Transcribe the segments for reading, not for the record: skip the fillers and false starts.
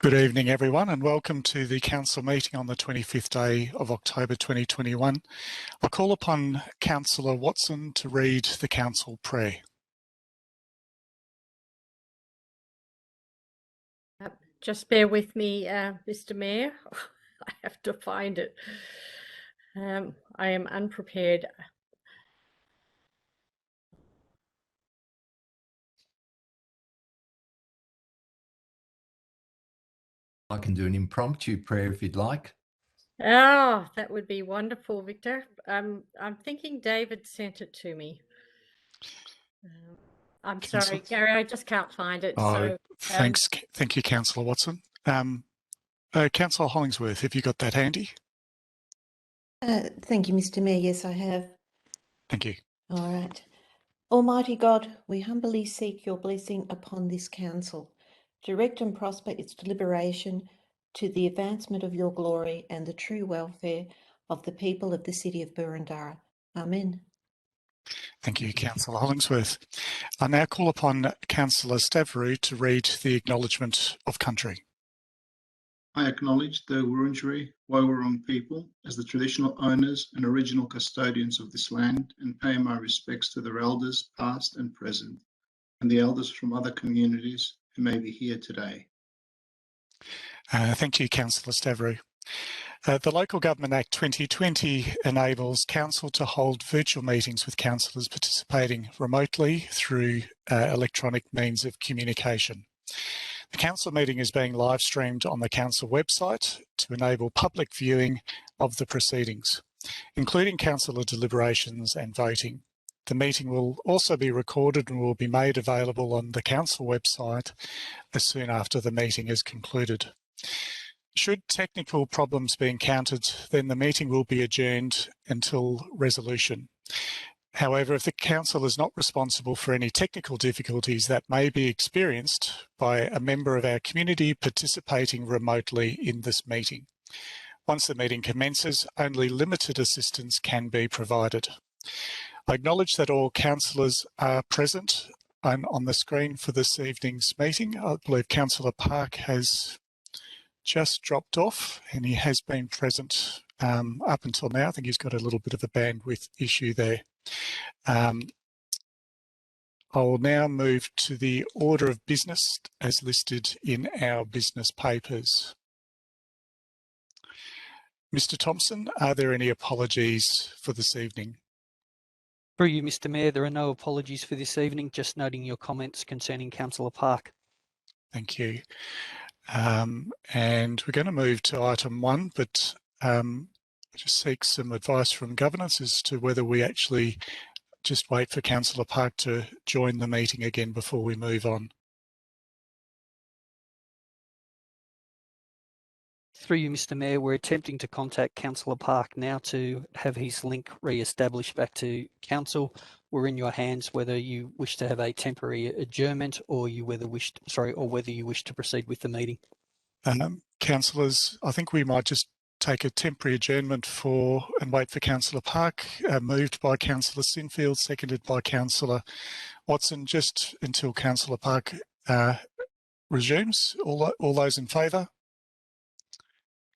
Good evening, everyone, and welcome to the Council meeting on the 25th day of October 2021. I call upon Councillor Watson to read the Council prayer. Just bear with me, Mr. Mayor. I have to find it. I am unprepared. I can do an impromptu prayer if you'd like. Oh, that would be wonderful, Victor. I'm thinking David sent it to me. I'm sorry, Gary, I just can't find it. Oh, thank you, Councillor Watson. Councillor Hollingsworth, have you got that handy? Thank you, Mr. Mayor. Yes, I have. Thank you. All right. Almighty God, we humbly seek your blessing upon this council. Direct and prosper its deliberation to the advancement of your glory and the true welfare of the people of the city of Boroondara. Amen. Thank you, Councillor Hollingsworth. I now call upon Councillor Stavrou to read the acknowledgement of country. I acknowledge the Wurundjeri Woi-wurrung people as the traditional owners and original custodians of this land and pay my respects to their elders past and present and the elders from other communities who may be here today. Thank you, Councillor Stavrou. The Local Government Act 2020 enables Council to hold virtual meetings with councillors participating remotely through electronic means of communication. The Council meeting is being live streamed on the Council website to enable public viewing of the proceedings, including councillor deliberations and voting. The meeting will also be recorded and will be made available on the Council website as soon after the meeting is concluded. Should technical problems be encountered, then the meeting will be adjourned until resolution. However, if the Council is not responsible for any technical difficulties that may be experienced by a member of our community participating remotely in this meeting, once the meeting commences, only limited assistance can be provided. I acknowledge that all councillors are present and on the screen for this evening's meeting. I believe Councillor Park has just dropped off and he has been present up until now. I think he's got a little bit of a bandwidth issue there. I will now move to the order of business as listed in our business papers. Mr. Thompson, are there any apologies for this evening? Through you, Mr. Mayor, there are no apologies for this evening, just noting your comments concerning Councillor Park. Thank you. And we're going to move to item 1, but just seek some advice from governance as to whether we actually just wait for Councillor Park to join the meeting again before we move on. Through you, Mr. Mayor, we're attempting to contact Councillor Park now to have his link re-established back to Council. We're in your hands whether you wish to have a temporary adjournment or whether you wish to proceed with the meeting. Councillors, I think we might just take a temporary adjournment and wait for Councillor Park, moved by Councillor Sinfield, seconded by Councillor Watson, just until Councillor Park resumes. All those in favour?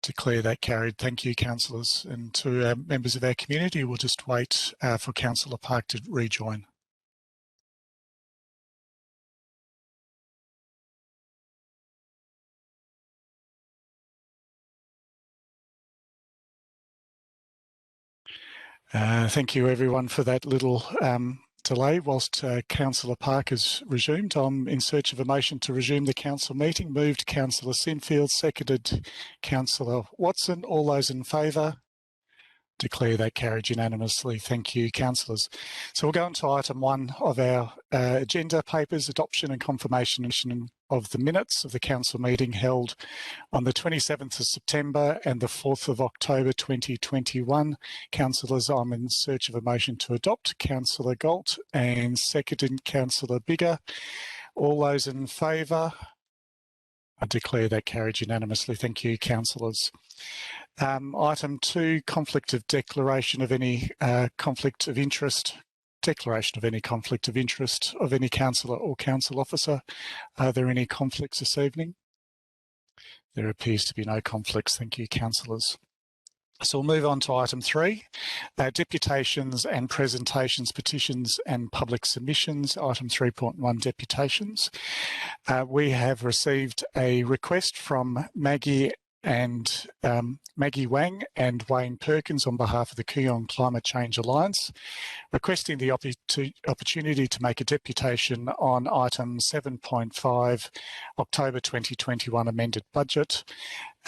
Declare that carried. Thank you, councillors. And to members of our community, we'll just wait for Councillor Park to rejoin. Thank you, everyone, for that little delay. Whilst Councillor Park has resumed, I'm in search of a motion to resume the council meeting. Moved Councillor Sinfield, seconded Councillor Watson. All those in favour? Declare that carried unanimously. Thank you, councillors. So we'll go on to item 1 of our agenda papers, adoption and confirmation of the minutes of the council meeting held on the 27th of September and the 4th of October 2021. Councillors, I'm in search of a motion to adopt. Councillor Galt and seconded Councillor Biggar. All those in favour? I declare that carried unanimously. Thank you, councillors. Item 2, declaration of any conflict of interest of any councillor or council officer. Are there any conflicts this evening? There appears to be no conflicts. Thank you, councillors. So we'll move on to item 3, deputations and presentations, petitions and public submissions. Item 3.1, deputations. We have received a request from Maggie Wang and Wayne Perkins on behalf of the Kooyong Climate Change Alliance, requesting the opportunity to make a deputation on item 7.5, October 2021 amended budget.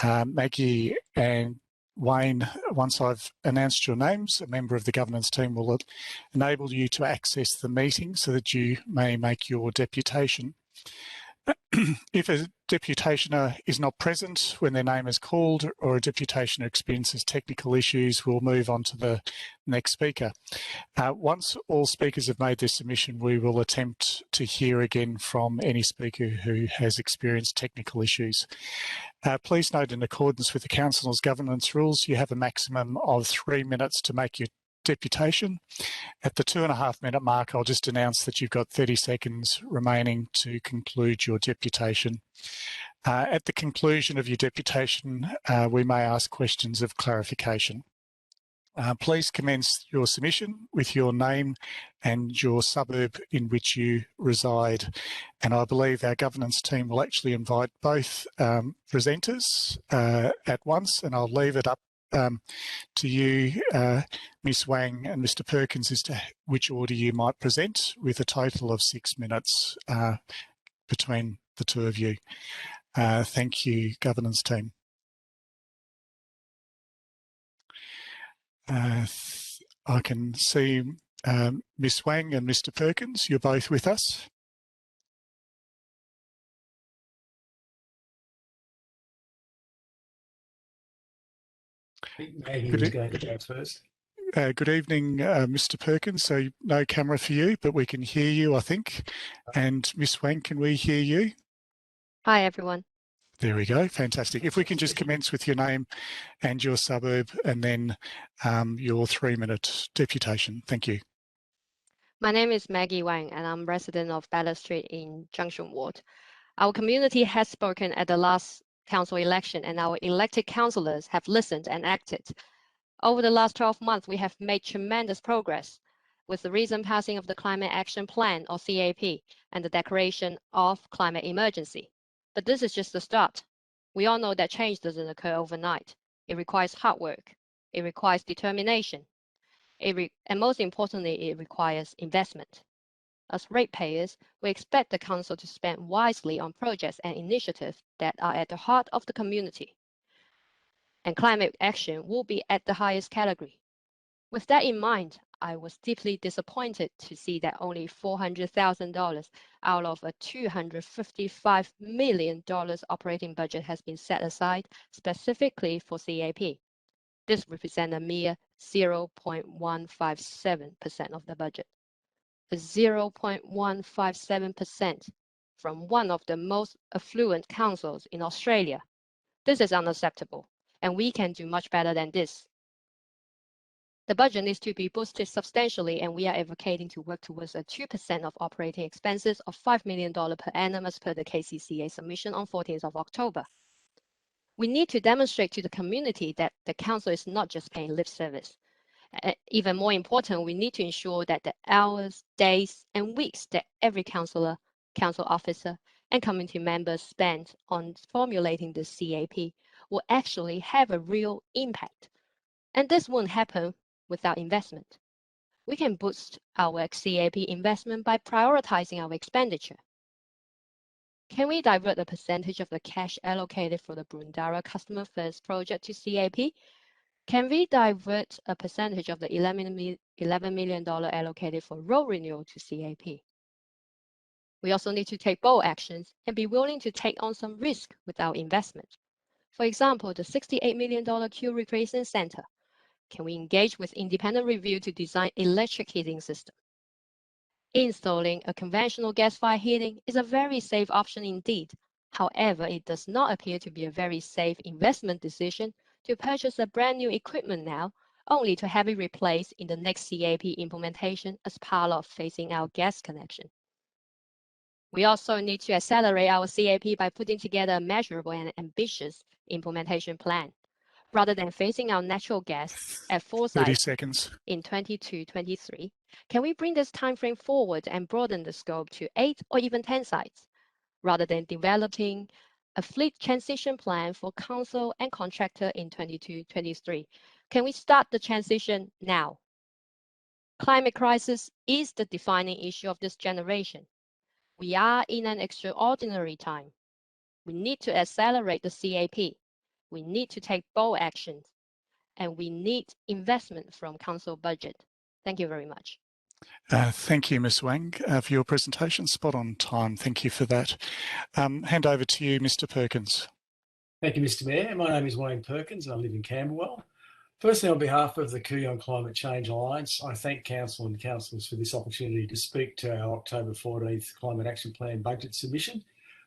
Maggie and Wayne, once I've announced your names, a member of the governance team will enable you to access the meeting so that you may make your deputation. If a deputationer is not present when their name is called, or a deputationer experiences technical issues, we'll move on to the next speaker. Once all speakers have made their submission, we will attempt to hear again from any speaker who has experienced technical issues. Please note, in accordance with the Council's governance rules, you have a maximum of 3 minutes to make your deputation. At the 2.5 minute mark, I'll just announce that you've got 30 seconds remaining to conclude your deputation. At the conclusion of your deputation, we may ask questions of clarification. Please commence your submission with your name and your suburb in which you reside. And I believe our governance team will actually invite both presenters at once, and I'll leave it up to you, Ms. Wang and Mr. Perkins, as to which order you might present, with a total of 6 minutes between the two of you. Thank you, governance team. I can see Ms. Wang and Mr. Perkins, you're both with us. Good going to go first. Good evening, Mr. Perkins. So no camera for you, but we can hear you, I think. And Ms. Wang, can we hear you? Hi, everyone. There we go. Fantastic. If we can just commence with your name and your suburb, and then your 3 minute deputation. Thank you. My name is Maggie Wang, and I'm resident of Ballard Street in Junction Ward. Our community has spoken at the last council election, and our elected councillors have listened and acted. Over the last 12 months, we have made tremendous progress with the recent passing of the Climate Action Plan, or CAP, and the declaration of climate emergency. But this is just the start. We all know that change doesn't occur overnight. It requires hard work. It requires determination. And most importantly, it requires investment. As ratepayers, we expect the council to spend wisely on projects and initiatives that are at the heart of the community. And climate action will be at the highest category. With that in mind, I was deeply disappointed to see that only $400,000 out of a $255 million operating budget has been set aside specifically for CAP. This represents a mere 0.157% of the budget. A 0.157% from one of the most affluent councils in Australia. This is unacceptable, and we can do much better than this. The budget needs to be boosted substantially, and we are advocating to work towards a 2% of operating expenses of $5 million per annum as per the KCCA submission on 14th of October. We need to demonstrate to the community that the council is not just paying lip service. Even more important, we need to ensure that the hours, days, and weeks that every councillor, council officer, and community members spend on formulating the CAP will actually have a real impact. And this won't happen without investment. We can boost our CAP investment by prioritizing our expenditure. Can we divert a percentage of the cash allocated for the Boroondara Customer First project to CAP? Can we divert a percentage of the $11 million allocated for road renewal to CAP? We also need to take bold actions and be willing to take on some risk with our investment. For example, the $68 million queue replacement center. Can we engage with independent review to design electric heating system? Installing a conventional gas-fired heating is a very safe option indeed. However, it does not appear to be a very safe investment decision to purchase a brand new equipment now, only to have it replaced in the next CAP implementation as part of phasing out gas connection. We also need to accelerate our CAP by putting together a measurable and ambitious implementation plan. Rather than phasing out natural gas at 4 30 sites seconds. in 22-23, can we bring this timeframe forward and broaden the scope to 8 or even 10 sites? Rather than developing a fleet transition plan for council and contractor in 22-23, can we start the transition now? Climate crisis is the defining issue of this generation. We are in an extraordinary time. We need to accelerate the CAP. We need to take bold actions, and we need investment from council budget. Thank you very much. Thank you, Ms. Wang, for your presentation. Spot on time. Thank you for that. Hand over to you, Mr. Perkins. Thank you, Mr. Mayor. My name is Wayne Perkins and I live in Camberwell. Firstly, on behalf of the Kooyong Climate Change Alliance, I thank Council and Councillors for this opportunity to speak to our October 14th Climate Action Plan budget submission,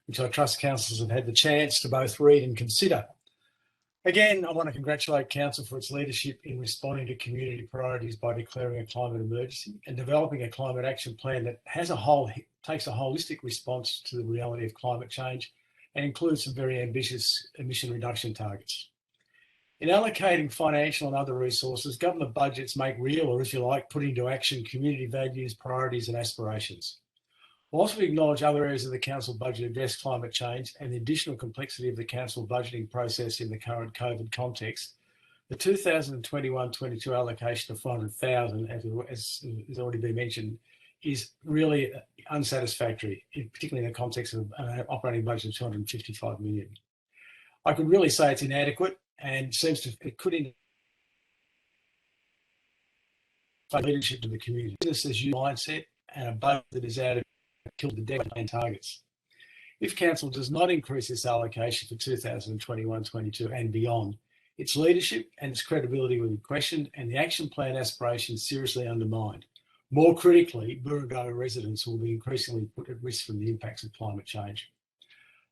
which I trust Councillors have had the chance to both read and consider. Again, I want to congratulate Council for its leadership in responding to community priorities by declaring a climate emergency and developing a climate action plan that takes a holistic response to the reality of climate change and includes some very ambitious emission reduction targets. In allocating financial and other resources, government budgets make real, or if you like, put into action community values, priorities and aspirations. Whilst we acknowledge other areas of the council budget address climate change and the additional complexity of the council budgeting process in the current COVID context, the 2021-22 allocation of $400,000, as has already been mentioned, is really unsatisfactory, particularly in the context of an operating budget of $255 million. I could really say it's inadequate and it could indicate leadership to the community. Business as usual mindset and a budget that is out of kill the debt and targets. If Council does not increase its allocation for 2021-22 and beyond, its leadership and its credibility will be questioned and the action plan aspirations seriously undermined. More critically, Boroondara residents will be increasingly put at risk from the impacts of climate change.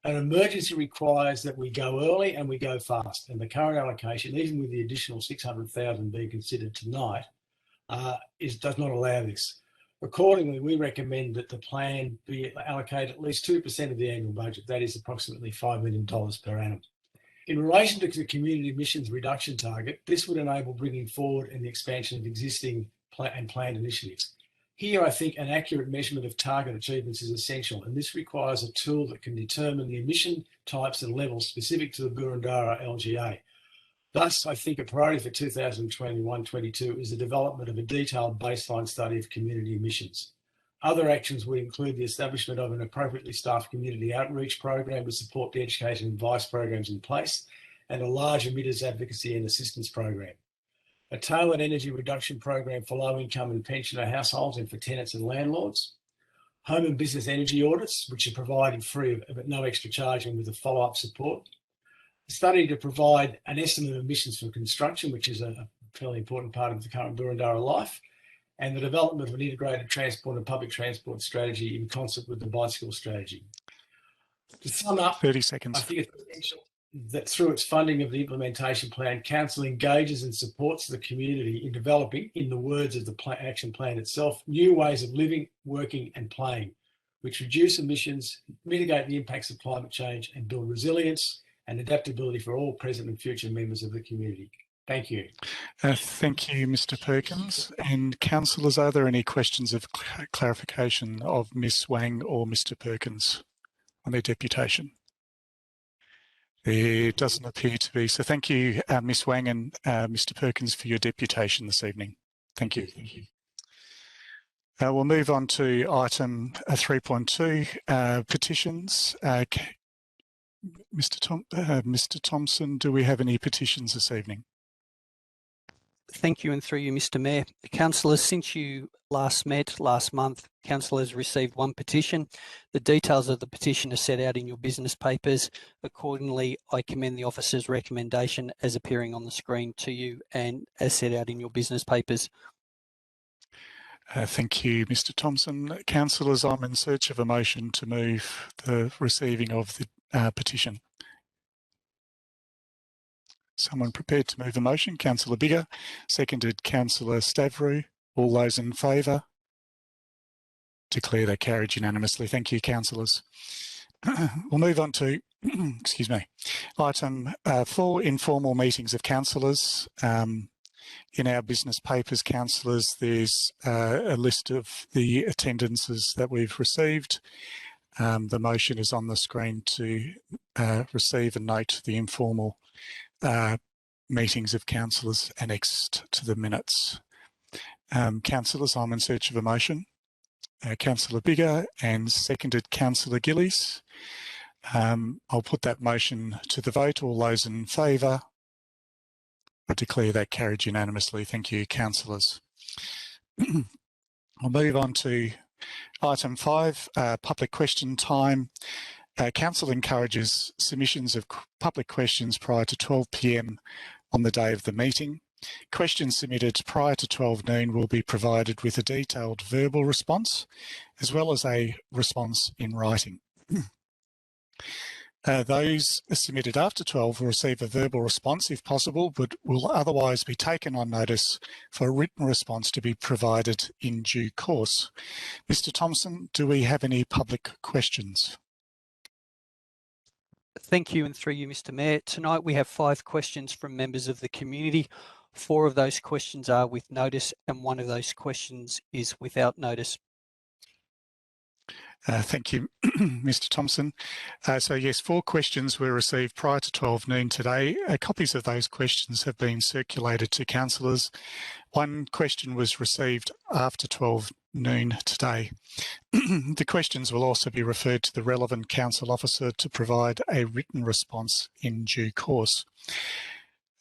An emergency requires that we go early and we go fast, and the current allocation, even with the additional $600,000 being considered tonight, does not allow this. Accordingly, we recommend that the plan be allocated at least 2% of the annual budget, that is approximately $5 million per annum. In relation to the community emissions reduction target, this would enable bringing forward and the expansion of existing and planned initiatives. Here, I think an accurate measurement of target achievements is essential, and this requires a tool that can determine the emission types and levels specific to the Boroondara LGA. Thus, I think a priority for 2021-22 is the development of a detailed baseline study of community emissions. Other actions would include the establishment of an appropriately staffed community outreach program to support the education and advice programs in place, and a large emitters advocacy and assistance program. A tailored energy reduction program for low-income and pensioner households and for tenants and landlords. Home and business energy audits, which are provided free at no extra charge and with a follow-up support. A study to provide an estimate of emissions from construction, which is a fairly important part of the current Boroondara life. And the development of an integrated transport and public transport strategy in concert with the bicycle strategy. To sum up, 30 seconds. I think it's essential that through its funding of the implementation plan, Council engages and supports the community in developing, in the words of the action plan itself, new ways of living, working and playing, which reduce emissions, mitigate the impacts of climate change and build resilience and adaptability for all present and future members of the community. Thank you. Thank you, Mr. Perkins. And councillors, are there any questions of clarification of Ms. Wang or Mr. Perkins on their deputation? There doesn't appear to be. So thank you, Ms. Wang and Mr. Perkins, for your deputation this evening. Thank you. Thank you. We'll move on to item 3.2, petitions. Mr. Thompson, do we have any petitions this evening? Thank you, and through you, Mr. Mayor. Councillors, since you last met last month, Council has received one petition. The details of the petition are set out in your business papers. Accordingly, I commend the officer's recommendation as appearing on the screen to you and as set out in your business papers. Thank you, Mr. Thompson. Councillors, I'm in search of a motion to move the receiving of the petition. Someone prepared to move a motion? Councillor Biggar, seconded Councillor Stavrou. All those in favour? declare that carried unanimously. Thank you, councillors. We'll move on to, excuse me, item 4, informal meetings of councillors. In our business papers, councillors, there's a list of the attendances that we've received. The motion is on the screen to receive and note the informal meetings of councillors annexed to the minutes. Councillors, I'm in search of a motion. Councillor Biggar and seconded Councillor Gillies. I'll put that motion to the vote. All those in favour? I declare that carried unanimously. Thank you, councillors. I'll move on to item 5, public question time. Council encourages submissions of public questions prior to 12 p.m. on the day of the meeting. Questions submitted prior to 12 noon will be provided with a detailed verbal response, as well as a response in writing. Those submitted after 12 will receive a verbal response if possible, but will otherwise be taken on notice for a written response to be provided in due course. Mr. Thompson, do we have any public questions? Thank you, and through you, Mr. Mayor. Tonight we have 5 questions from members of the community. 4 of those questions are with notice and 1 of those questions is without notice. Thank you, Mr. Thompson. So yes, 4 questions were received prior to 12 noon today. Copies of those questions have been circulated to councillors. 1 question was received after 12 noon today. The questions will also be referred to the relevant council officer to provide a written response in due course.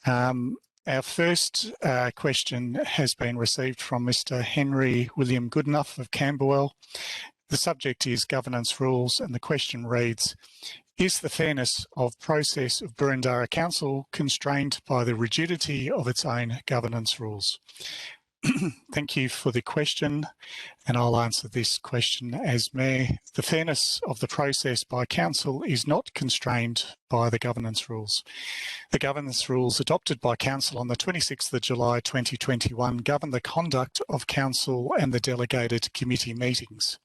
Our first question has been received from Mr. Henry William Goodenough of Camberwell. The subject is governance rules, and the question reads, is the fairness of process of Boroondara Council constrained by the rigidity of its own governance rules? Thank you for the question, and I'll answer this question as Mayor. The fairness of the process by Council is not constrained by the governance rules. The governance rules adopted by Council on the 26th of July 2021 govern the conduct of Council and the delegated committee meetings.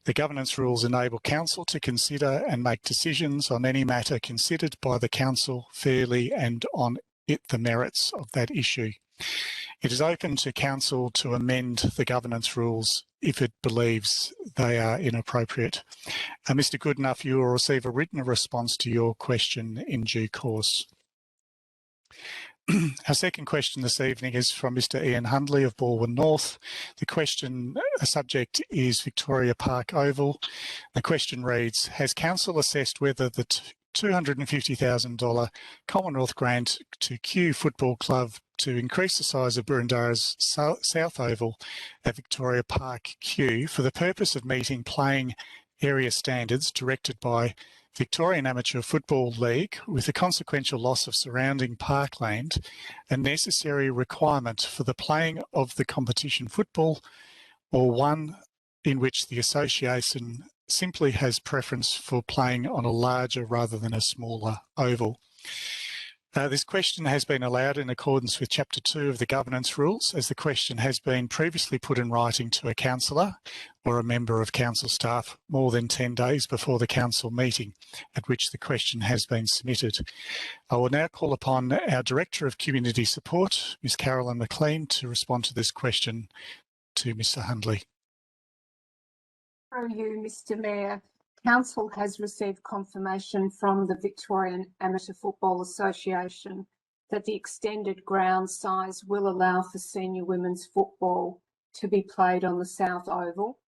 The governance rules enable Council to consider and make decisions on any matter considered by the Council fairly and on the merits of that issue. It is open to Council to amend the governance rules if it believes they are inappropriate. Mr. Goodenough, you will receive a written response to your question in due course. Our second question this evening is from Mr. Ian Hundley of Balwyn North. The question subject is Victoria Park Oval. The question reads, has Council assessed whether the $250,000 Commonwealth grant to Kew Football Club to increase the size of Boroondara's South Oval at Victoria Park Kew for the purpose of meeting playing area standards directed by Victorian Amateur Football League with the consequential loss of surrounding parkland, a necessary requirement for the playing of the competition football, or one in which the association simply has preference for playing on a larger rather than a smaller oval. This question has been allowed in accordance with Chapter 2 of the Governance Rules, as the question has been previously put in writing to a councillor or a member of council staff more than 10 days before the council meeting at which the question has been submitted. I will now call upon our Director of Community Support, Ms. Carolyn McLean, to respond to this question to Mr. Hundley. Through you, Mr. Mayor, Council has received confirmation from the Victorian Amateur Football Association that the extended ground size will allow for senior women's football to be played on the South Oval,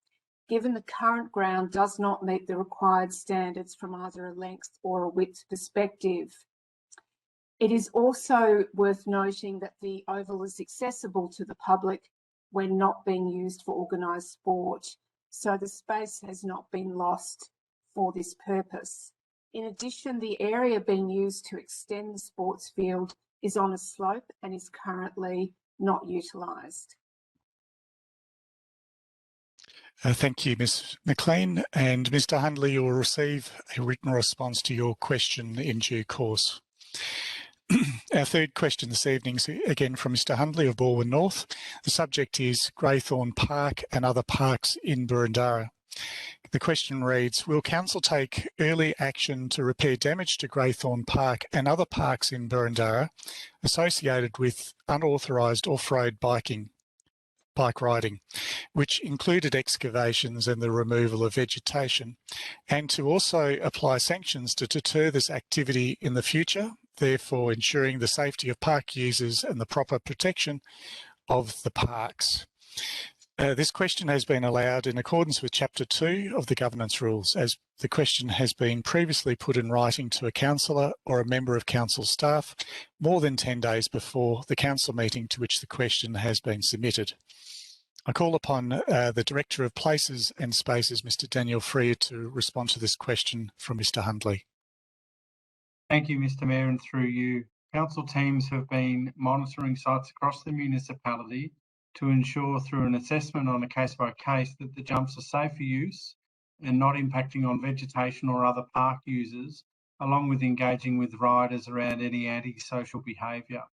given the current ground does not meet the required standards from either a length or a width perspective. It is also worth noting that the oval is accessible to the public when not being used for organised sport, so the space has not been lost for this purpose. In addition, the area being used to extend the sports field is on a slope and is currently not utilised. Thank you, Ms. McLean. And Mr. Hundley, you will receive a written response to your question in due course. Our third question this evening is again from Mr Hundley of Balwyn North. The subject is Greythorn Park and other parks in Boroondara. The question reads, will Council take early action to repair damage to Greythorn Park and other parks in Boroondara associated with unauthorised off-road bike riding, which included excavations and the removal of vegetation, and to also apply sanctions to deter this activity in the future, therefore ensuring the safety of park users and the proper protection of the parks? This question has been allowed in accordance with Chapter 2 of the Governance Rules, as the question has been previously put in writing to a councillor or a member of council staff more than 10 days before the council meeting to which the question has been submitted. I call upon the Director of Places and Spaces, Mr Daniel Freer, to respond to this question from Mr Hundley. Thank you, Mr Mayor, and through you. Council teams have been monitoring sites across the municipality to ensure through an assessment on a case-by-case that the jumps are safe for use and not impacting on vegetation or other park users, along with engaging with riders around any antisocial behaviour.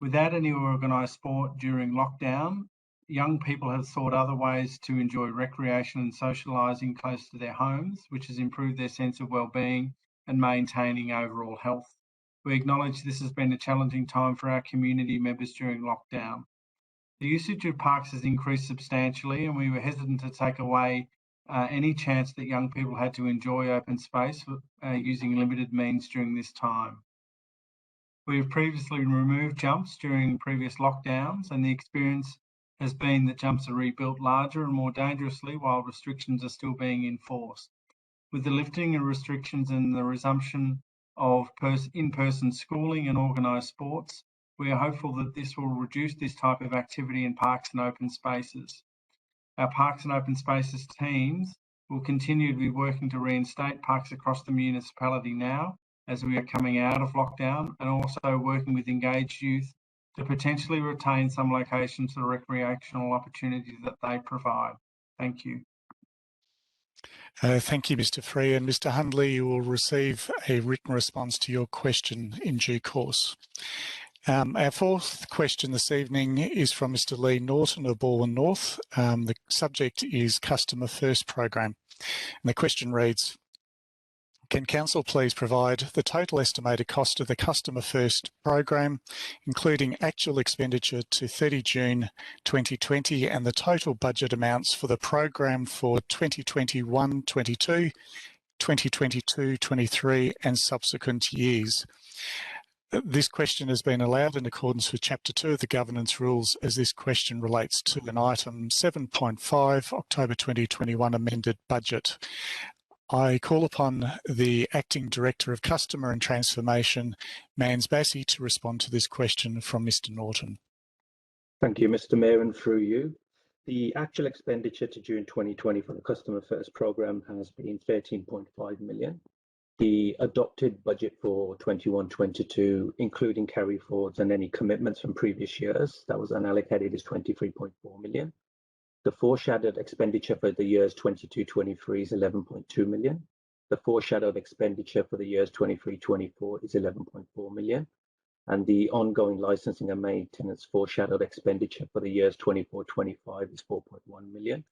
Without any organised sport during lockdown, young people have sought other ways to enjoy recreation and socialising close to their homes, which has improved their sense of well-being and maintaining overall health. We acknowledge this has been a challenging time for our community members during lockdown. The usage of parks has increased substantially, and we were hesitant to take away any chance that young people had to enjoy open space using limited means during this time. We have previously removed jumps during previous lockdowns, and the experience has been that jumps are rebuilt larger and more dangerously while restrictions are still being enforced. With the lifting of restrictions and the resumption of in-person schooling and organised sports, we are hopeful that this will reduce this type of activity in parks and open spaces. Our Parks and Open Spaces teams will continue to be working to reinstate parks across the municipality now as we are coming out of lockdown, and also working with engaged youth to potentially retain some locations for the recreational opportunities that they provide. Thank you. Thank you, Mr Freer. And Mr Hundley, you will receive a written response to your question in due course. Our fourth question this evening is from Mr Lee Norton of Balwyn North. The subject is Customer First Program. And the question reads, can Council please provide the total estimated cost of the Customer First Program, including actual expenditure to 30 June 2020 and the total budget amounts for the program for 2021-22, 2022-23 and subsequent years? This question has been allowed in accordance with Chapter 2 of the Governance Rules, as this question relates to an item 7.5, October 2021 amended budget. I call upon the Acting Director of Customer and Transformation, Mans Bassey, to respond to this question from Mr Norton. Thank you, Mr Mayor, and through you. The actual expenditure to June 2020 for the Customer First Programme has been 13.5 million. The adopted budget for 21-22, including carry forwards and any commitments from previous years that was unallocated, is 23.4 million. The foreshadowed expenditure for the years 22-23 is 11.2 million. The foreshadowed expenditure for the years 23-24 is 11.4 million. And the ongoing licensing and maintenance foreshadowed expenditure for the years 24-25 is 4.1 million.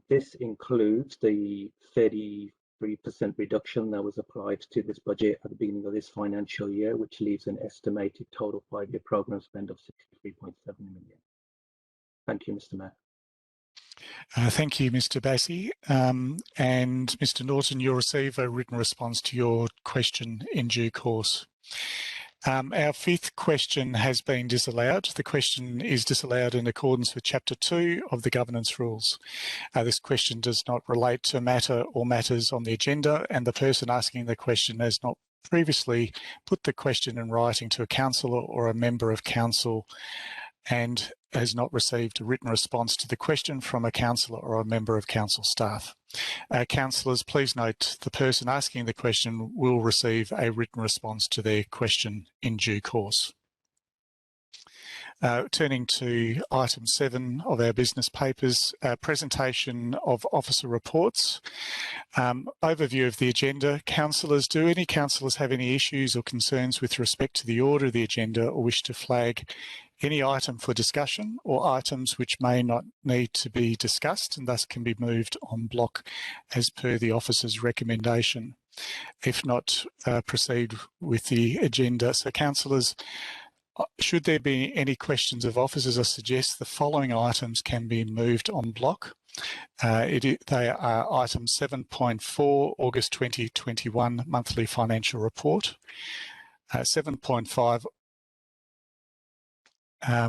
This includes the 33% reduction that was applied to this budget at the beginning of this financial year, which leaves an estimated total 5-year programme spend of 63.7 million. Thank you, Mr Mayor. Thank you, Mr Bassey. And Mr Norton, you'll receive a written response to your question in due course. Our fifth question has been disallowed. The question is disallowed in accordance with Chapter 2 of the Governance Rules. This question does not relate to a matter or matters on the agenda, and the person asking the question has not previously put the question in writing to a councillor or a member of council and has not received a written response to the question from a councillor or a member of council staff. Councillors, please note the person asking the question will receive a written response to their question in due course. Turning to item 7 of our business papers, presentation of officer reports. Overview of the agenda. Councillors, do any councillors have any issues or concerns with respect to the order of the agenda or wish to flag any item for discussion or items which may not need to be discussed and thus can be moved en bloc as per the officer's recommendation? If not, proceed with the agenda. So councillors, should there be any questions of officers, I suggest the following items can be moved en bloc. They are item 7.4, August 2021 monthly financial report. 7.5, I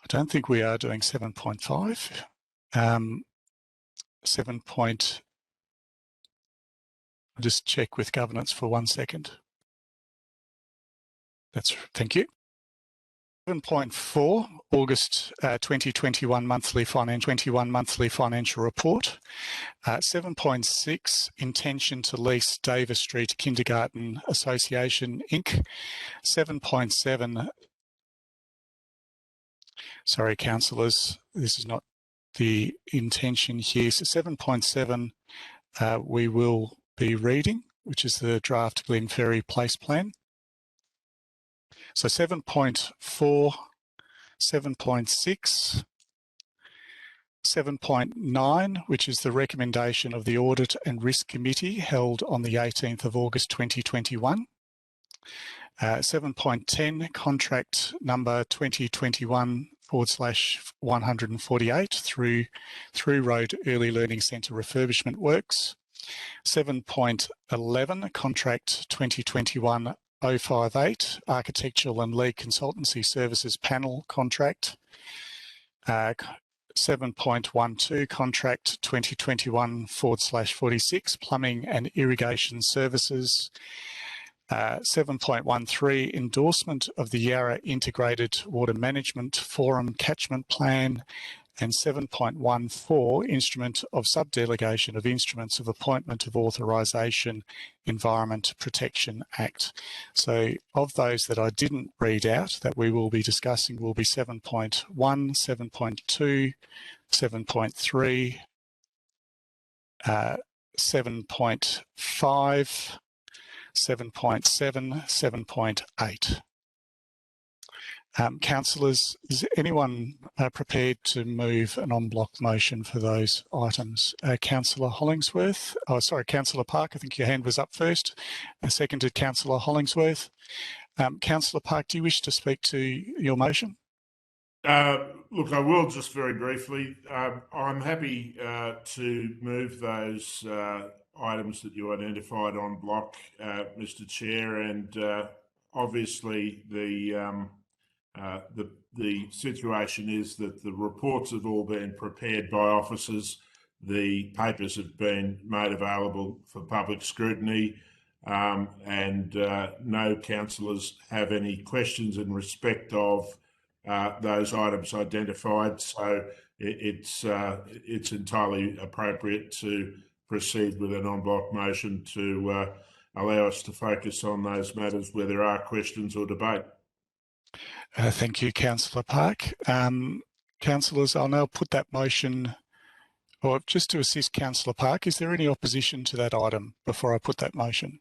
don't think we are doing 7.5. 7. I'll just check with governance for 1 second. Thank you. 7.4, August 2021 monthly financial report. 7.6, intention to lease Davis Street Kindergarten Association Inc. 7.7, sorry councillors, this is not the intention here. So 7.7 we will be reading, which is the draft Glenferrie Place Plan. So 7.4, 7.6, 7.9, which is the recommendation of the Audit and Risk Committee held on the 18th of August 2021. 7.10, contract number 2021/148 through Road Early Learning Centre refurbishment works. 7.11, contract 2021/058, architectural and lead consultancy services panel contract. 7.12, contract 2021/46, plumbing and irrigation services. 7.13, endorsement of the Yarra Integrated Water Management Forum Catchment Plan. And 7.14, instrument of subdelegation of instruments of appointment of authorisation, Environment Protection Act. So of those that I didn't read out that we will be discussing will be 7.1, 7.2, 7.3, 7.5, 7.7, 7.8. Councillors, is anyone prepared to move an en bloc motion for those items? Councillor Hollingsworth, Councillor Park, I think your hand was up first. Seconded Councillor Hollingsworth. Councillor Park, do you wish to speak to your motion? Look, I will just very briefly. I'm happy to move those items that you identified en bloc, Mr. Chair, and obviously the situation is that the reports have all been prepared by officers. The papers have been made available for public scrutiny, and no councillors have any questions in respect of those items identified. So it's entirely appropriate to proceed with an en bloc motion to allow us to focus on those matters where there are questions or debate. Thank you, Councillor Park. Councillors, I'll now put that motion, or just to assist Councillor Park, is there any opposition to that item before I put that motion?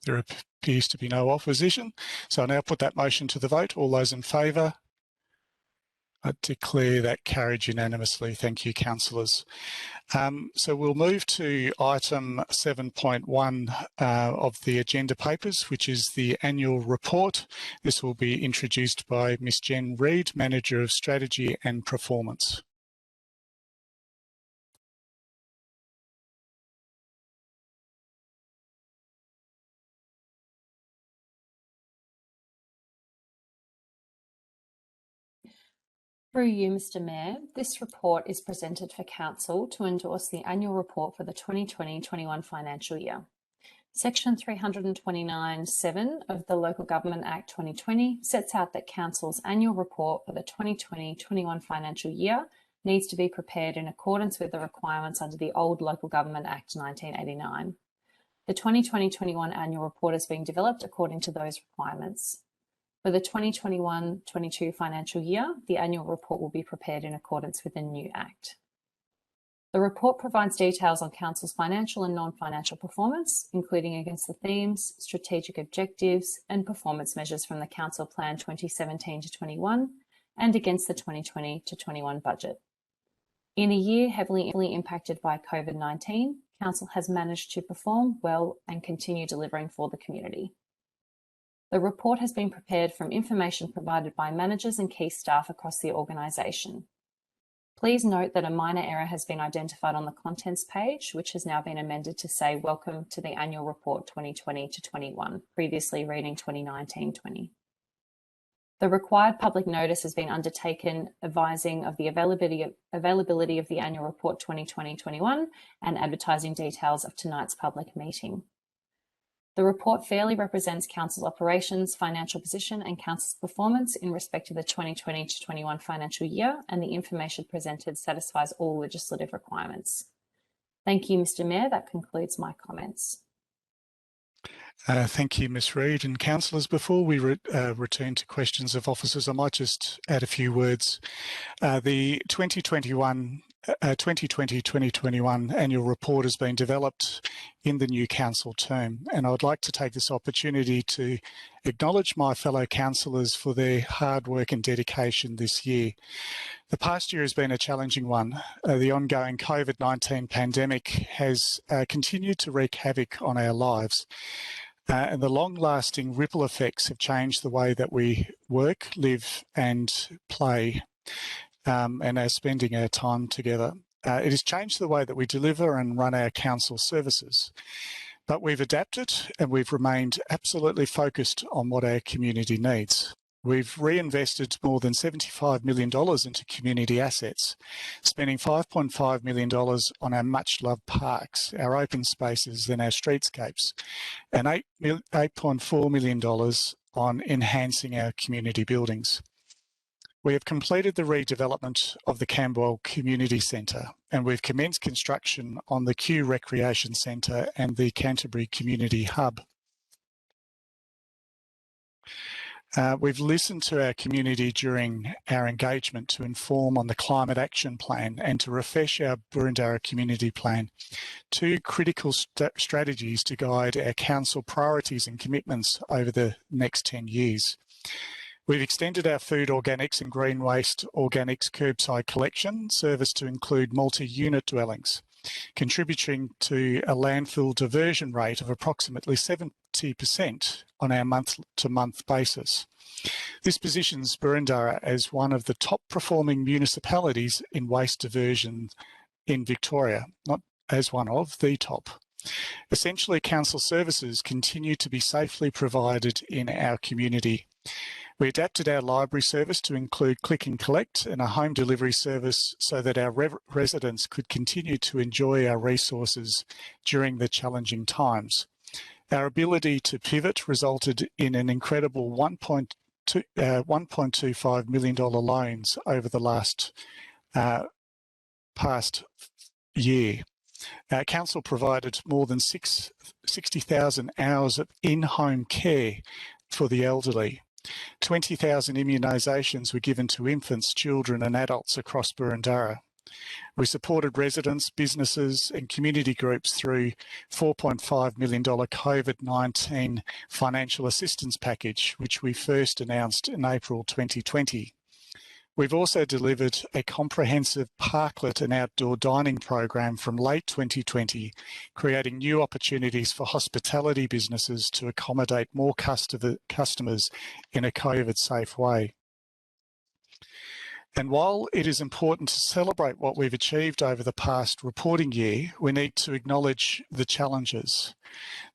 There appears to be no opposition. So I now put that motion to the vote. All those in favour? I declare that carried unanimously. Thank you, councillors. So we'll move to item 7.1 of the agenda papers, which is the annual report. This will be introduced by Ms. Jen Reid, Manager of Strategy and Performance. Through you, Mr. Mayor, this report is presented for Council to endorse the annual report for the 2020-21 financial year. Section 329(7) of the Local Government Act 2020 sets out that Council's annual report for the 2020-21 financial year needs to be prepared in accordance with the requirements under the old Local Government Act 1989. The 2020-21 annual report is being developed according to those requirements. For the 2021-22 financial year, the annual report will be prepared in accordance with the new Act. The report provides details on Council's financial and non-financial performance, including against the themes, strategic objectives and performance measures from the Council Plan 2017-21 and against the 2020-21 budget. In a year heavily impacted by COVID-19, Council has managed to perform well and continue delivering for the community. The report has been prepared from information provided by managers and key staff across the organisation. Please note that a minor error has been identified on the contents page, which has now been amended to say Welcome to the Annual Report 2020-21, previously reading 2019-20. The required public notice has been undertaken advising of the availability of the Annual Report 2020-21 and advertising details of tonight's public meeting. The report fairly represents Council's operations, financial position and Council's performance in respect to the 2020-21 financial year, and the information presented satisfies all legislative requirements. Thank you, Mr. Mayor. That concludes my comments. Thank you, Ms Reid. And councillors, before we return to questions of officers, I might just add a few words. The 2020-2021 annual report has been developed in the new council term, and I would like to take this opportunity to acknowledge my fellow councillors for their hard work and dedication this year. The past year has been a challenging one. The ongoing COVID-19 pandemic has continued to wreak havoc on our lives. And the long-lasting ripple effects have changed the way that we work, live and play and are spending our time together. It has changed the way that we deliver and run our council services. But we've adapted and we've remained absolutely focused on what our community needs. We've reinvested more than $75 million into community assets, spending $5.5 million on our much-loved parks, our open spaces and our streetscapes, and $8.4 million on enhancing our community buildings. We have completed the redevelopment of the Camberwell Community Centre, and we've commenced construction on the Kew Recreation Centre and the Canterbury Community Hub. We've listened to our community during our engagement to inform on the Climate Action Plan and to refresh our Boroondara Community Plan, two critical strategies to guide our council priorities and commitments over the next 10 years. We've extended our food organics and green waste organics curbside collection service to include multi-unit dwellings, contributing to a landfill diversion rate of approximately 70% on our month-to-month basis. This positions Boroondara as one of the top performing municipalities in waste diversion in Victoria, not as one of the top. Essentially, council services continue to be safely provided in our community. We adapted our library service to include click and collect and a home delivery service so that our residents could continue to enjoy our resources during the challenging times. Our ability to pivot resulted in an incredible $1.25 million loans over the past year. Our council provided more than 60,000 hours of in-home care for the elderly. 20,000 immunisations were given to infants, children and adults across Boroondara. We supported residents, businesses and community groups through $4.5 million COVID-19 financial assistance package, which we first announced in April 2020. We've also delivered a comprehensive parklet and outdoor dining program from late 2020, creating new opportunities for hospitality businesses to accommodate more customers in a COVID-safe way. And while it is important to celebrate what we've achieved over the past reporting year, we need to acknowledge the challenges.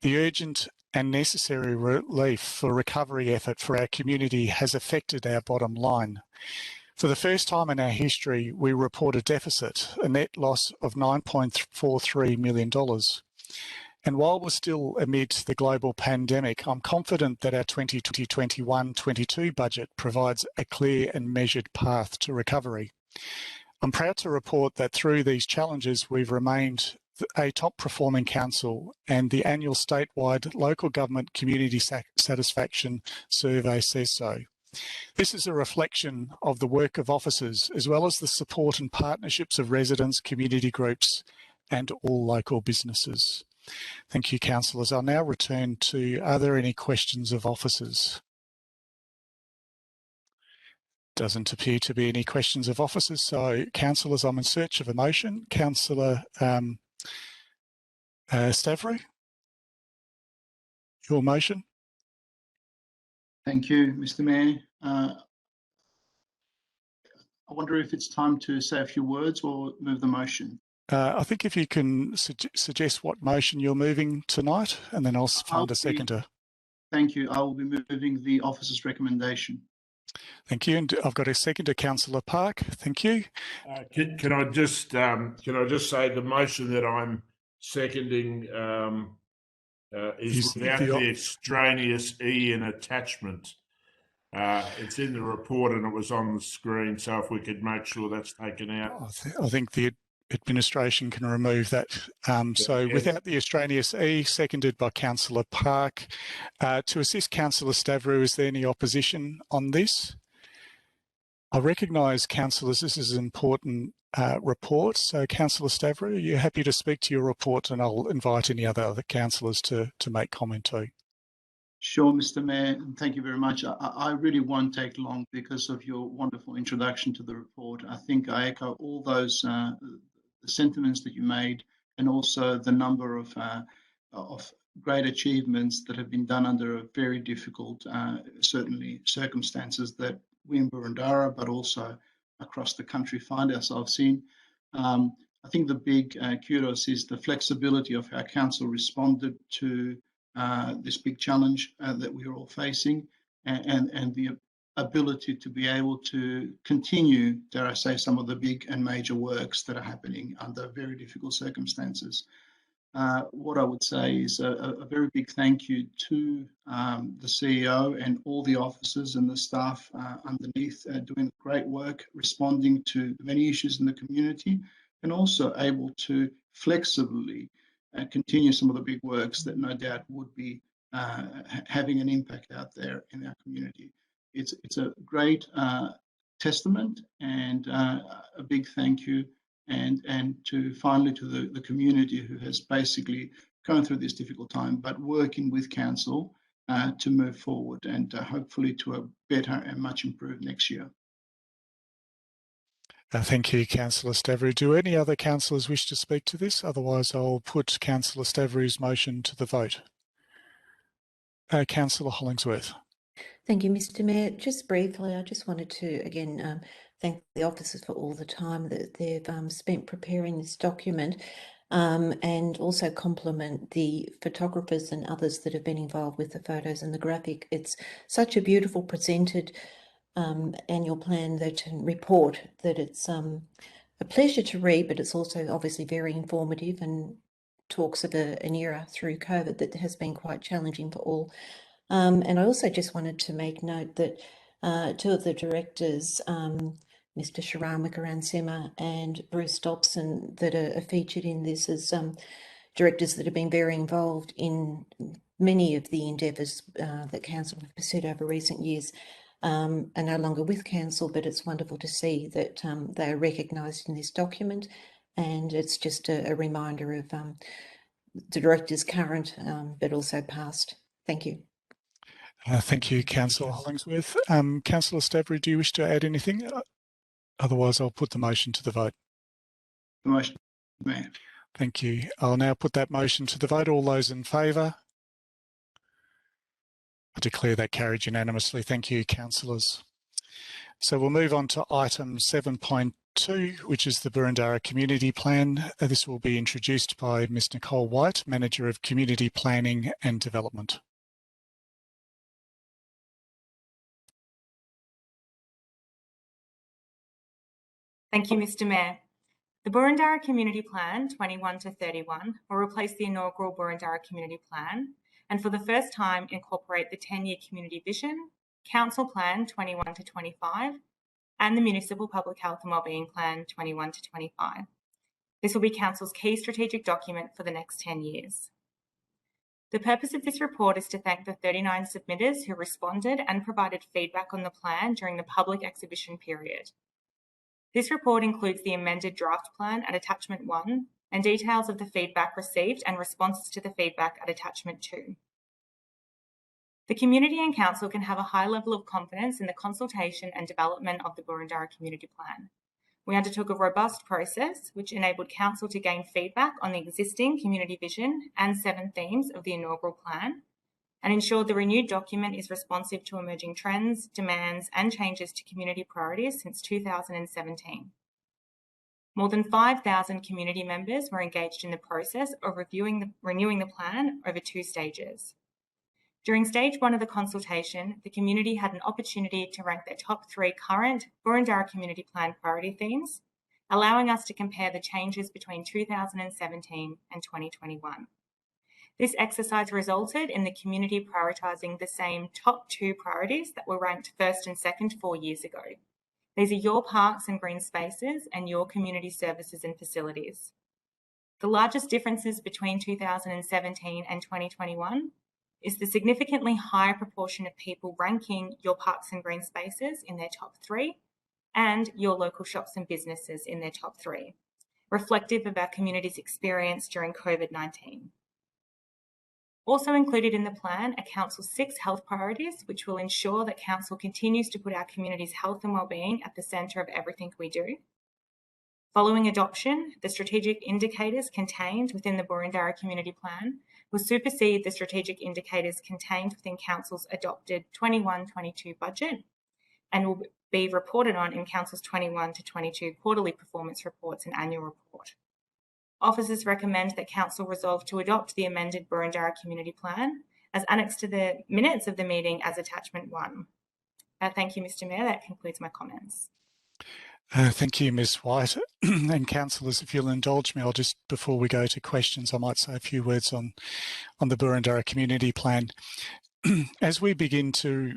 The urgent and necessary relief for recovery effort for our community has affected our bottom line. For the first time in our history, we report a deficit, a net loss of $9.43 million. And while we're still amid the global pandemic, I'm confident that our 2020-21-22 budget provides a clear and measured path to recovery. I'm proud to report that through these challenges, we've remained a top performing council, and the annual statewide local government community satisfaction survey says so. This is a reflection of the work of officers, as well as the support and partnerships of residents, community groups, and all local businesses. Thank you, councillors. I'll now return to, are there any questions of officers? Doesn't appear to be any questions of officers. So, councillors, I'm in search of a motion. Councillor Stavrou, your motion. Thank you, Mr. Mayor. I wonder if it's time to say a few words or move the motion. I think if you can suggest what motion you're moving tonight, and then I'll find a seconder. Thank you. I will be moving the officer's recommendation. Thank you. And I've got a seconder, Councillor Park. Thank you. Can I just say the motion that I'm seconding is without the extraneous E in attachment. It's in the report and it was on the screen, so if we could make sure that's taken out. I think the administration can remove that. So without the extraneous E, seconded by Councillor Park. To assist Councillor Stavrou, is there any opposition on this? I recognise, councillors, this is an important report. So Councillor Stavrou, are you happy to speak to your report? And I'll invite any other councillors to make comment too. Sure, Mr. Mayor, and thank you very much. I really won't take long because of your wonderful introduction to the report. I think I echo all those sentiments that you made, and also the number of great achievements that have been done under a very difficult, certainly circumstances that we in Boroondara, but also across the country, find ourselves in. I think the big kudos is the flexibility of how council responded to this big challenge that we're all facing, and the ability to be able to continue, dare I say, some of the big and major works that are happening under very difficult circumstances. What I would say is a very big thank you to the CEO and all the officers and the staff underneath doing great work, responding to the many issues in the community, and also able to flexibly continue some of the big works that no doubt would be having an impact out there in our community. It's a great testament, and a big thank you, and to finally to the community who has basically gone through this difficult time, but working with council to move forward and hopefully to a better and much improved next year. Thank you, Councillor Stavrou. Do any other councillors wish to speak to this? Otherwise, I'll put Councillor Stavrou's motion to the vote. Councillor Hollingsworth. Thank you, Mr. Mayor. Just briefly, I just wanted to again thank the officers for all the time that they've spent preparing this document, and also compliment the photographers and others that have been involved with the photos and the graphic. It's such a beautiful presented annual plan report that it's a pleasure to read, but it's also obviously very informative and talks of an era through COVID that has been quite challenging for all. And I also just wanted to make note that two of the directors, Mr. Sharan Wickransima and Bruce Dobson, that are featured in this as directors that have been very involved in many of the endeavours that council have pursued over recent years, are no longer with council, but it's wonderful to see that they are recognised in this document, and it's just a reminder of the directors current, but also past. Thank you. Thank you, Councillor Hollingsworth. Councillor Stavrou, do you wish to add anything? Otherwise, I'll put the motion to the vote. The motion, Mayor. Thank you. I'll now put that motion to the vote. All those in favour? I declare that carried unanimously. Thank you, councillors. So we'll move on to item 7.2, which is the Boroondara Community Plan. This will be introduced by Ms. Nicole White, Manager of Community Planning and Development. Thank you, Mr. Mayor. The Boroondara Community Plan 21 to 31 will replace the inaugural Boroondara Community Plan, and for the first time incorporate the 10-year Community Vision, Council Plan 21 to 25, and the Municipal Public Health and Wellbeing Plan 21 to 25. This will be Council's key strategic document for the next 10 years. The purpose of this report is to thank the 39 submitters who responded and provided feedback on the plan during the public exhibition period. This report includes the amended draft plan at Attachment 1 and details of the feedback received and responses to the feedback at Attachment 2. The community and council can have a high level of confidence in the consultation and development of the Boroondara Community Plan. We undertook a robust process which enabled council to gain feedback on the existing community vision and 7 themes of the inaugural plan, and ensured the renewed document is responsive to emerging trends, demands and changes to community priorities since 2017. More than 5,000 community members were engaged in the process of renewing the plan over 2 stages. During stage 1 of the consultation, the community had an opportunity to rank their top 3 current Boroondara Community Plan priority themes, allowing us to compare the changes between 2017 and 2021. This exercise resulted in the community prioritising the same top 2 priorities that were ranked first and second 4 years ago. These are your parks and green spaces and your community services and facilities. The largest differences between 2017 and 2021 is the significantly higher proportion of people ranking your parks and green spaces in their top 3 and your local shops and businesses in their top 3, reflective of our community's experience during COVID-19. Also included in the plan are Council's 6 health priorities, which will ensure that Council continues to put our community's health and wellbeing at the centre of everything we do. Following adoption, the strategic indicators contained within the Boroondara Community Plan will supersede the strategic indicators contained within Council's adopted 21-22 budget and will be reported on in Council's 21-22 quarterly performance reports and annual report. Officers recommend that Council resolve to adopt the amended Boroondara Community Plan as annexed to the minutes of the meeting as Attachment 1. Thank you, Mr Mayor. That concludes my comments. Thank you, Ms White. And councillors, if you'll indulge me, I'll just, before we go to questions, I might say a few words on the Boroondara Community Plan. As we begin to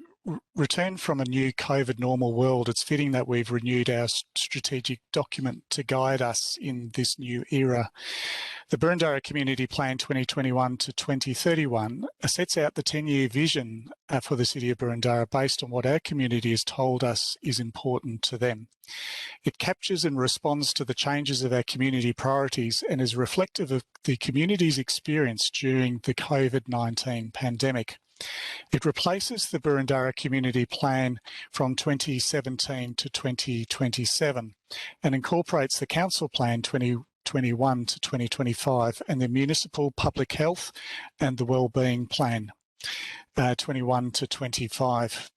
return from a new COVID normal world, it's fitting that we've renewed our strategic document to guide us in this new era. The Boroondara Community Plan 2021 to 2031 sets out the 10-year vision for the City of Boroondara based on what our community has told us is important to them. It captures and responds to the changes of our community priorities and is reflective of the community's experience during the COVID-19 pandemic. It replaces the Boroondara Community Plan from 2017 to 2027 and incorporates the Council Plan 2021 to 2025 and the Municipal Public Health and the Wellbeing Plan 21 to 25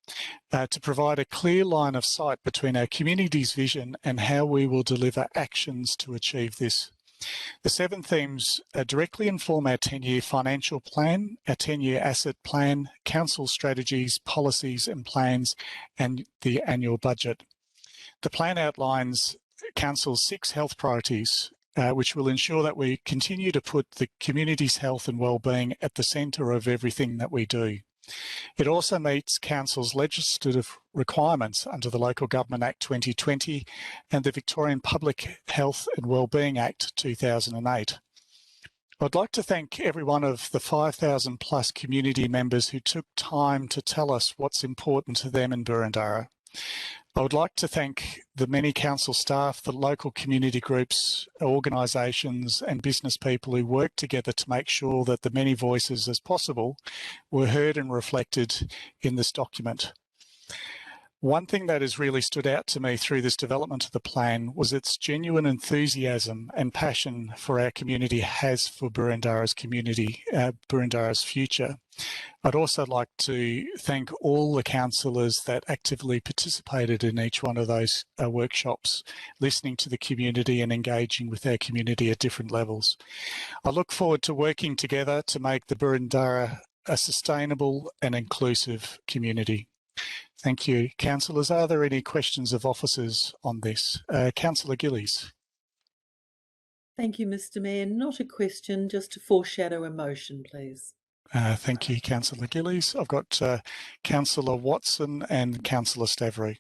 to provide a clear line of sight between our community's vision and how we will deliver actions to achieve this. The 7 themes directly inform our 10-year financial plan, our 10-year asset plan, council strategies, policies and plans, and the annual budget. The plan outlines council's 6 health priorities, which will ensure that we continue to put the community's health and wellbeing at the centre of everything that we do. It also meets Council's legislative requirements under the Local Government Act 2020 and the Victorian Public Health and Wellbeing Act 2008. I'd like to thank every one of the 5,000 plus community members who took time to tell us what's important to them in Boroondara. I would like to thank the many council staff, the local community groups, organisations and business people who worked together to make sure that the many voices as possible were heard and reflected in this document. One thing that has really stood out to me through this development of the plan was its genuine enthusiasm and passion for our community has for Boroondara's community, Boroondara's future. I'd also like to thank all the councillors that actively participated in each one of those workshops, listening to the community and engaging with our community at different levels. I look forward to working together to make the Boroondara a sustainable and inclusive community. Thank you. Councillors, are there any questions of officers on this? Councillor Gillies. Thank you, Mr Mayor. Not a question, just to foreshadow a motion, please. Thank you, Councillor Gillies. I've got Councillor Watson and Councillor Stavrey.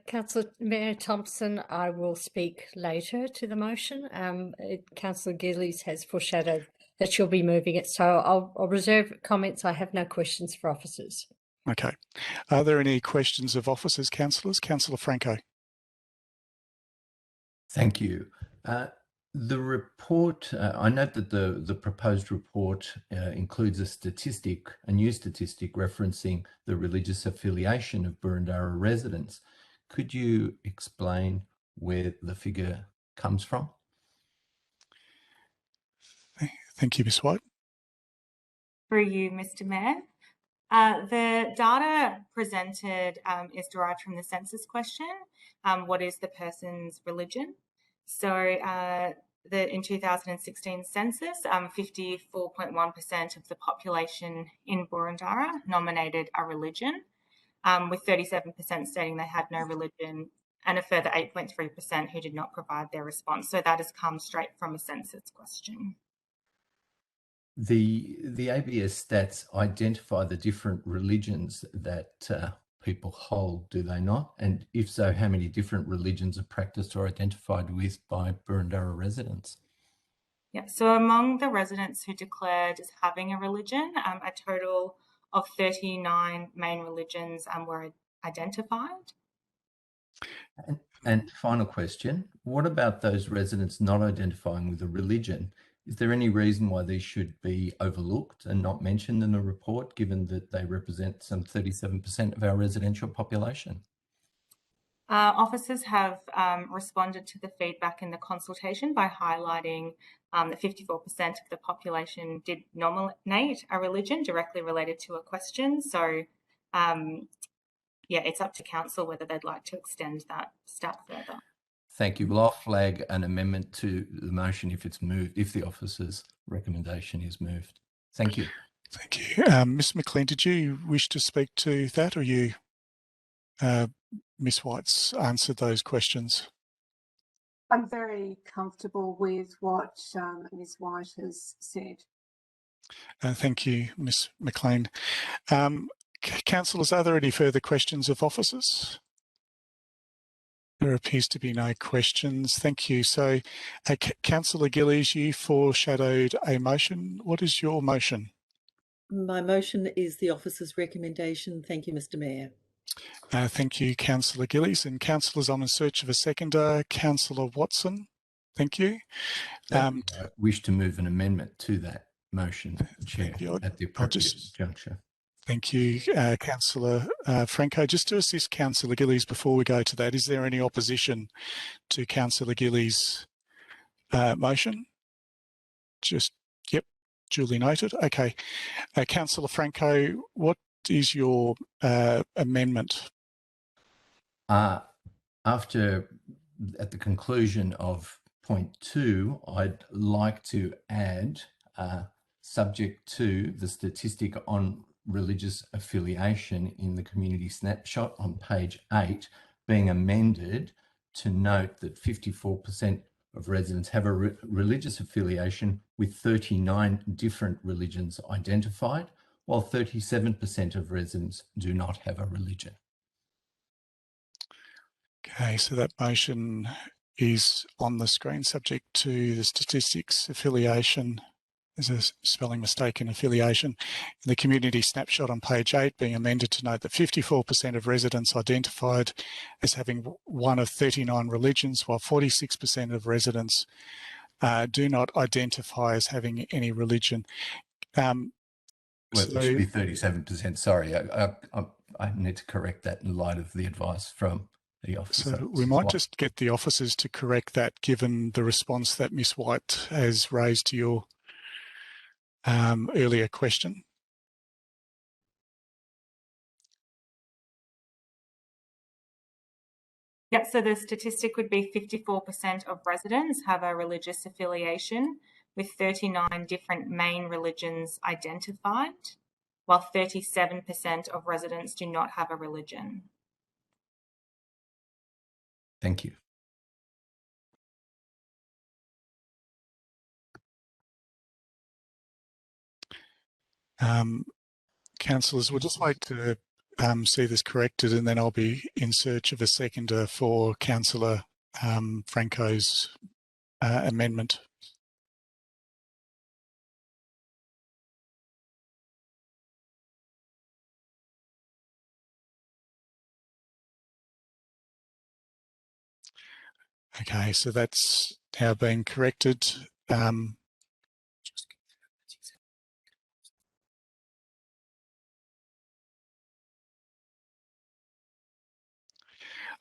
Councillor Mayor Thompson. I will speak later to the motion. Councillor Gillies has foreshadowed that she'll be moving it, so I'll reserve comments. I have no questions for officers. Okay. Are there any questions of officers, councillors? Councillor Franco. Thank you. The report, I note that the proposed report includes a new statistic referencing the religious affiliation of Boroondara residents. Could you explain where the figure comes from? Thank you, Ms. White. Through you, Mr. Mayor. The data presented is derived from the census question. What is the person's religion? So in 2016 census, 54.1% of the population in Boroondara nominated a religion, with 37% stating they had no religion and a further 8.3% who did not provide their response. So that has come straight from a census question. The ABS stats identify the different religions that people hold, do they not? And if so, how many different religions are practiced or identified with by Boroondara residents? Yeah, so among the residents who declared as having a religion, a total of 39 main religions were identified. And final question, what about those residents not identifying with a religion? Is there any reason why these should be overlooked and not mentioned in the report, given that they represent some 37% of our residential population? Officers have responded to the feedback in the consultation by highlighting that 54% of the population did nominate a religion directly related to a question. So, yeah, it's up to council whether they'd like to extend that stat further. Thank you. Well, I'll flag an amendment to the motion if it's moved, if the officer's recommendation is moved. Thank you. Thank you. Ms. McLean, did you wish to speak to that, or you, Ms. White's answered those questions? I'm very comfortable with what Ms. White has said. Thank you, Ms. McLean. Councillors, are there any further questions of officers? There appears to be no questions. Thank you. So, Councillor Gillies, you foreshadowed a motion. What is your motion? My motion is the officer's recommendation. Thank you, Mr. Mayor. Thank you, Councillor Gillies. And councillors, I'm in search of a seconder. Councillor Watson, thank you. I wish to move an amendment to that motion, Chair, at the appropriate juncture. Thank you, Councillor Franco. Just to assist Councillor Gillies before we go to that, is there any opposition to Councillor Gillies' motion? Just, yep, duly noted. Okay. Councillor Franco, what is your amendment? After, at the conclusion of point 2, I'd like to add, subject to the statistic on religious affiliation in the community snapshot on page 8 being amended to note that 54% of residents have a religious affiliation with 39 different religions identified, while 37% of residents do not have a religion. Okay, so that motion is on the screen, subject to the statistics affiliation. There's a spelling mistake in affiliation. The community snapshot on page 8 being amended to note that 54% of residents identified as having one of 39 religions, while 46% of residents do not identify as having any religion. Well, it should be 37%. Sorry, I need to correct that in light of the advice from the officer. So we might just get the officers to correct that, given the response that Ms. White has raised to your earlier question. Yep, so the statistic would be 54% of residents have a religious affiliation, with 39 different main religions identified, while 37% of residents do not have a religion. Thank you. Councillors, we'll just wait to see this corrected, and then I'll be in search of a seconder for Councillor Franco's amendment. Okay, so that's now been corrected.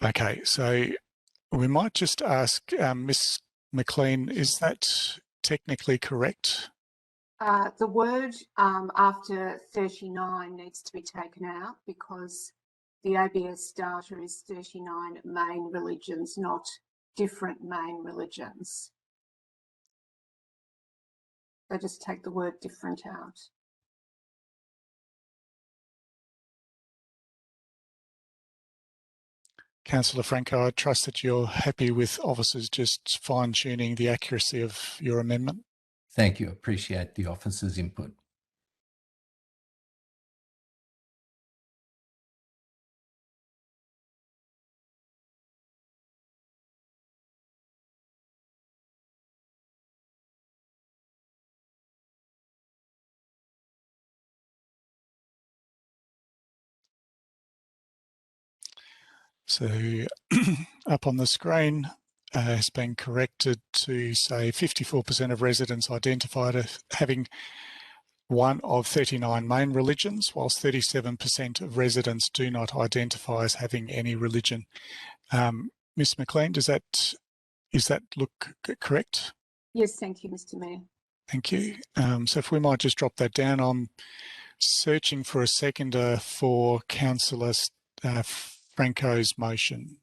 Okay, so we might just ask Ms. McLean, is that technically correct? The word after 39 needs to be taken out because the ABS data is 39 main religions, not different main religions. So just take the word different out. Councillor Franco, I trust that you're happy with officers just fine-tuning the accuracy of your amendment. Thank you. Appreciate the officer's input. So up on the screen has been corrected to say 54% of residents identified as having one of 39 main religions, whilst 37% of residents do not identify as having any religion. Ms. McLean, does that look correct? Yes, thank you, Mr. Mayor. Thank you. So if we might just drop that down, I'm searching for a seconder for Councillor Franco's motion.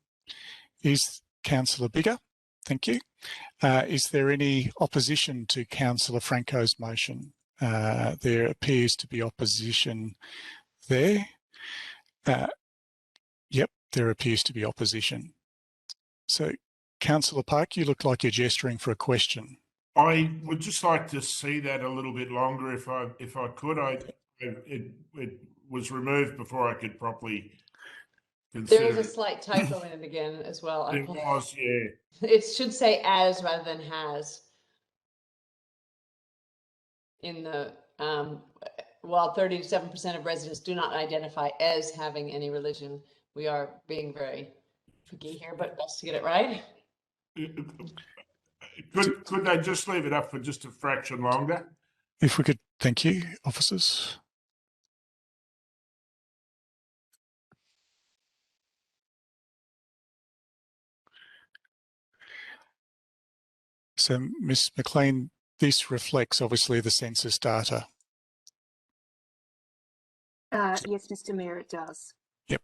Is Councillor Biggar? Thank you. Is there any opposition to Councillor Franco's motion? There appears to be opposition there. Yep, there appears to be opposition. So, Councillor Park, you look like you're gesturing for a question. I would just like to see that a little bit longer, if I could. It was removed before I could properly consider. There is a slight typo in it again as well. It was, yeah. It should say as rather than has. In the while 37% of residents do not identify as having any religion, we are being very tricky here, but best to get it right. Could they just leave it up for just a fraction longer? If we could, thank you, officers. So, Ms. McLean, this reflects obviously the census data. Yes, Mr. Mayor, it does. Yep.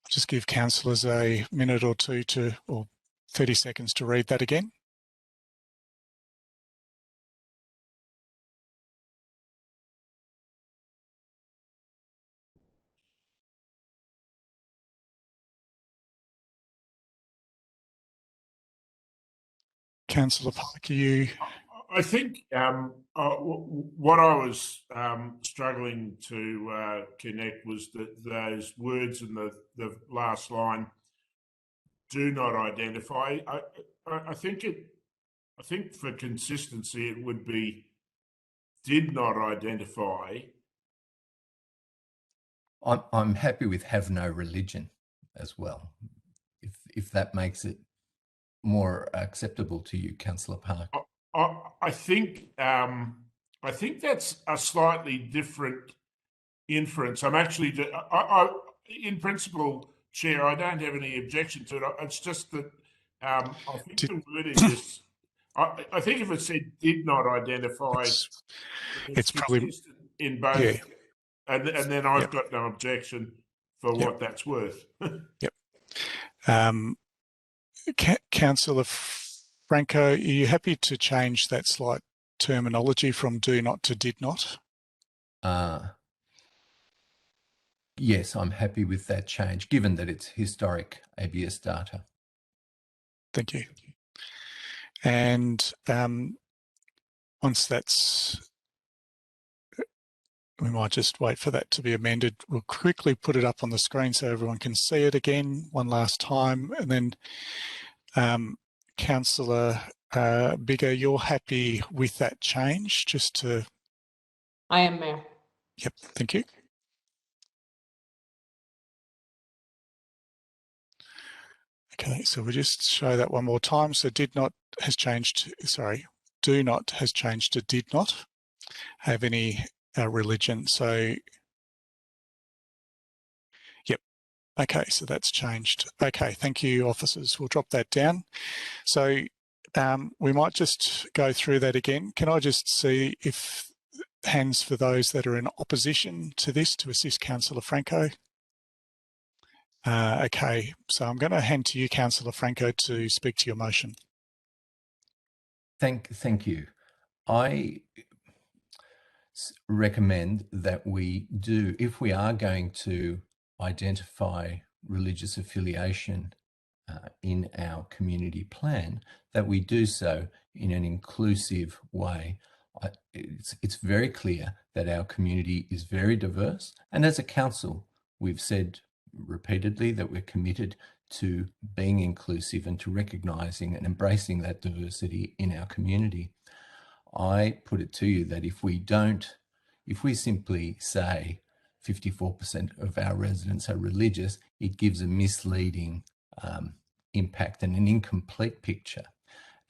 I'll just give councillors a minute or two or 30 seconds to read that again. Councillor Park, you... I think what I was struggling to connect was that those words in the last line, do not identify. I think for consistency it would be did not identify. I'm happy with have no religion as well, if that makes it more acceptable to you, Councillor Park. I think that's a slightly different inference. I'm actually, in principle, Chair, I don't have any objection to it. It's just that I think the wording is, I think if it said did not identify, it's probably in both, yeah. and then I've got no objection for what that's worth. Yep. Councillor Franco, are you happy to change that slight terminology from do not to did not? Yes, I'm happy with that change, given that it's historic ABS data. Thank you. And once that's we might just wait for that to be amended. We'll quickly put it up on the screen so everyone can see it again one last time. And then Councillor Biggar, you're happy with that change? Just to... I am, Mayor. Yep, thank you. Okay, so we'll just show that one more time. So did not has changed, sorry, do not has changed to did not have any religion. So, yep. Okay, so that's changed. Okay, thank you, officers. We'll drop that down. So we might just go through that again. Can I just see if hands for those that are in opposition to this to assist Councillor Franco? Okay, so I'm going to hand to you, Councillor Franco, to speak to your motion. Thank you. I recommend that we do, if we are going to identify religious affiliation in our community plan, that we do so in an inclusive way. It's very clear that our community is very diverse, and as a council, we've said repeatedly that we're committed to being inclusive and to recognising and embracing that diversity in our community. I put it to you that if we simply say 54% of our residents are religious, it gives a misleading impact and an incomplete picture.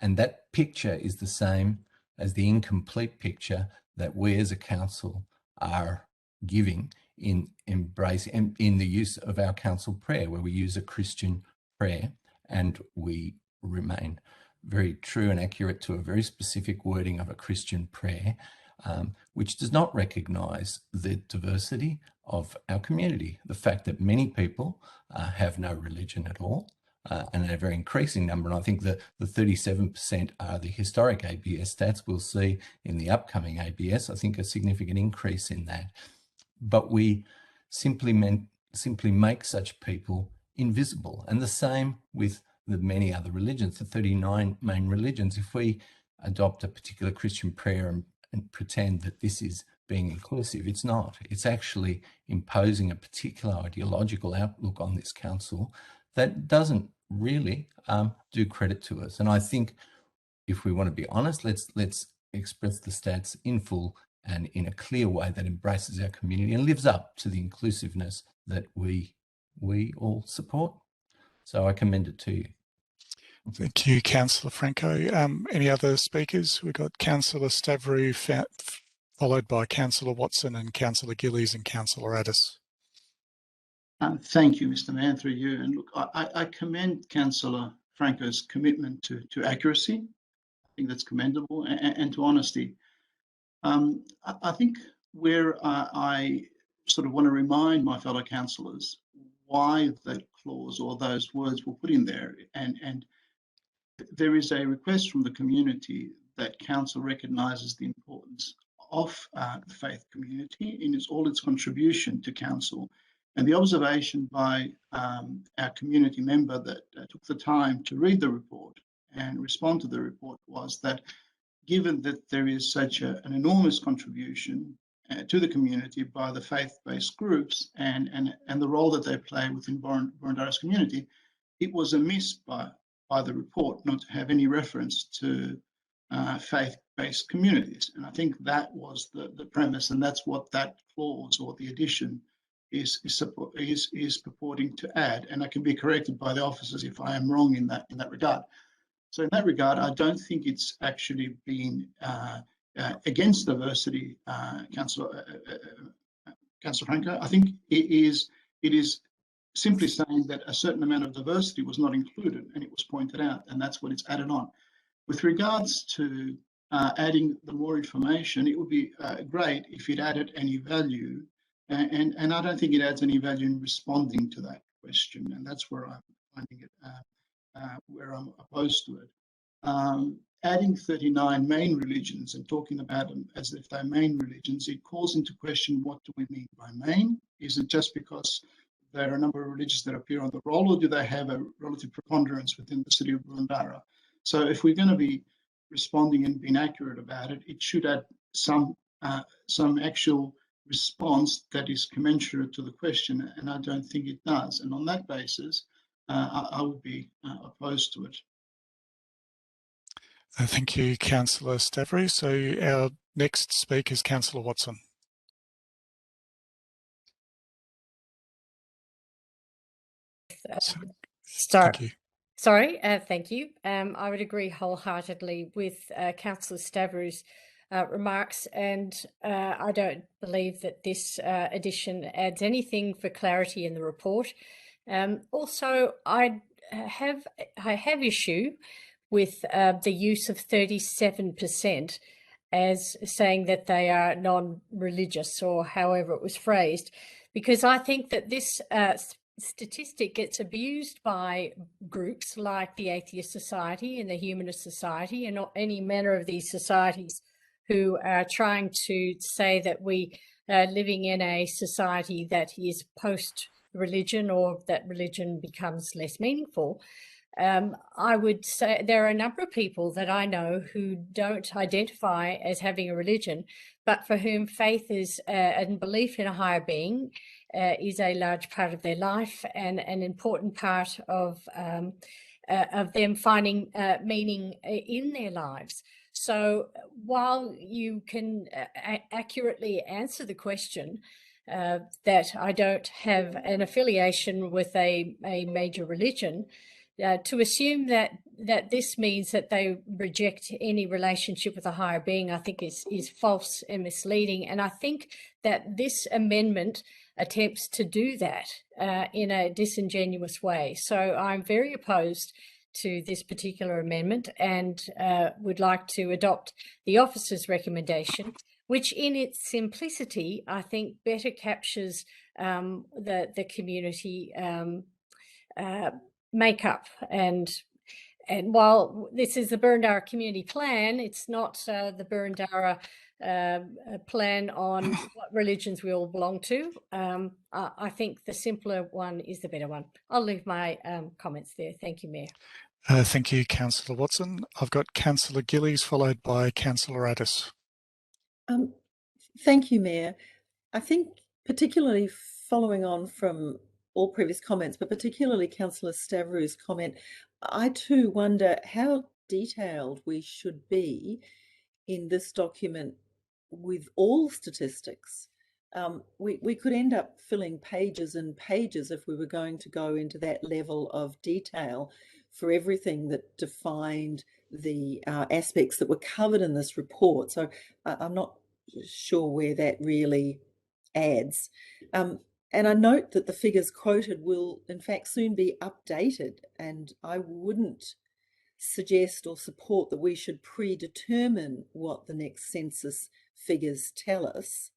And that picture is the same as the incomplete picture that we as a council are giving in the use of our council prayer, where we use a Christian prayer and we remain very true and accurate to a very specific wording of a Christian prayer, which does not recognise the diversity of our community. The fact that many people have no religion at all, and a very increasing number. And I think that the 37% are the historic ABS stats. We'll see in the upcoming ABS, I think, a significant increase in that. But we simply make such people invisible. And the same with the many other religions, the 39 main religions. If we adopt a particular Christian prayer and pretend that this is being inclusive, it's not. It's actually imposing a particular ideological outlook on this council that doesn't really do credit to us. And I think if we want to be honest, let's express the stats in full and in a clear way that embraces our community and lives up to the inclusiveness that we all support. So I commend it to you. Thank you, Councillor Franco. Any other speakers? We've got Councillor Stavrou, followed by Councillor Watson and Councillor Gillies and Councillor Addis. Thank you, Mr. Mayor, through you. And look, I commend Councillor Franco's commitment to accuracy. I think that's commendable, and to honesty. I think where I sort of want to remind my fellow councillors why that clause or those words were put in there, and there is a request from the community that council recognises the importance of the faith community in all its contribution to council. And the observation by our community member that took the time to read the report and respond to the report was that given that there is such an enormous contribution to the community by the faith-based groups and the role that they play within Boroondara's community, it was amiss by the report not to have any reference to faith-based communities. And I think that was the premise, and that's what that clause or the addition is purporting to add. And I can be corrected by the officers if I am wrong in that regard. So in that regard, I don't think it's actually been against diversity, Councillor Franco. I think it is simply saying that a certain amount of diversity was not included, and it was pointed out, and that's what it's added on. With regards to adding the more information, it would be great if it added any value, and I don't think it adds any value in responding to that question, and that's where I'm finding it, where I'm opposed to it. Adding 39 main religions and talking about them as if they're main religions, it calls into question, what do we mean by main? Is it just because there are a number of religions that appear on the roll, or do they have a relative preponderance within the city of Boroondara? So if we're going to be responding and being accurate about it, it should add some actual response that is commensurate to the question, and I don't think it does. And on that basis, I would be opposed to it. Thank you, Councillor Stavrou. So our next speaker is Councillor Watson. Thank you. Sorry, thank you. I would agree wholeheartedly with Councillor Stavrou's remarks, and I don't believe that this addition adds anything for clarity in the report. Also, I have issue with the use of 37% as saying that they are non-religious, or however it was phrased, because I think that this statistic gets abused by groups like the Atheist Society and the Humanist Society and any manner of these societies who are trying to say that we are living in a society that is post-religion, or that religion becomes less meaningful. I would say there are a number of people that I know who don't identify as having a religion, but for whom faith is and belief in a higher being is a large part of their life, and an important part of them finding meaning in their lives. So while you can accurately answer the question that I don't have an affiliation with a major religion, to assume that this means that they reject any relationship with a higher being, I think is false and misleading. And I think that this amendment attempts to do that in a disingenuous way. So I'm very opposed to this particular amendment, and would like to adopt the officer's recommendation, which in its simplicity, I think better captures the community makeup. And while this is the Boroondara Community Plan, it's not the Boroondara plan on what religions we all belong to. I think the simpler one is the better one. I'll leave my comments there. Thank you, Mayor. Thank you, Councillor Watson. I've got Councillor Gillies, followed by Councillor Addis. Thank you, Mayor. I think particularly following on from all previous comments, but particularly Councillor Stavrou's comment, I too wonder how detailed we should be in this document with all statistics. We could end up filling pages and pages if we were going to go into that level of detail for everything that defined the aspects that were covered in this report. So I'm not sure where that really adds. And I note that the figures quoted will in fact soon be updated, and I wouldn't suggest or support that we should predetermine what the next census figures tell us.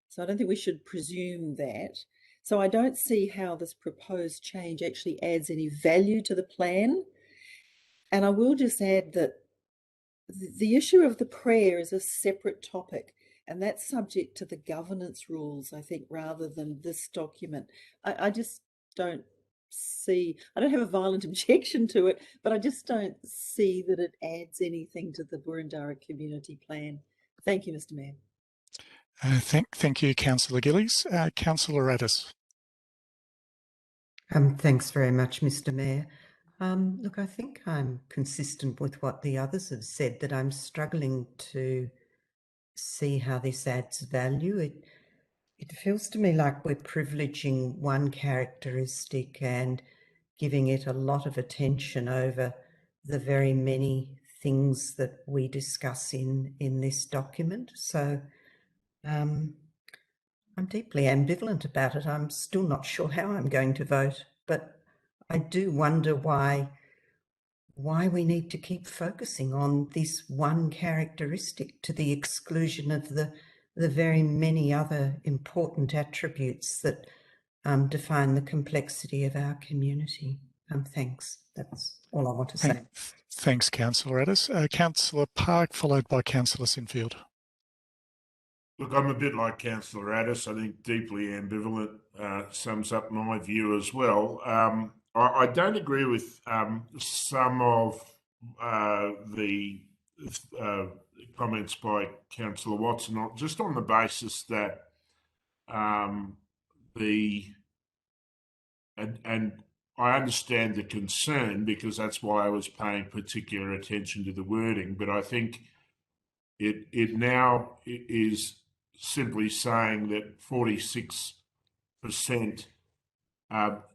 So I don't think we should presume that. So I don't see how this proposed change actually adds any value to the plan. And I will just add that the issue of the prayer is a separate topic, and that's subject to the governance rules, I think, rather than this document. I just don't see, I don't have a violent objection to it, but I just don't see that it adds anything to the Boroondara Community Plan. Thank you, Mr. Mayor. Thank you, Councillor Gillies. Councillor Addis. Thanks very much, Mr. Mayor. Look, I think I'm consistent with what the others have said, that I'm struggling to see how this adds value. It feels to me like we're privileging one characteristic and giving it a lot of attention over the very many things that we discuss in this document. So I'm deeply ambivalent about it. I'm still not sure how I'm going to vote, but I do wonder why we need to keep focusing on this one characteristic to the exclusion of the very many other important attributes that define the complexity of our community. Thanks. That's all I want to say. Thanks, Councillor Addis. Councillor Park, followed by Councillor Sinfield. Look, I'm a bit like Councillor Addis. I think deeply ambivalent sums up my view as well. I don't agree with some of the comments by Councillor Watson, just on the basis that and I understand the concern, because that's why I was paying particular attention to the wording, but I think it now is simply saying that 46%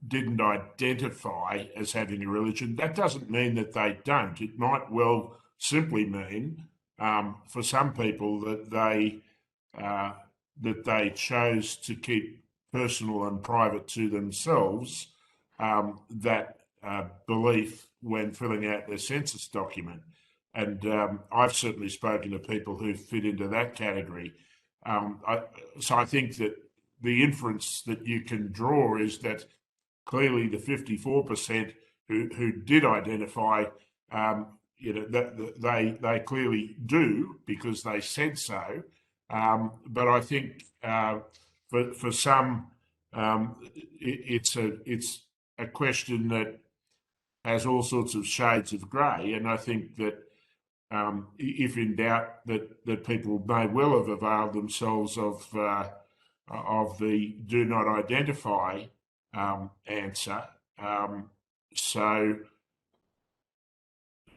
didn't identify as having a religion. That doesn't mean that they don't. It might well simply mean for some people that they chose to keep personal and private to themselves that belief when filling out their census document. And I've certainly spoken to people who fit into that category. So I think that the inference that you can draw is that clearly the 54% who did identify, that they clearly do, because they said so. But I think for some, it's a question that has all sorts of shades of grey, and I think that if in doubt, that people may well have availed themselves of the do not identify answer. So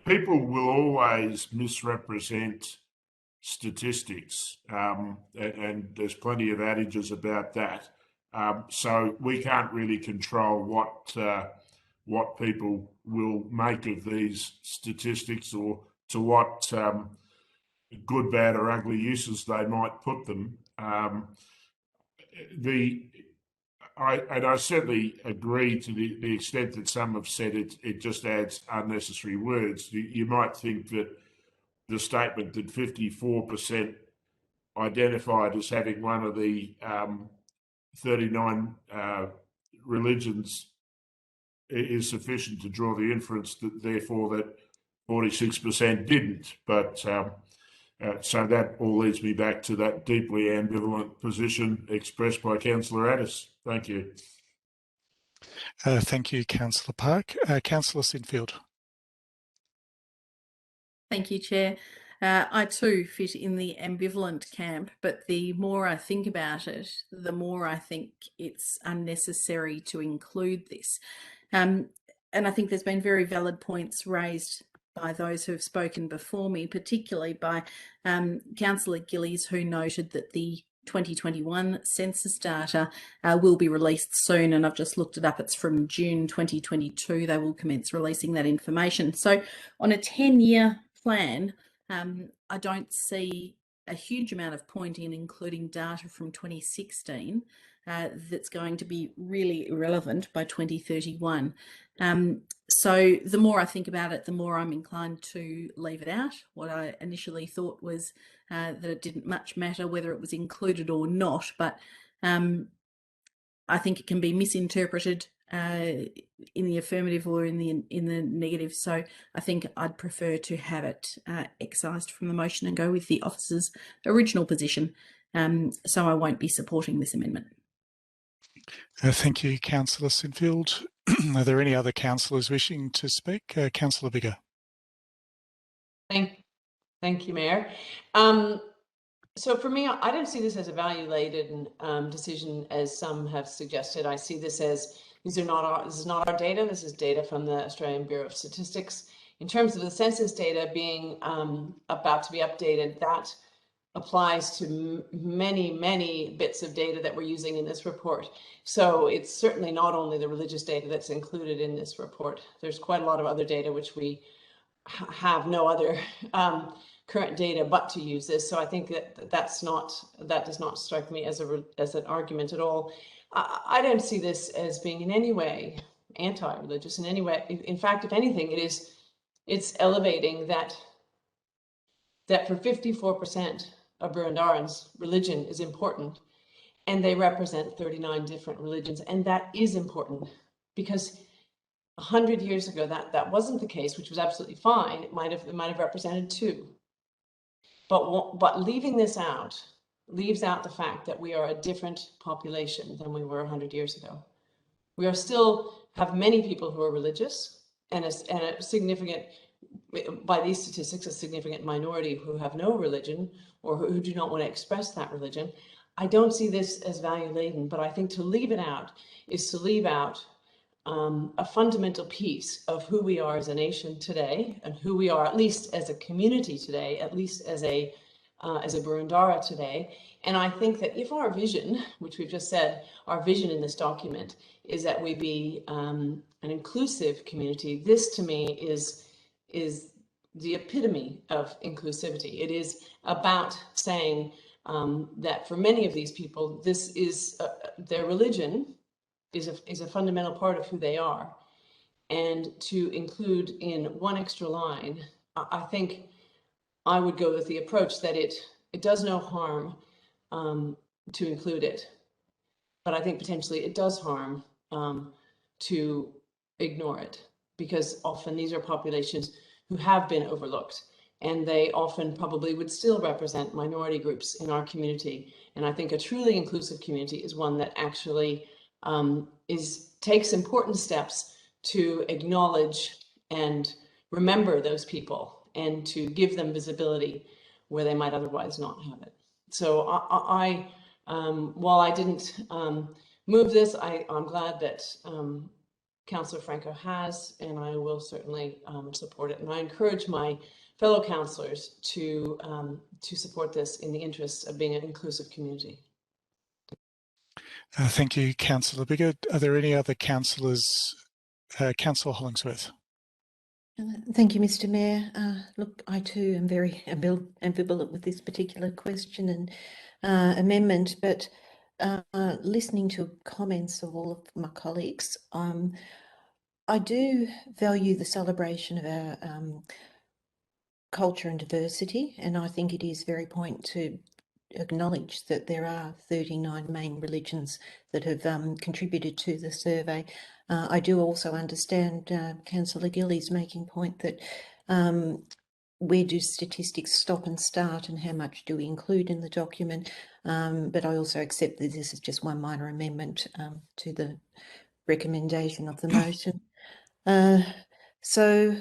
people will always misrepresent statistics, and there's plenty of adages about that. So we can't really control what people will make of these statistics, or to what good, bad, or ugly uses they might put them. I certainly agree to the extent that some have said it just adds unnecessary words. You might think that the statement that 54% identified as having one of the 39 religions is sufficient to draw the inference that therefore that 46% didn't. But so that all leads me back to that deeply ambivalent position expressed by Councillor Addis. Thank you. Thank you, Councillor Park. Councillor Sinfield. Thank you, Chair. I too fit in the ambivalent camp, but the more I think about it, the more I think it's unnecessary to include this. And I think there's been very valid points raised by those who have spoken before me, particularly by Councillor Gillies, who noted that the 2021 census data will be released soon, and I've just looked it up. It's from June 2022. They will commence releasing that information. So on a 10-year plan, I don't see a huge amount of point in including data from 2016 that's going to be really irrelevant by 2031. So the more I think about it, the more I'm inclined to leave it out. What I initially thought was that it didn't much matter whether it was included or not, but I think it can be misinterpreted in the affirmative or in the negative. So I think I'd prefer to have it excised from the motion and go with the officer's original position. So I won't be supporting this amendment. Thank you, Councillor Sinfield. Are there any other councillors wishing to speak? Councillor Biggar. Thank you, Mayor. So for me, I don't see this as a value-laden decision, as some have suggested. I see this as this is not our data. This is data from the Australian Bureau of Statistics. In terms of the census data being about to be updated, that applies to many bits of data that we're using in this report. So it's certainly not only the religious data that's included in this report. There's quite a lot of other data which we have no other current data but to use this. So I think that does not strike me as an argument at all. I don't see this as being in any way anti-religious in any way. In fact, if anything, it's elevating that for 54% of Burundarans, religion is important, and they represent 39 different religions, and that is important because 100 years ago that wasn't the case, which was absolutely fine. It might have represented 2, but leaving this out leaves out the fact that we are a different population than we were 100 years ago. We are still have many people who are religious, and a significant, by these statistics, a significant minority who have no religion or who do not want to express that religion. I don't see this as value laden, but I think to leave it out is to leave out a fundamental piece of who we are as a nation today, and who we are at least as a community today, at least as a Boroondara today. And I think that if our vision, which we've just said, our vision in this document is that we be an inclusive community, this to me is the epitome of inclusivity. It is about saying that for many of these people, this is their religion is a fundamental part of who they are. And to include in one extra line, I think I would go with the approach that it does no harm to include it, but I think potentially it does harm to ignore it, because often these are populations who have been overlooked, and they often probably would still represent minority groups in our community. And I think a truly inclusive community is one that actually takes important steps to acknowledge and remember those people, and to give them visibility where they might otherwise not have it. So while I didn't move this, I'm glad that Councillor Franco has, and I will certainly support it. And I encourage my fellow councillors to support this in the interests of being an inclusive community. Thank you, Councillor Biggert. Are there any other councillors? Councillor Hollingsworth. Thank you, Mr. Mayor. Look, I too am very ambivalent with this particular question and amendment, but listening to comments of all of my colleagues, I do value the celebration of our culture and diversity, and I think it is very important to acknowledge that there are 39 main religions that have contributed to the survey. I do also understand Councillor Gillies making point that where do statistics stop and start, and how much do we include in the document? But I also accept that this is just one minor amendment to the recommendation of the motion. So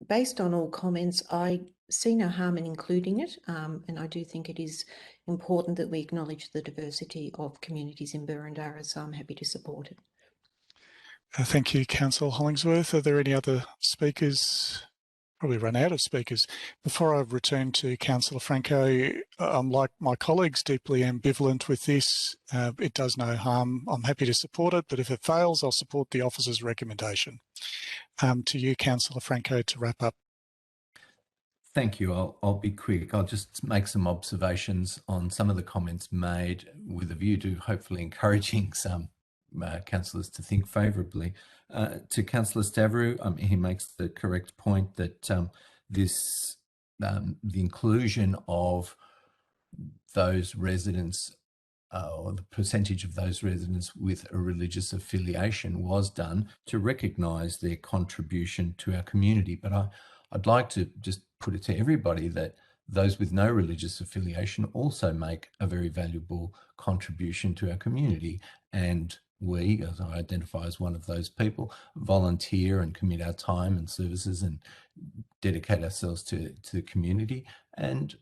based on all comments, I see no harm in including it, and I do think it is important that we acknowledge the diversity of communities in Boroondara, so I'm happy to support it. Thank you, Councillor Hollingsworth. Are there any other speakers? Probably run out of speakers. Before I return to Councillor Franco, I'm like my colleagues, deeply ambivalent with this. It does no harm. I'm happy to support it, but if it fails, I'll support the officer's recommendation. To you, Councillor Franco, to wrap up. Thank you. I'll be quick. I'll just make some observations on some of the comments made with a view to hopefully encouraging some councillors to think favourably. To Councillor Stavrou, he makes the correct point that the inclusion of those residents or the percentage of those residents with a religious affiliation was done to recognise their contribution to our community. But I'd like to just put it to everybody that those with no religious affiliation also make a very valuable contribution to our community. And we, as I identify as one of those people, volunteer and commit our time and services and dedicate ourselves to the community. And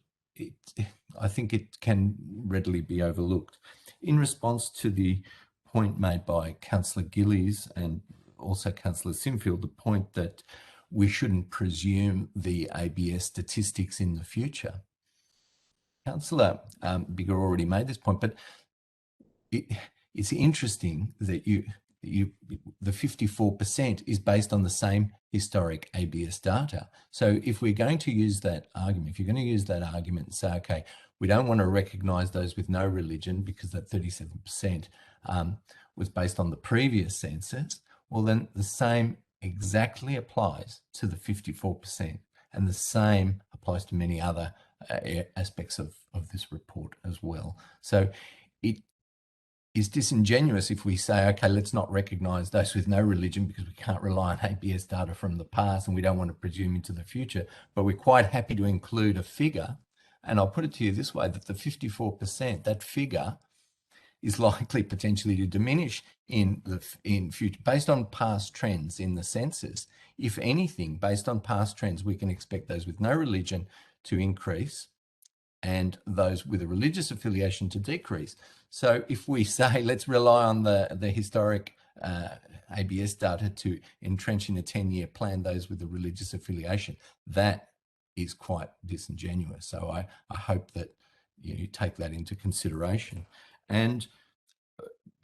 I think it can readily be overlooked. In response to the point made by Councillor Gillies and also Councillor Sinfield, the point that we shouldn't presume the ABS statistics in the future. Councillor Biggert already made this point, but it's interesting that the 54% is based on the same historic ABS data. So if we're going to use that argument, if you're going to use that argument and say, okay, we don't want to recognise those with no religion because that 37% was based on the previous census, well then the same exactly applies to the 54%, and the same applies to many other aspects of this report as well. So it is disingenuous if we say, okay, let's not recognise those with no religion because we can't rely on ABS data from the past and we don't want to presume into the future, but we're quite happy to include a figure. And I'll put it to you this way, that the 54%, that figure is likely potentially to diminish in future, based on past trends in the census. If anything, based on past trends, we can expect those with no religion to increase and those with a religious affiliation to decrease. So if we say, let's rely on the historic ABS data to entrench in a 10-year plan those with a religious affiliation, that is quite disingenuous. So I hope that you take that into consideration. And,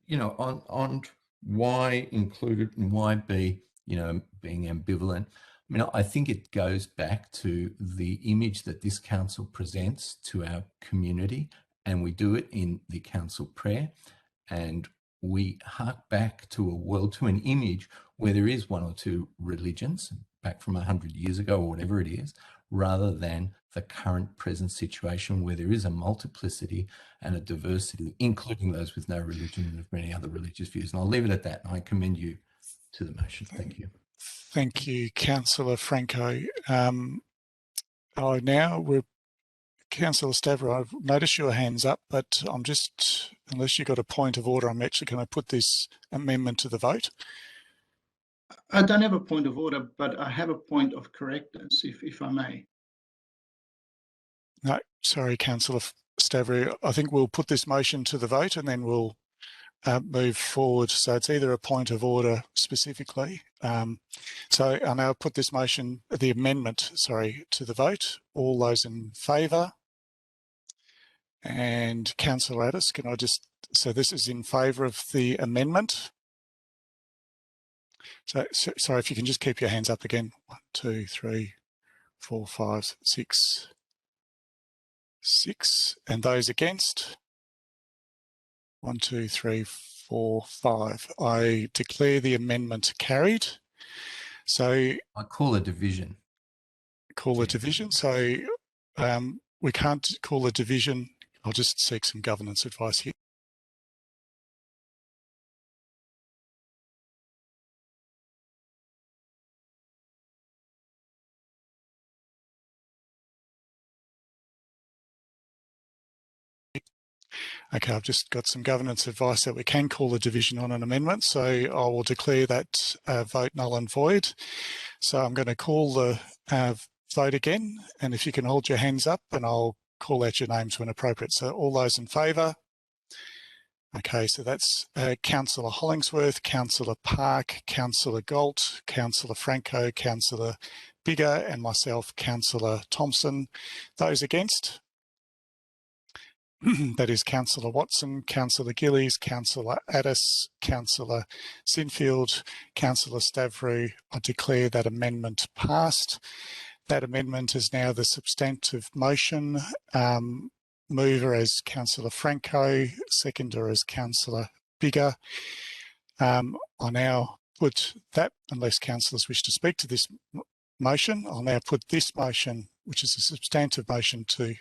you know, on why include it and why be, you know, being ambivalent, I mean, I think it goes back to the image that this council presents to our community, and we do it in the council prayer, and we hark back to an image where there is one or two religions back from 100 years ago or whatever it is, rather than the current present situation where there is a multiplicity and a diversity, including those with no religion and of many other religious views. And I'll leave it at that. And I commend you to the motion. Thank you. Thank you, Councillor Franco. Councillor Stavrou, I've noticed your hand's up, but I'm just, unless you've got a point of order, I'm actually going to put this amendment to the vote. I don't have a point of order, but I have a point of correctness, if I may. No, sorry, Councillor Stavrou. I think we'll put this motion to the vote and then we'll move forward. So it's either a point of order specifically. So I'll now put this motion, the amendment, sorry, to the vote. All those in favour? And Councillor Addis, can I just, so this is in favour of the amendment? So sorry, if you can just keep your hands up again. 1, 2, 3, 4, 5, 6. 6. And those against? 1, 2, 3, 4, 5. I declare the amendment carried. So I call a division. Call a division. So we can't call a division. I'll just seek some governance advice here. Okay, I've just got some governance advice that we can call a division on an amendment, so I will declare that vote null and void. So I'm going to call the vote again, and if you can hold your hands up, and I'll call out your names when appropriate. So all those in favour? Okay, so that's Councillor Hollingsworth, Councillor Park, Councillor Galt, Councillor Franco, Councillor Biggar, and myself, Councillor Thompson. Those against? That is Councillor Watson, Councillor Gillies, Councillor Addis, Councillor Sinfield, Councillor Stavrou. I declare that amendment passed. That amendment is now the substantive motion. Mover as Councillor Franco, seconder as Councillor Biggar. I now put that, unless councillors wish to speak to this motion, I'll now put this motion, which is a substantive motion, to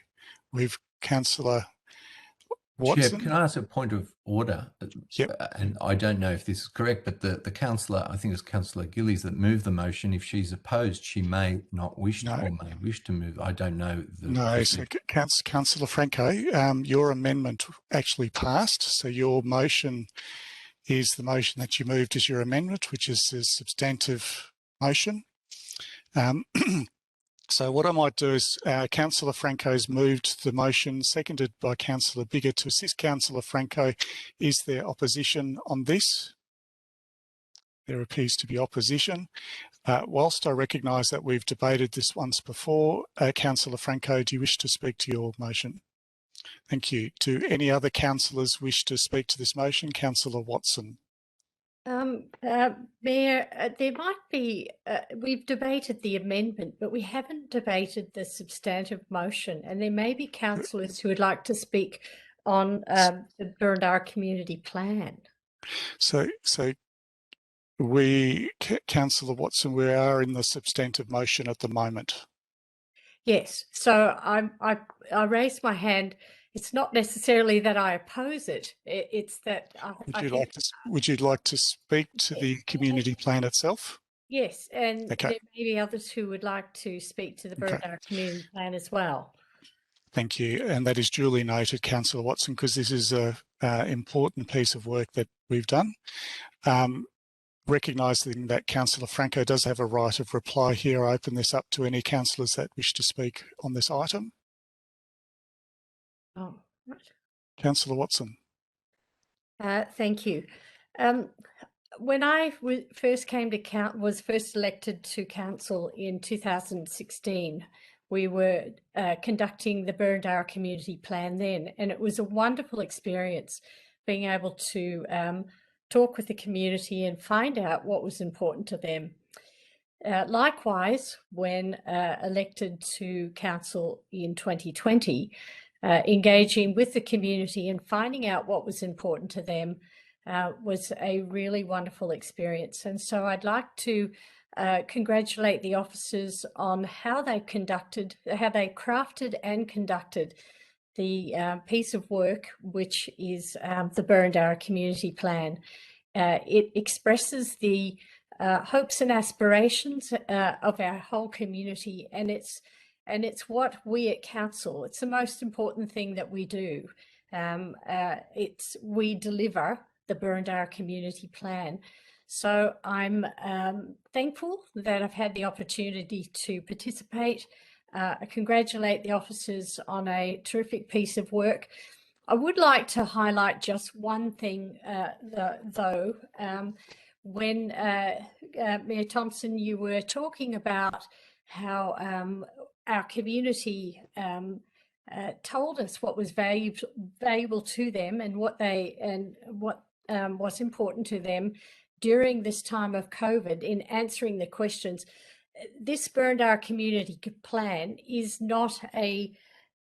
with Councillor Watson. Chair, can I ask a point of order? Yep. And I don't know if this is correct, but the councillor, I think it's Councillor Gillies that moved the motion. If she's opposed, she may not wish to, or may wish to move. I don't know. No, so Councillor Franco, your amendment actually passed. So your motion is the motion that you moved as your amendment, which is a substantive motion. So what I might do is Councillor Franco's moved the motion, seconded by Councillor Biggar to assist Councillor Franco. Is there opposition on this? There appears to be opposition. Whilst I recognise that we've debated this once before, Councillor Franco, do you wish to speak to your motion? Thank you. Do any other councillors wish to speak to this motion? Councillor Watson. Mayor, there might be, we've debated the amendment, but we haven't debated the substantive motion, and there may be councillors who would like to speak on the Burundara Community Plan. So Councillor Watson, we are in the substantive motion at the moment. Yes, so I raised my hand. It's not necessarily that I oppose it. It's that would you like to speak to the community plan itself? Yes, and there may be others who would like to speak to the Burundara Community Plan as well. Thank you, and that is duly noted, Councillor Watson, because this is a important piece of work that we've done. Recognising that Councillor Franco does have a right of reply here, I open this up to any councillors that wish to speak on this item. Oh, right. Councillor Watson. Thank you. When I first came to was first elected to council in 2016, we were conducting the Burundara Community Plan then, and it was a wonderful experience being able to talk with the community and find out what was important to them. Likewise, when elected to council in 2020, engaging with the community and finding out what was important to them was a really wonderful experience. And so I'd like to congratulate the officers on how they crafted and conducted the piece of work, which is the Burundara Community Plan. It expresses the hopes and aspirations of our whole community, and it's what we at council, it's the most important thing that we do. We deliver the Burundara Community Plan. So I'm thankful that I've had the opportunity to participate. I congratulate the officers on a terrific piece of work. I would like to highlight just one thing, though. When Mayor Thompson, you were talking about how our community told us what was valuable to them and what was important to them during this time of COVID in answering the questions. This Burundara Community Plan is not a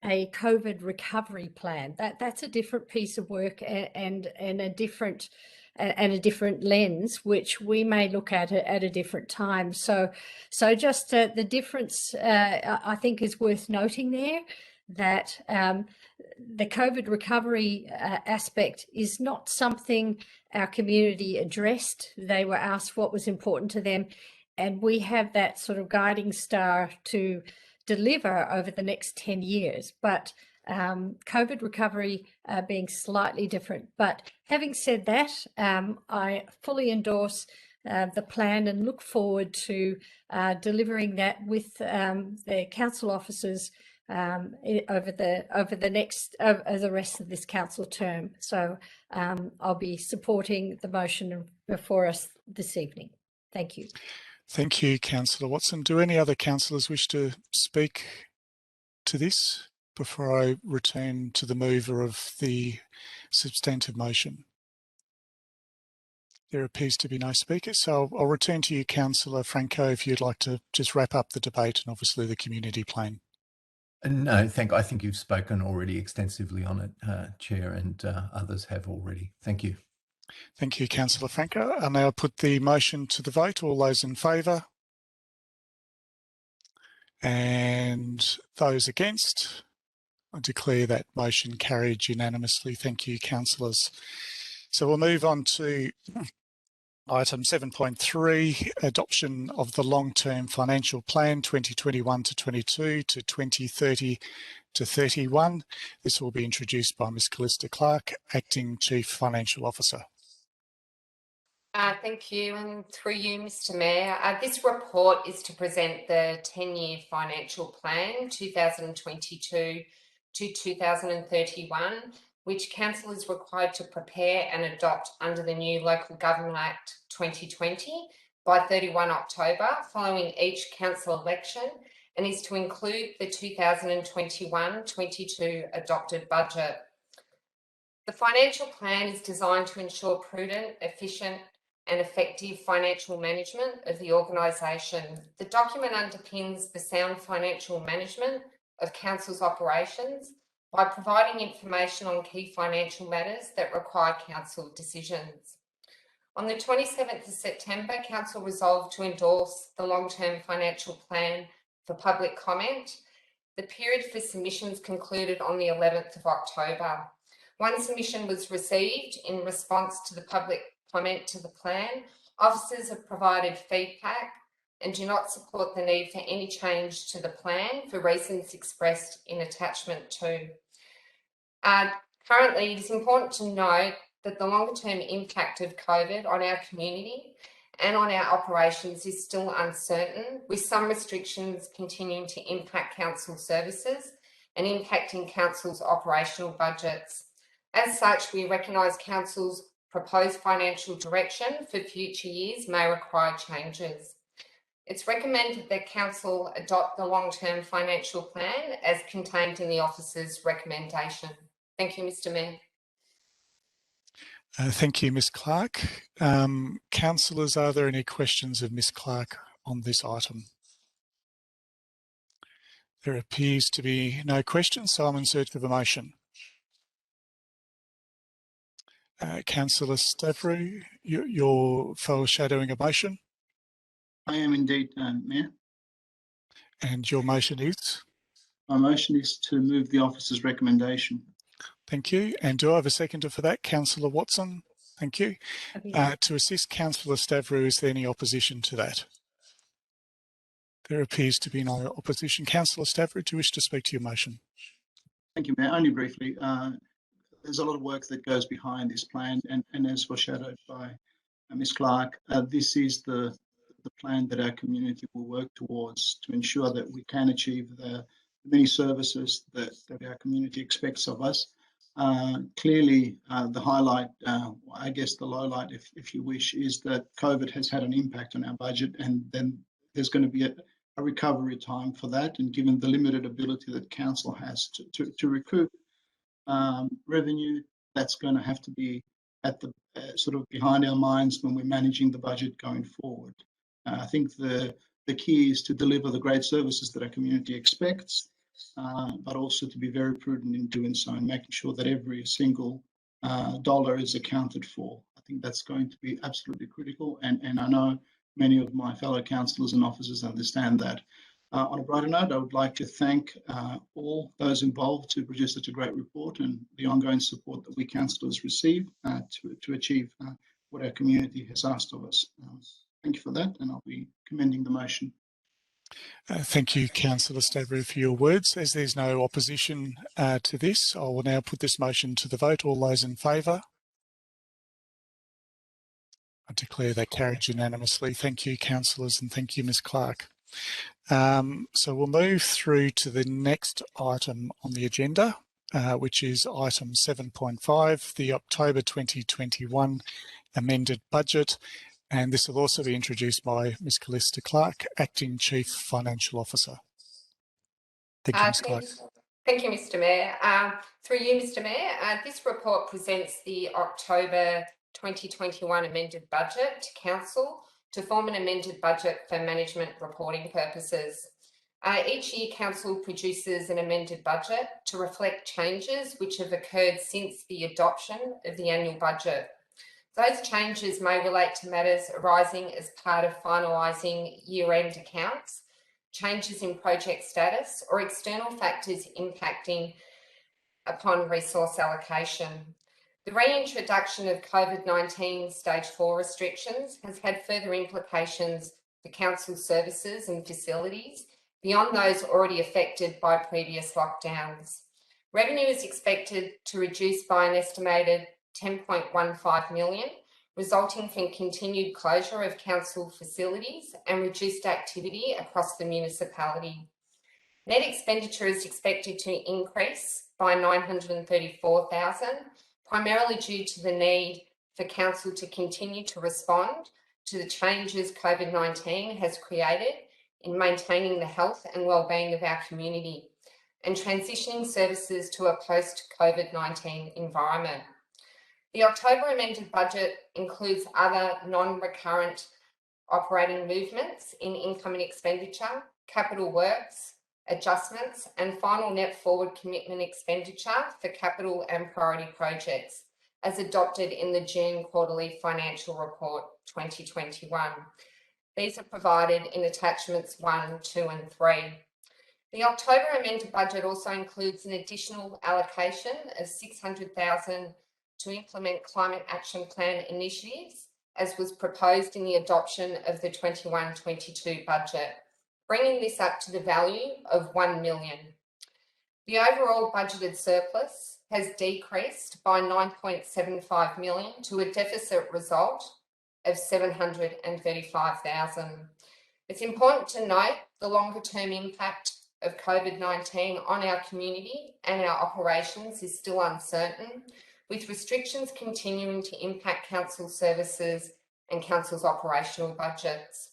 COVID recovery plan. That's a different piece of work and a different lens, which we may look at a different time. So just the difference, I think, is worth noting there, that the COVID recovery aspect is not something our community addressed. They were asked what was important to them, and we have that sort of guiding star to deliver over the next 10 years. But COVID recovery being slightly different. But having said that, I fully endorse the plan and look forward to delivering that with the council officers over the rest of this council term. So I'll be supporting the motion before us this evening. Thank you. Thank you, Councillor Watson. Do any other councillors wish to speak to this before I return to the mover of the substantive motion? There appears to be no speakers, so I'll return to you, Councillor Franco, if you'd like to just wrap up the debate and obviously the community plan. No, I think you've spoken already extensively on it, Chair, and others have already. Thank you. Thank you, Councillor Franco. I'll now put the motion to the vote. All those in favour? And those against? I declare that motion carried unanimously. Thank you, councillors. So we'll move on to item 7.3, adoption of the long-term financial plan 2021 to 22 to 2030 to 31. This will be introduced by Ms. Callista Clark, Acting Chief Financial Officer. Thank you, and through you, Mr. Mayor. This report is to present the 10-year financial plan 2022 to 2031, which Council is required to prepare and adopt under the new Local Government Act 2020 by 31 October following each council election, and is to include the 2021-22 adopted budget. The financial plan is designed to ensure prudent, efficient and effective financial management of the organisation. The document underpins the sound financial management of Council's operations by providing information on key financial matters that require Council decisions. On the 27th of September, Council resolved to endorse the long-term financial plan for public comment. The period for submissions concluded on the 11th of October. One submission was received in response to the public comment to the plan. Officers have provided feedback and do not support the need for any change to the plan for reasons expressed in attachment 2. Currently, it is important to note that the longer-term impact of COVID on our community and on our operations is still uncertain, with some restrictions continuing to impact council services, and impacting Council's operational budgets. As such, we recognise Council's proposed financial direction for future years may require changes. It's recommended that Council adopt the long-term financial plan as contained in the officer's recommendation. Thank you, Mr. Mayor. Thank you, Ms Clark. Councillors, are there any questions of Ms Clark on this item? There appears to be no questions, so I'm in search of a motion. Councillor Stavrou, you're foreshadowing a motion? I am indeed, Mayor. And your motion is? My motion is to move the officer's recommendation. Thank you. And do I have a seconder for that? Councillor Watson? Thank you. To assist Councillor Stavrou, is there any opposition to that? There appears to be no opposition. Councillor Stavrou, do you wish to speak to your motion? Thank you, Mayor. Only briefly. There's a lot of work that goes behind this plan, and as foreshadowed by Ms Clark, this is the plan that our community will work towards to ensure that we can achieve the many services that our community expects of us. Clearly, the highlight, I guess the low light, if you wish, is that COVID has had an impact on our budget, and then there's going to be a recovery time for that. And given the limited ability that Council has to recoup revenue, that's going to have to be at the sort of behind our minds when we're managing the budget going forward. I think the key is to deliver the great services that our community expects, but also to be very prudent in doing so and making sure that every single dollar is accounted for. I think that's going to be absolutely critical, and I know many of my fellow councillors and officers understand that. On a brighter note, I would like to thank all those involved to produce such a great report and the ongoing support that we councillors receive to achieve what our community has asked of us. Thank you for that, and I'll be commending the motion. Thank you, Councillor Stavrou, for your words. As there's no opposition to this, I will now put this motion to the vote. All those in favour? I declare that carried unanimously. Thank you, councillors, and thank you, Ms Clark. So we'll move through to the next item on the agenda, which is item 7.5, the October 2021 amended budget. And this will also be introduced by Ms Callista Clark, Acting Chief Financial Officer. Thank you, Ms Clark. Thank you, Mr Mayor. Through you, Mr Mayor, this report presents the October 2021 amended budget to Council to form an amended budget for management reporting purposes. Each year, Council produces an amended budget to reflect changes which have occurred since the adoption of the annual budget. Those changes may relate to matters arising as part of finalising year-end accounts, changes in project status, or external factors impacting upon resource allocation. The reintroduction of COVID-19 Stage 4 restrictions has had further implications for Council services and facilities beyond those already affected by previous lockdowns. Revenue is expected to reduce by an estimated 10.15 million, resulting from continued closure of Council facilities and reduced activity across the municipality. Net expenditure is expected to increase by 934,000, primarily due to the need for Council to continue to respond to the changes COVID-19 has created in maintaining the health and wellbeing of our community and transitioning services to a post-COVID-19 environment. The October amended budget includes other non-recurrent operating movements in income and expenditure, capital works, adjustments, and final net forward commitment expenditure for capital and priority projects, as adopted in the June quarterly financial report 2021. These are provided in attachments 1, 2, and 3. The October amended budget also includes an additional allocation of 600,000 to implement climate action plan initiatives, as was proposed in the adoption of the 21-22 budget, bringing this up to the value of 1 million. The overall budgeted surplus has decreased by 9.75 million to a deficit result of 735,000. It's important to note the longer term impact of COVID-19 on our community and our operations is still uncertain, with restrictions continuing to impact council services and council's operational budgets.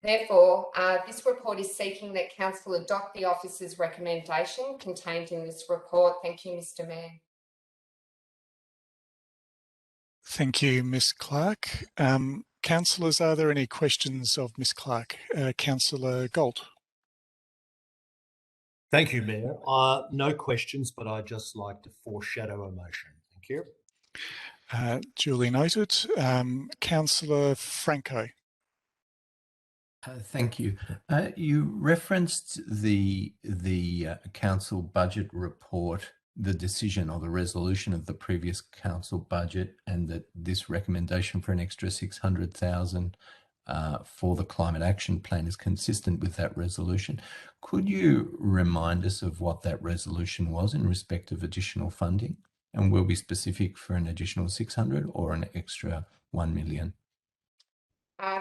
Therefore, this report is seeking that council adopt the officer's recommendation contained in this report. Thank you, Mr. Mayor. Thank you, Ms Clark. Councillors, are there any questions of Ms Clark? Councillor Galt. Thank you, Mayor. No questions, but I'd just like to foreshadow a motion. Thank you. Duly noted. Councillor Franco. Thank you. You referenced the council budget report, the decision or the resolution of the previous council budget, and that this recommendation for an extra 600,000 for the climate action plan is consistent with that resolution. Could you remind us of what that resolution was in respect of additional funding? And will be specific for an additional 600 or an extra 1 million?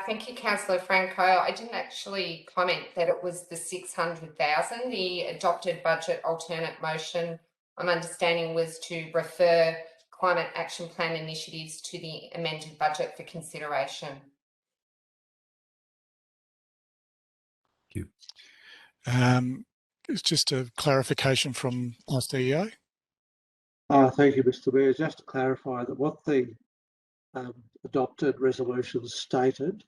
Thank you, Councillor Franco. I didn't actually comment that it was the 600,000. The adopted budget alternate motion, I'm understanding, was to refer climate action plan initiatives to the amended budget for consideration. Thank you. It's just a clarification from our CEO. Thank you, Mr. Mayor. Just to clarify that what the adopted resolution stated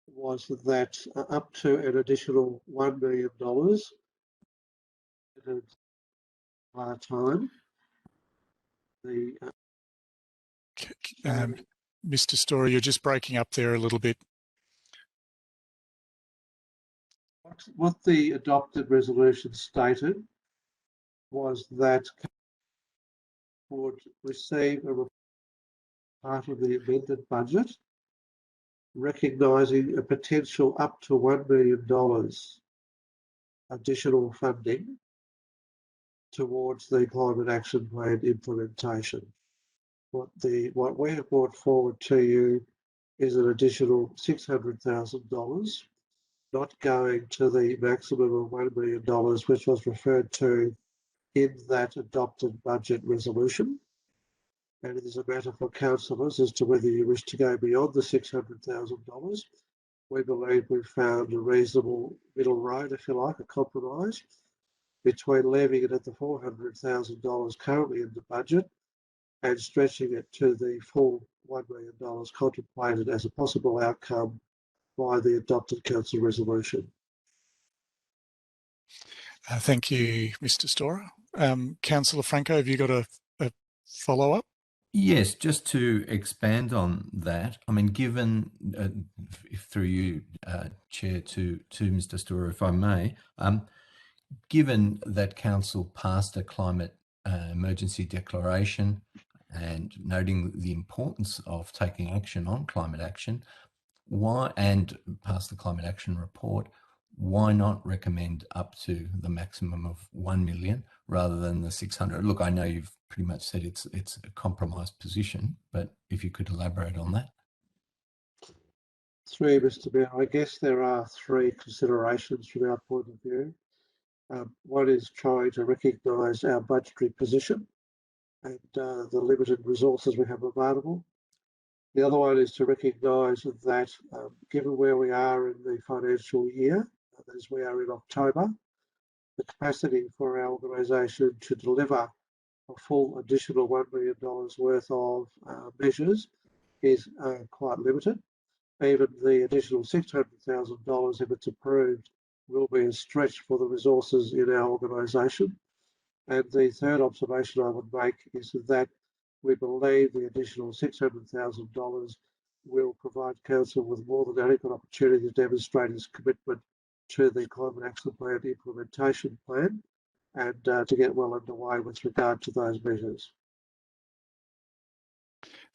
was that up to an additional $1 million at our time, the Mr. Story, you're just breaking up there a little bit. what the adopted resolution stated was that would receive a part of the amended budget, recognising a potential up to $1 million additional funding towards the climate action plan implementation. What we have brought forward to you is an additional $600,000, not going to the maximum of $1 million, which was referred to in that adopted budget resolution. And it is a matter for councillors as to whether you wish to go beyond the $600,000. We believe we've found a reasonable middle road, if you like, a compromise between leaving it at the $400,000 currently in the budget and stretching it to the full $1 million contemplated as a possible outcome by the adopted council resolution. Thank you, Mr. Storer. Councillor Franco, have you got a follow-up? Yes, just to expand on that. I mean, given, through you, Chair, to Mr. Storer, if I may, given that Council passed a climate emergency declaration and noting the importance of taking action on climate action, and passed the climate action report, why not recommend up to the maximum of 1 million rather than the 600? Look, I know you've pretty much said it's a compromised position, but if you could elaborate on that. Through Mr. Mayor, I guess there are three considerations from our point of view. One is trying to recognise our budgetary position and the limited resources we have available. The other one is to recognise that given where we are in the financial year, as we are in October, the capacity for our organisation to deliver a full additional $1 million worth of measures is quite limited. Even the additional $600,000, if it's approved, will be a stretch for the resources in our organisation. And the third observation I would make is that we believe the additional $600,000 will provide Council with more than adequate opportunity to demonstrate its commitment to the Climate Action Plan implementation plan and to get well underway with regard to those measures.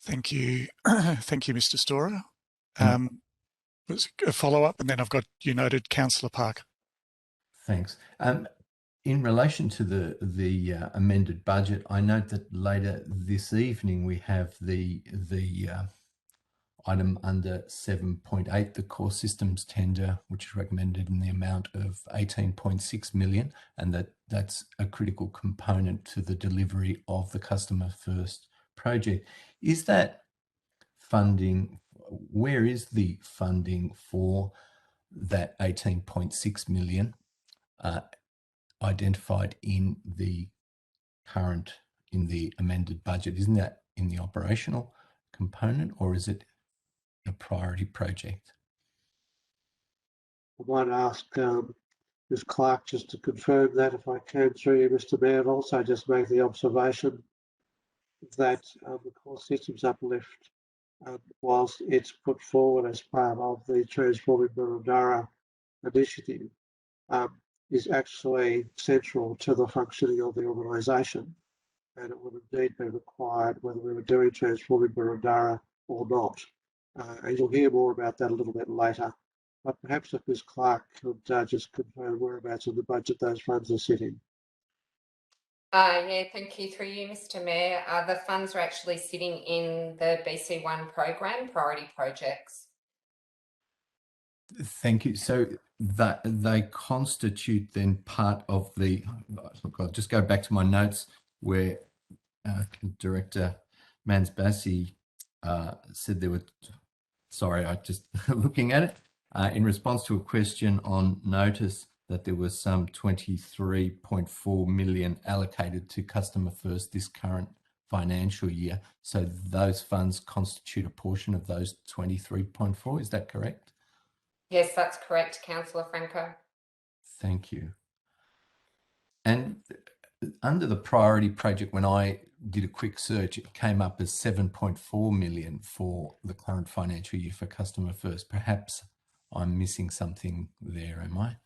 Thank you. Thank you, Mr. Storer. Was a follow-up, and then I've got you noted, Councillor Parker. Thanks. In relation to the amended budget, I note that later this evening we have the item under 7.8, the core systems tender, which is recommended in the amount of 18.6 million, and that's a critical component to the delivery of the Customer First project. Is that funding, where is the funding for that 18.6 million identified in the amended budget? Isn't that in the operational component, or is it a priority project? I might ask Ms. Clark just to confirm that, if I can, through you, Mr. Mayor, and also just make the observation that the core systems uplift, whilst it's put forward as part of the Transforming Boroondara initiative, is actually central to the functioning of the organisation, and it would indeed be required whether we were doing Transforming Boroondara or not. And you'll hear more about that a little bit later. But perhaps if Ms. Clark could just confirm whereabouts in the budget those funds are sitting. Yeah, thank you. Through you, Mr. Mayor. The funds are actually sitting in the BC1 program, priority projects. Thank you. So that they constitute then part of the, look, I'll just go back to my notes where Director Mansbassi said there were, sorry, I just looking at it, in response to a question on notice that there was some 23.4 million allocated to Customer First this current financial year. So those funds constitute a portion of those 23.4, is that correct? Yes, that's correct, Councillor Franco. Thank you. And under the priority project, when I did a quick search, it came up as 7.4 million for the current financial year for Customer First. Perhaps I'm missing something there, am I?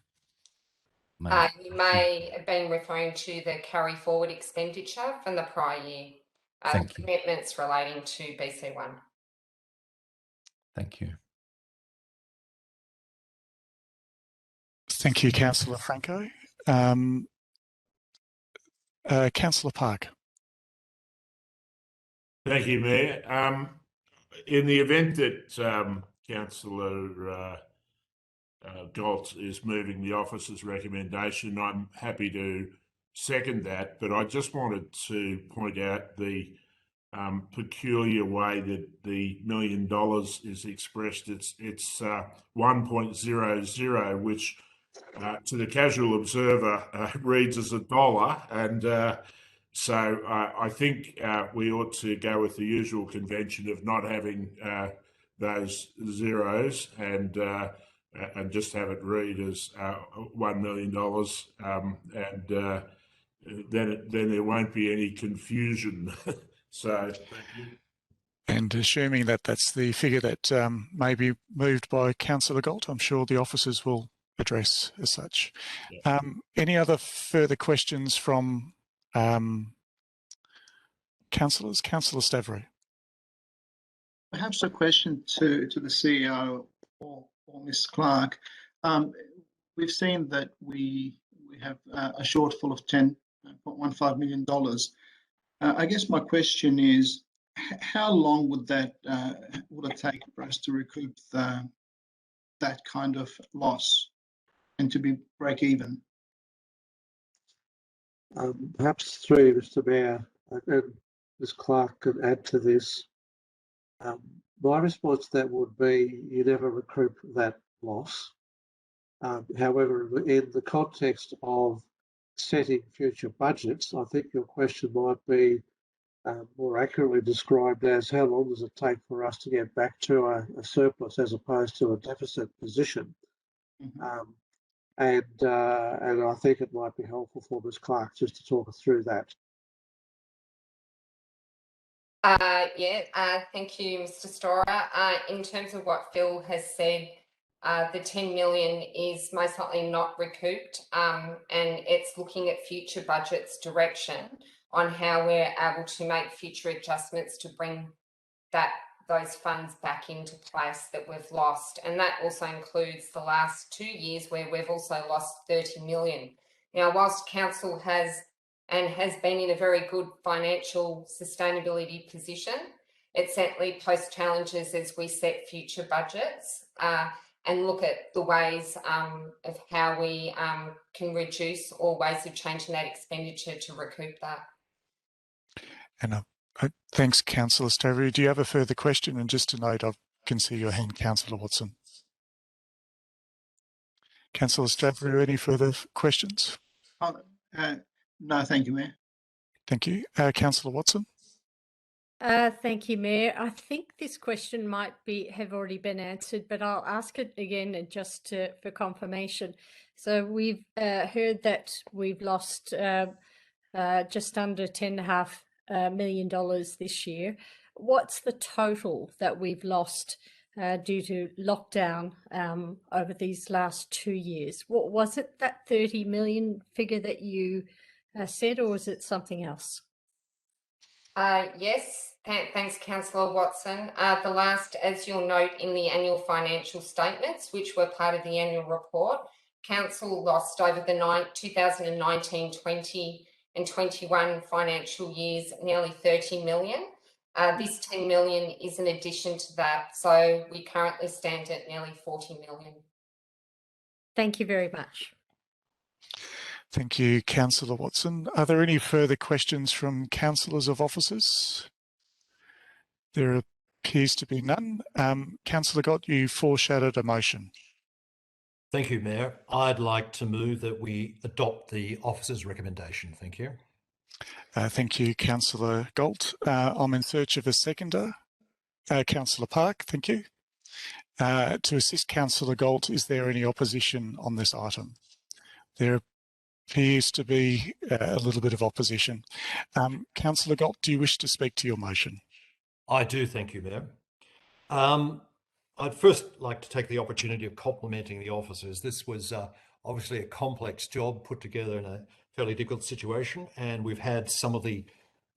You may have been referring to the carry forward expenditure from the prior year. Thank you. Commitments relating to BC1. Thank you. Thank you, Councillor Franco. Councillor Park. Thank you, Mayor. In the event that Councillor Galt is moving the officer's recommendation, I'm happy to second that, but I just wanted to point out the peculiar way that the $1 million is expressed. It's 1.00, which to the casual observer reads as $1, and so I think we ought to go with the usual convention of not having those zeros and just have it read as $1 million, and then there won't be any confusion. So, thank you. And assuming that that's the figure that may be moved by Councillor Galt, I'm sure the officers will address as such. Yeah. Any other further questions from councillors? Councillor Stavrou. Perhaps a question to the CEO or Ms. Clark. We've seen that we have a shortfall of $10.15 million. I guess my question is, how long would it take for us to recoup that kind of loss and to be break even? Perhaps through Mr. Mayor and Ms. Clark could add to this. My response to that would be you never recoup that loss. However, in the context of setting future budgets, I think your question might be more accurately described as how long does it take for us to get back to a surplus as opposed to a deficit position. Mm-hmm. And I think it might be helpful for Ms. Clark just to talk us through that. Thank you, Mr. Storer. In terms of what Phil has said, the 10 million is most likely not recouped, and it's looking at future budgets direction on how we're able to make future adjustments to bring those funds back into place that we've lost. And that also includes the last 2 years where we've also lost 30 million. Now, whilst council has been in a very good financial sustainability position, It certainly poses challenges as we set future budgets and look at the ways of how we can reduce or ways of changing that expenditure to recoup that. And thanks, Councillor Stavrou. Do you have a further question? And just to note, I can see your hand, Councillor Watson. Councillor Stavrou, any further questions? No, thank you, Mayor. Thank you. Councillor Watson? Thank you, Mayor. I think this question might have already been answered, but I'll ask it again and just for confirmation. So we've heard that we've lost just under $10.5 million this year. What's the total that we've lost due to lockdown over these last 2 years? What was it, that 30 million figure that you said, or was it something else? Yes, thanks, Councillor Watson. The last, as you'll note in the annual financial statements, which were part of the annual report, Council lost over the 2019, 20 and 21 financial years nearly 30 million. This 10 million is in addition to that, so we currently stand at nearly 40 million. Thank you very much. Thank you, Councillor Watson. Are there any further questions from councillors of officers? There appears to be none. Councillor Gott, you foreshadowed a motion. Thank you, Mayor. I'd like to move that we adopt the officer's recommendation. Thank you. Thank you, Councillor Galt. I'm in search of a seconder. Councillor Park, thank you. To assist Councillor Galt, is there any opposition on this item? There appears to be a little bit of opposition. Councillor Galt, do you wish to speak to your motion? I do, thank you, Mayor. I'd first like to take the opportunity of complimenting the officers. This was obviously a complex job put together in a fairly difficult situation, and we've had some of the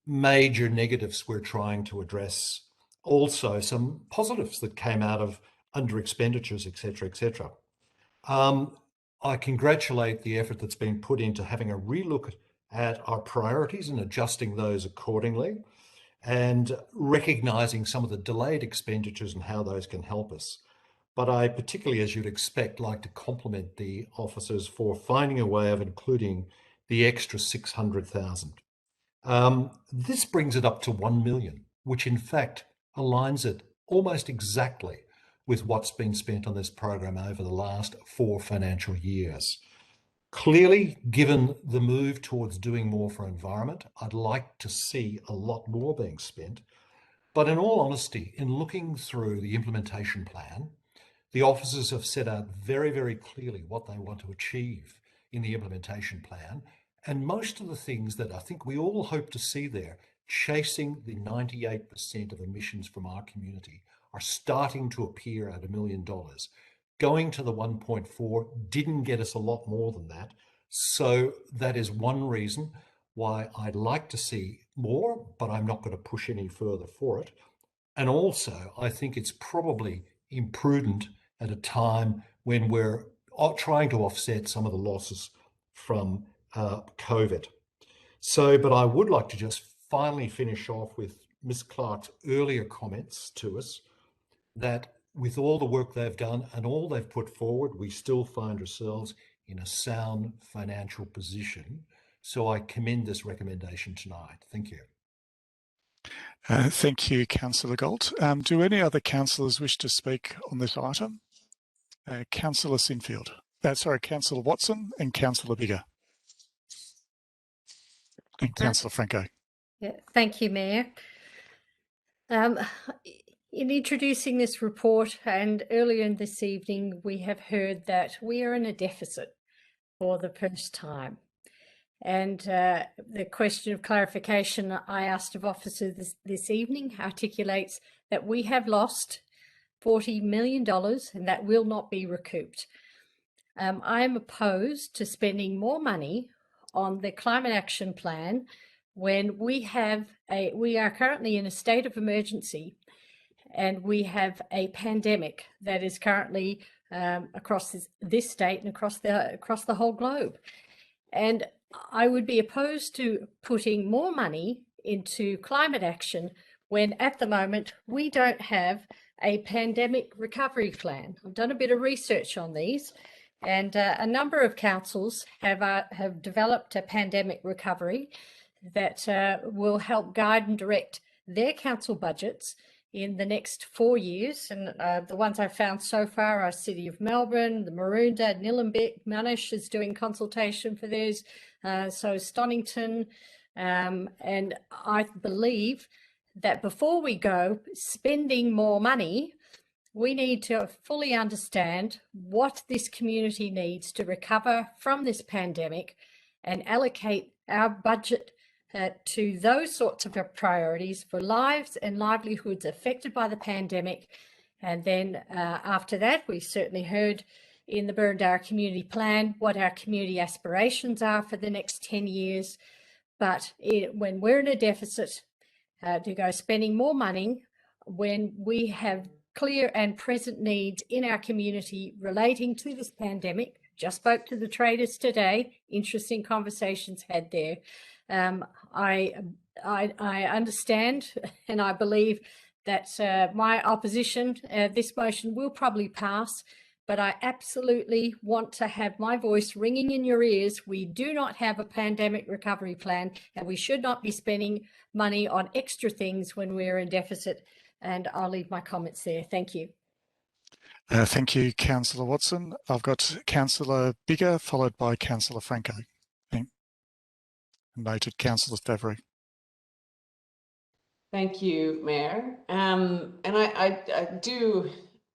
major negatives we're trying to address. Also, some positives that came out of under expenditures, etc., etc. I congratulate the effort that's been put into having a relook at our priorities and adjusting those accordingly, and recognising some of the delayed expenditures and how those can help us. But I particularly, as you'd expect, like to compliment the officers for finding a way of including the extra 600,000. This brings it up to 1 million, which in fact aligns it almost exactly with what's been spent on this program over the last 4 financial years. Clearly, given the move towards doing more for environment, I'd like to see a lot more being spent. But in all honesty, in looking through the implementation plan, the officers have set out very, very clearly what they want to achieve in the implementation plan. And most of the things that I think we all hope to see there, chasing the 98% of emissions from our community, are starting to appear at $1 million. Going to the 1.4 didn't get us a lot more than that. So that is one reason why I'd like to see more, but I'm not going to push any further for it. And also, I think it's probably imprudent at a time when we're trying to offset some of the losses from COVID. So, but I would like to just finally finish off with Ms. Clark's earlier comments to us that with all the work they've done and all they've put forward, we still find ourselves in a sound financial position. So I commend this recommendation tonight. Thank you. Thank you, Councillor Galt. Do any other councillors wish to speak on this item? Councillor Sinfield. Councillor Watson and Councillor Biggar. And Councillor Franco. Yeah, thank you, Mayor. In introducing this report and earlier in this evening, we have heard that we are in a deficit for the first time. And the question of clarification I asked of officers this evening articulates that we have lost $40 million and that will not be recouped. I am opposed to spending more money on the climate action plan when we are currently in a state of emergency and we have a pandemic that is currently across this state and across the whole globe. And I would be opposed to putting more money into climate action when at the moment we don't have a pandemic recovery plan. I've done a bit of research on these, and a number of councils have developed a pandemic recovery that will help guide and direct their council budgets in the next 4 years. And the ones I've found so far are City of Melbourne, the Maroondah, Nillumbik, Monash is doing consultation for theirs, so Stonington, and I believe that before we go spending more money, we need to fully understand what this community needs to recover from this pandemic and allocate our budget to those sorts of priorities for lives and livelihoods affected by the pandemic. And then after that, we certainly heard in the Burundara Community Plan what our community aspirations are for the next 10 years. But when we're in a deficit, to go spending more money when we have clear and present needs in our community relating to this pandemic. Just spoke to the traders today, interesting conversations had there. I understand and I believe that my opposition, this motion will probably pass, but I absolutely want to have my voice ringing in your ears. We do not have a pandemic recovery plan, and we should not be spending money on extra things when we're in deficit. And I'll leave my comments there. Thank you. Thank you, Councillor Watson. I've got Councillor Biggar, followed by Councillor Franco. Noted, Councillor Stavrou. Thank you, Mayor. And I do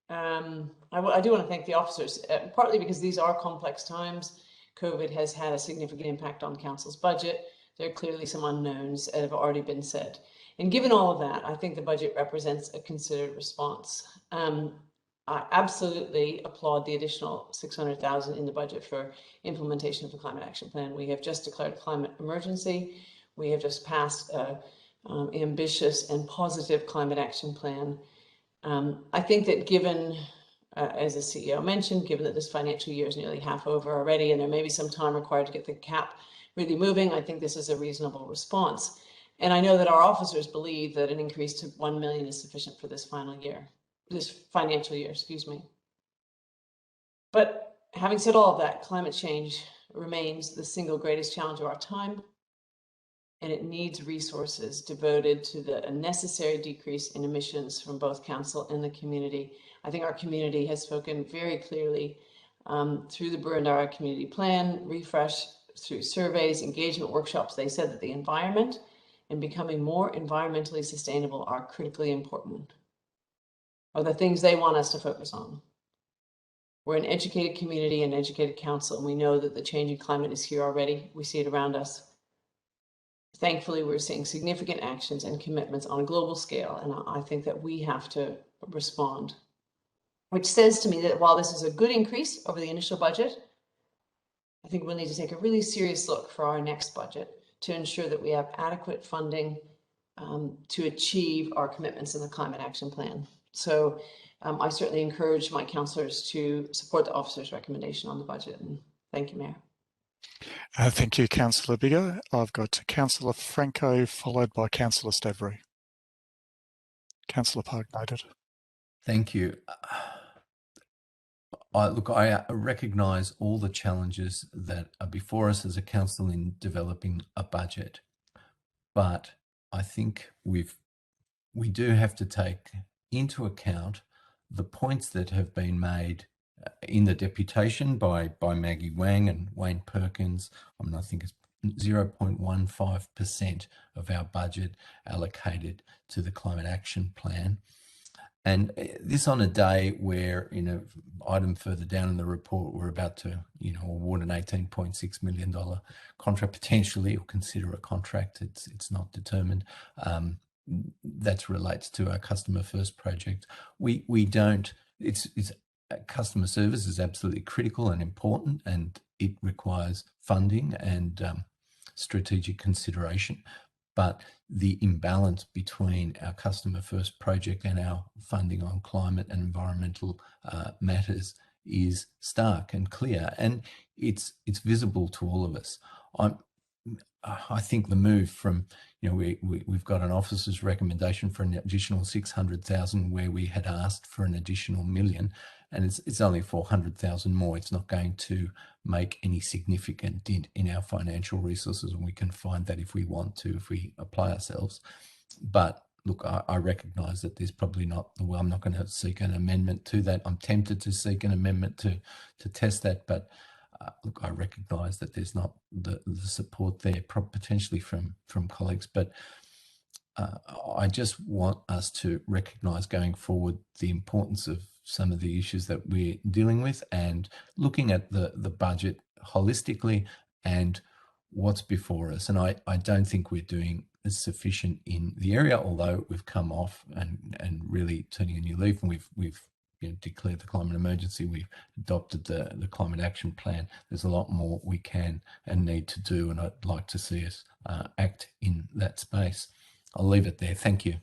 want to thank the officers, partly because these are complex times. COVID has had a significant impact on Council's budget. There are clearly some unknowns that have already been said. And given all of that, I think the budget represents a considered response. I absolutely applaud the additional $600,000 in the budget for implementation of the Climate Action Plan. We have just declared a climate emergency. We have just passed an ambitious and positive Climate Action Plan. I think that given, as the CEO mentioned, given that this financial year is nearly half over already, and there may be some time required to get the cap really moving, I think this is a reasonable response. And I know that our officers believe that an increase to 1 million is sufficient for this financial year, excuse me. But having said all of that, climate change remains the single greatest challenge of our time, and it needs resources devoted to the necessary decrease in emissions from both council and the community. I think our community has spoken very clearly through the Burundara Community Plan, refresh, through surveys, engagement workshops. They said that the environment and becoming more environmentally sustainable are critically important, are the things they want us to focus on. We're an educated community and educated council, and we know that the changing climate is here already. We see it around us. Thankfully, we're seeing significant actions and commitments on a global scale, and I think that we have to respond. Which says to me that while this is a good increase over the initial budget, I think we'll need to take a really serious look for our next budget to ensure that we have adequate funding to achieve our commitments in the Climate Action Plan. So I certainly encourage my councillors to support the officer's recommendation on the budget. And thank you, Mayor. Thank you, Councillor Biggar. I've got Councillor Franco, followed by Councillor Stavrou. Councillor Park, noted. Thank you. I recognise all the challenges that are before us as a council in developing a budget, but I think we do have to take into account the points that have been made in the deputation by Maggie Wang and Wayne Perkins. I think it's 0.15% of our budget allocated to the Climate Action Plan. And this on a day where, in an item further down in the report, we're about to, award an $18.6 million contract, potentially, or consider a contract. It's not determined. That relates to our Customer First project. Customer service is absolutely critical and important, and it requires funding and strategic consideration. But the imbalance between our Customer First project and our funding on climate and environmental matters is stark and clear, and it's visible to all of us. I think the move from, we've got an officer's recommendation for an additional 600,000 where we had asked for an additional $1 million, and it's only 400,000 more. It's not going to make any significant dent in our financial resources, and we can find that if we want to, if we apply ourselves. But look, I recognise that there's probably not, well, I'm not going to seek an amendment to that. I'm tempted to seek an amendment to test that, but look, I recognise that there's not the support there potentially from colleagues, but I just want us to recognise going forward the importance of some of the issues that we're dealing with, and looking at the budget holistically and what's before us. And I don't think we're doing as sufficient in the area, although we've come off and really turning a new leaf, and we've declared the climate emergency, we've adopted the climate action plan. There's a lot more we can and need to do, and I'd like to see us act in that space. I'll leave it there. Thank you.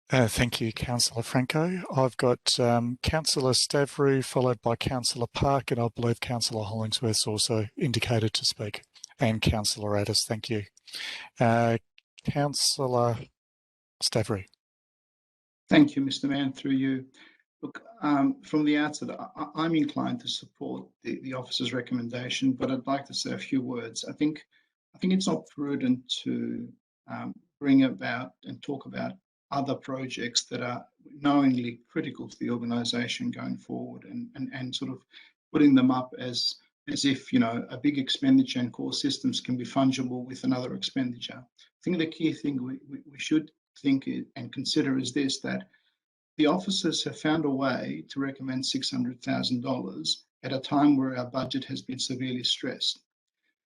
Thank you, Councillor Franco. I've got Councillor Stavrou followed by Councillor Park, and I believe Councillor Hollingsworth's also indicated to speak, and Councillor Addis. Thank you. Councillor Stavrou. Thank you, Mr. Mayor, through you. Look, from the outset, I'm inclined to support the officer's recommendation, but I'd like to say a few words. I think it's not prudent to bring about and talk about other projects that are knowingly critical to the organisation going forward, and sort of putting them up as if, a big expenditure and core systems can be fungible with another expenditure. I think the key thing we should think and consider is this, that the officers have found a way to recommend $600,000 at a time where our budget has been severely stressed.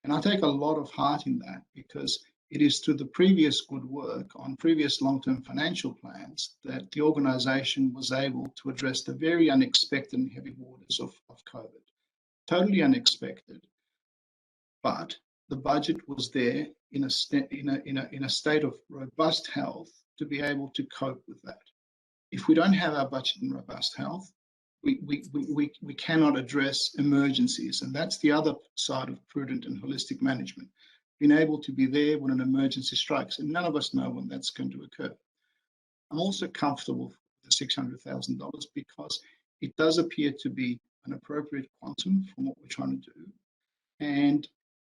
And I take a lot of heart in that, because it is through the previous good work on previous long-term financial plans that the organisation was able to address the very unexpected and heavy waters of COVID. Totally unexpected, but the budget was there in a state of robust health to be able to cope with that. If we don't have our budget in robust health, we cannot address emergencies, and that's the other side of prudent and holistic management. Being able to be there when an emergency strikes, and none of us know when that's going to occur. I'm also comfortable with the $600,000 because it does appear to be an appropriate quantum from what we're trying to do, and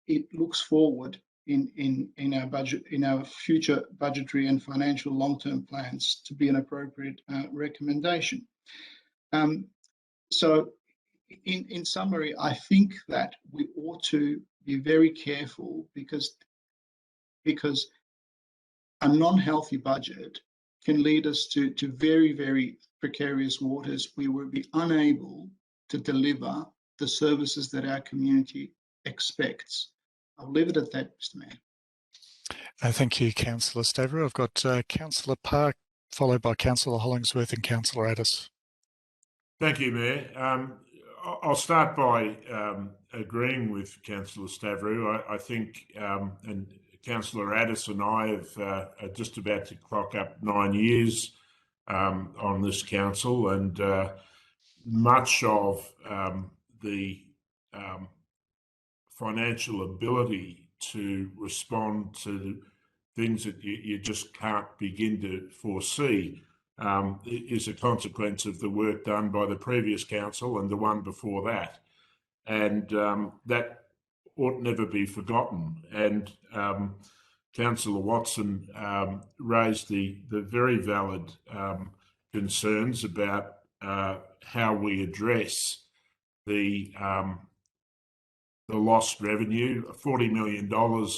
it looks forward in our budget, in our future budgetary and financial long-term plans, to be an appropriate recommendation. So in summary, I think that we ought to be very careful, because a non-healthy budget can lead us to very, very precarious waters. We will be unable to deliver the services that our community expects. I'll leave it at that, Mr. Mayor. Thank you, Councillor Stavrou. I've got Councillor Park, followed by Councillor Hollingsworth and Councillor Addis. Thank you, Mayor. I'll start by agreeing with Councillor Stavrou. I think, and Councillor Addis and I are just about to clock up 9 years on this council, and much of the financial ability to respond to things that you just can't begin to foresee is a consequence of the work done by the previous council and the one before that. And that ought never be forgotten. And Councillor Watson raised the very valid concerns about how we address the lost revenue. $40 million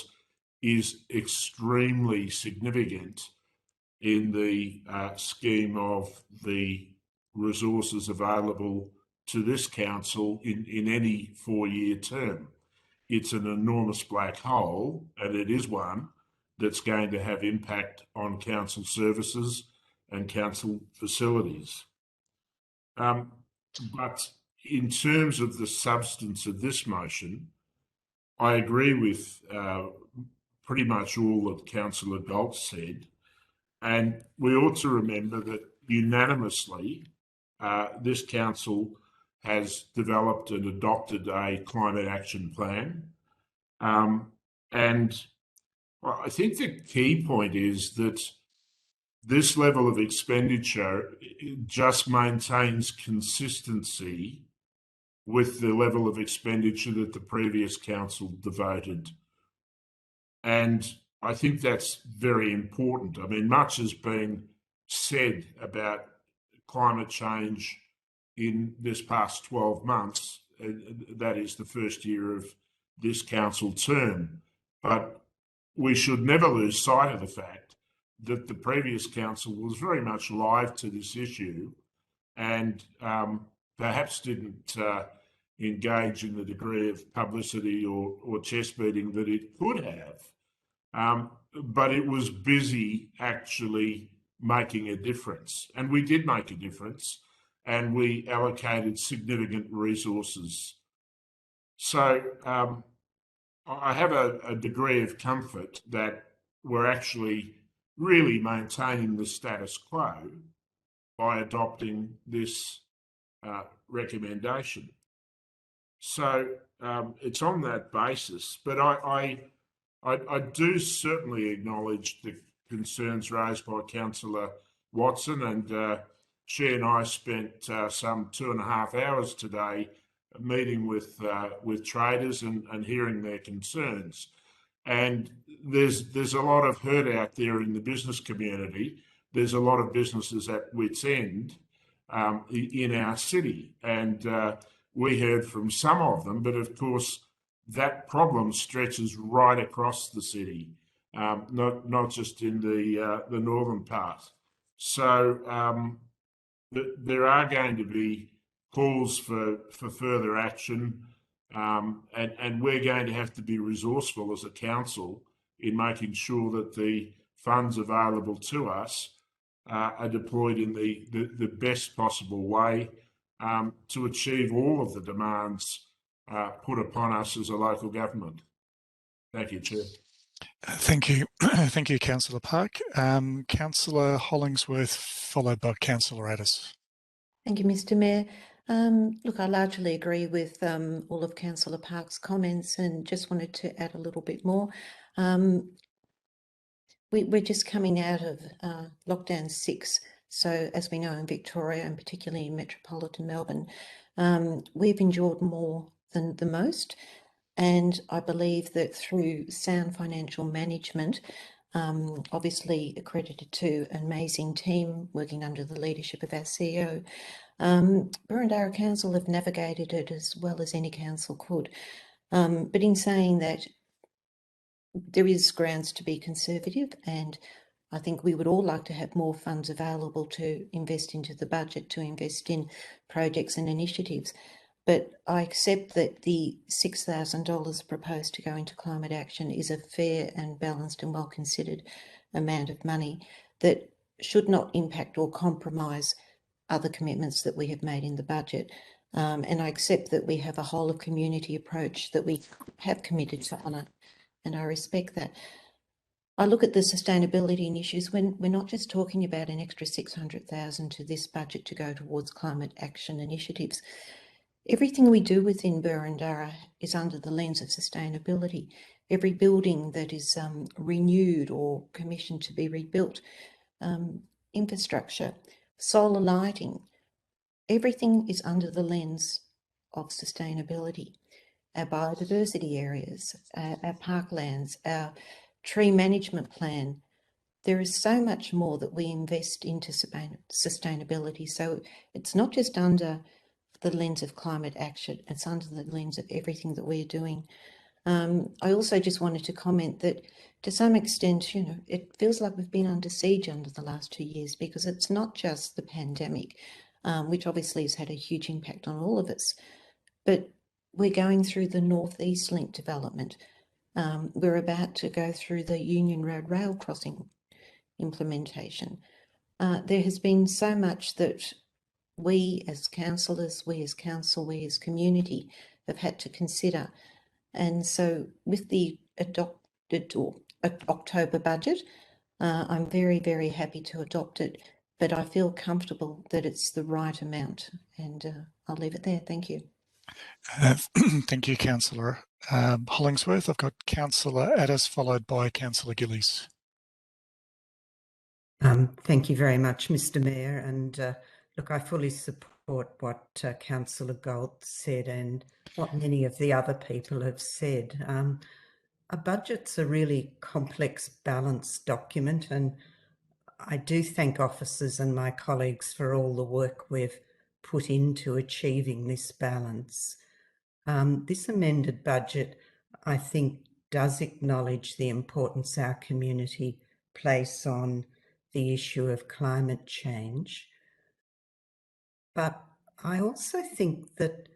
is extremely significant in the scheme of the resources available to this council in any 4-year term. It's an enormous black hole, and it is one that's going to have impact on council services and council facilities. But in terms of the substance of this motion, I agree with pretty much all that Councillor Galt said, and we ought to remember that unanimously this council has developed and adopted a climate action plan. And I think the key point is that this level of expenditure just maintains consistency with the level of expenditure that the previous council devoted. And I think that's very important. I mean, much has been said about climate change in this past 12 months. That is the first year of this council term. But we should never lose sight of the fact that the previous council was very much alive to this issue and perhaps didn't engage in the degree of publicity or chest beating that it could have. But it was busy actually making a difference. And we did make a difference, and we allocated significant resources. So I have a degree of comfort that we're actually really maintaining the status quo by adopting this recommendation. So it's on that basis, but I do certainly acknowledge the concerns raised by Councillor Watson, and she and I spent some 2.5 hours today meeting with traders and hearing their concerns. And there's a lot of hurt out there in the business community. There's a lot of businesses at wit's end in our city, and we heard from some of them, but of course that problem stretches right across the city, not just in the northern part. So there are going to be calls for further action, and we're going to have to be resourceful as a council in making sure that the funds available to us are deployed in the best possible way to achieve all of the demands put upon us as a local government. Thank you, Chair. Thank you. Thank you, Councillor Park. Councillor Hollingsworth, followed by Councillor Addis. Thank you, Mr. Mayor. Look, I largely agree with all of Councillor Park's comments and just wanted to add a little bit more. We're just coming out of lockdown 6. So as we know in Victoria and particularly in metropolitan Melbourne, we've endured more than the most. And I believe that through sound financial management, obviously accredited to an amazing team working under the leadership of our CEO, Burundara Council have navigated it as well as any council could. But in saying that, there is grounds to be conservative, and I think we would all like to have more funds available to invest into the budget, to invest in projects and initiatives. But I accept that the $6,000 proposed to go into climate action is a fair and balanced and well-considered amount of money that should not impact or compromise other commitments that we have made in the budget. And I accept that we have a whole of community approach that we have committed to honour, and I respect that. I look at the sustainability issues when we're not just talking about an extra $600,000 to this budget to go towards climate action initiatives. Everything we do within Burundara is under the lens of sustainability. Every building that is renewed or commissioned to be rebuilt, infrastructure, solar lighting, everything is under the lens of sustainability. Our biodiversity areas, our parklands, our tree management plan. There is so much more that we invest into sustainability. So it's not just under the lens of climate action, it's under the lens of everything that we're doing. I also just wanted to comment that to some extent, it feels like we've been under siege under the last 2 years, because it's not just the pandemic, which obviously has had a huge impact on all of us, but we're going through the North East Link development. We're about to go through the Union Road rail crossing implementation. There has been so much that we as councillors, we as council, we as community have had to consider. And so with the adopted October budget, I'm very, very happy to adopt it, but I feel comfortable that it's the right amount, and I'll leave it there. Thank you. Thank you, Councillor Hollingsworth. I've got Councillor Addis followed by Councillor Gillies. Thank you very much, Mr. Mayor. And look, I fully support what Councillor Galt said and what many of the other people have said. A budget's a really complex, balanced document, and I do thank officers and my colleagues for all the work we've put into achieving this balance. This amended budget, I think, does acknowledge the importance our community place on the issue of climate change. But I also think that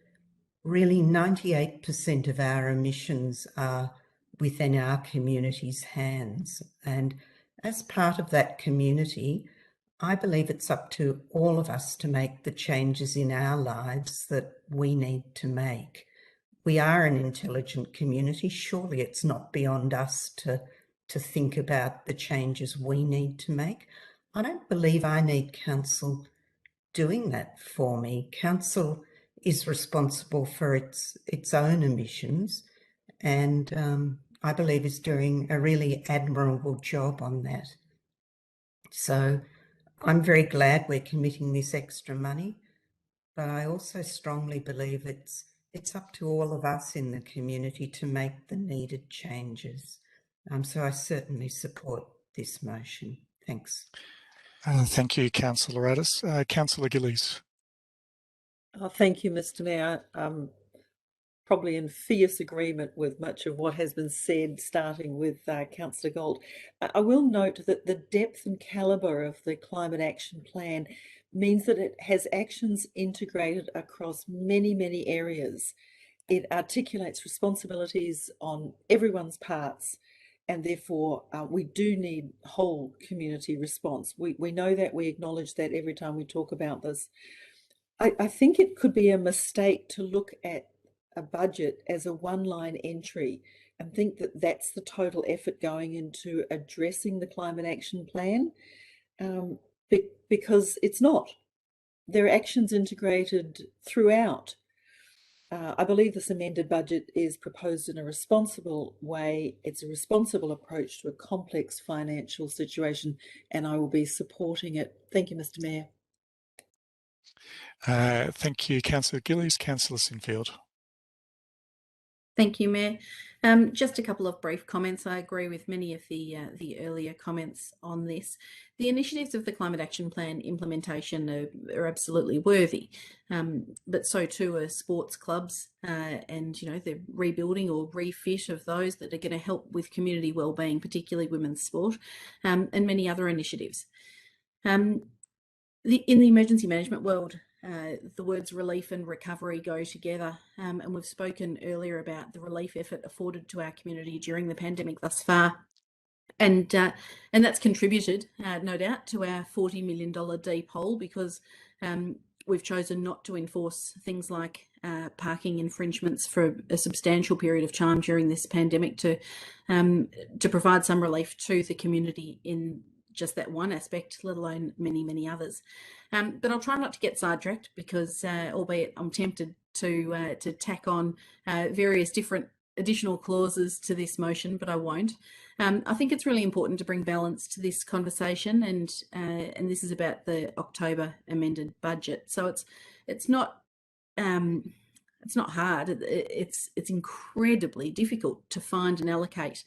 really 98% of our emissions are within our community's hands. And as part of that community, I believe it's up to all of us to make the changes in our lives that we need to make. We are an intelligent community. Surely it's not beyond us to think about the changes we need to make. I don't believe I need council doing that for me. Council is responsible for its own emissions, and I believe is doing a really admirable job on that. So I'm very glad we're committing this extra money, but I also strongly believe it's up to all of us in the community to make the needed changes. So I certainly support this motion. Thanks. Thank you, Councillor Addis. Councillor Gillies. Thank you, Mr. Mayor. Probably in fierce agreement with much of what has been said, starting with Councillor Galt. I will note that the depth and calibre of the Climate Action Plan means that it has actions integrated across many, many areas. It articulates responsibilities on everyone's parts, and therefore we do need whole community response. We know that, we acknowledge that every time we talk about this. I think it could be a mistake to look at a budget as a one-line entry and think that that's the total effort going into addressing the Climate Action Plan, because it's not. There are actions integrated throughout. I believe this amended budget is proposed in a responsible way. It's a responsible approach to a complex financial situation, and I will be supporting it. Thank you, Mr. Mayor. Thank you, Councillor Gillies. Councillor Sinfield. Thank you, Mayor. Just a couple of brief comments. I agree with many of the earlier comments on this. The initiatives of the Climate Action Plan implementation are absolutely worthy, but so too are sports clubs and the rebuilding or refit of those that are going to help with community wellbeing, particularly women's sport, and many other initiatives. In the emergency management world, the words relief and recovery go together, and we've spoken earlier about the relief effort afforded to our community during the pandemic thus far, and that's contributed, no doubt, to our $40 million deep hole, because we've chosen not to enforce things like parking infringements for a substantial period of time during this pandemic to provide some relief to the community in just that one aspect, let alone many, many others. But I'll try not to get sidetracked, because albeit I'm tempted to tack on various different additional clauses to this motion, but I won't. I think it's really important to bring balance to this conversation, and this is about the October amended budget. So it's not hard. It's incredibly difficult to find and allocate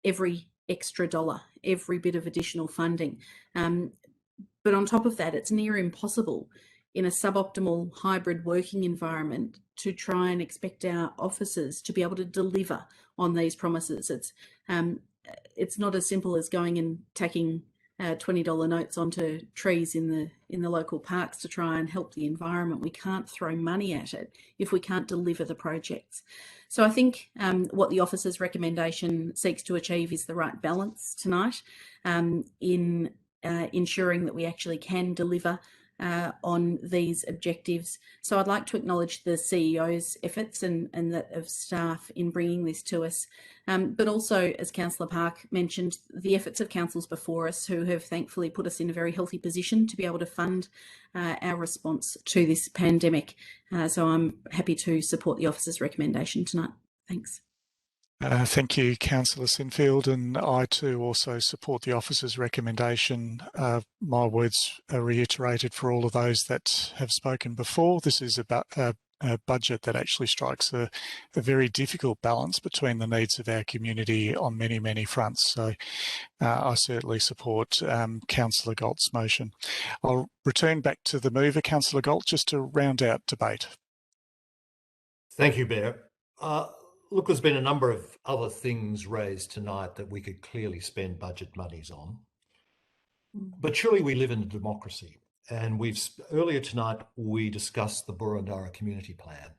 every extra dollar, every bit of additional funding. But on top of that, it's near impossible in a suboptimal hybrid working environment to try and expect our officers to be able to deliver on these promises. It's not as simple as going and tacking $20 notes onto trees in the local parks to try and help the environment. We can't throw money at it if we can't deliver the projects. So I think what the officer's recommendation seeks to achieve is the right balance tonight in ensuring that we actually can deliver on these objectives. So I'd like to acknowledge the CEO's efforts and that of staff in bringing this to us, but also, as Councillor Park mentioned, the efforts of councils before us who have thankfully put us in a very healthy position to be able to fund our response to this pandemic. So I'm happy to support the officer's recommendation tonight. Thanks. Thank you, Councillor Sinfield, and I too also support the officer's recommendation. My words are reiterated for all of those that have spoken before. This is about a budget that actually strikes a very difficult balance between the needs of our community on many, many fronts. So I certainly support Councillor Galt's motion. I'll return back to the mover, Councillor Galt, just to round out debate. Thank you, Mayor. Look, there's been a number of other things raised tonight that we could clearly spend budget monies on. But surely we live in a democracy, and earlier tonight we discussed the Boroondara Community Plan,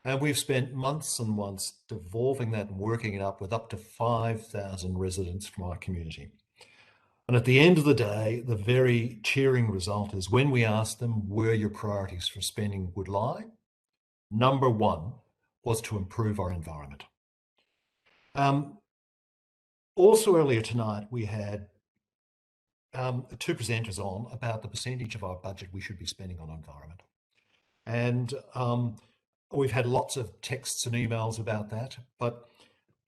and we've spent months and months devolving that and working it up with up to 5,000 residents from our community. And at the end of the day, the very cheering result is when we asked them where your priorities for spending would lie, number one was to improve our environment. Also earlier tonight, we had two presenters on about the percentage of our budget we should be spending on environment. And we've had lots of texts and emails about that, but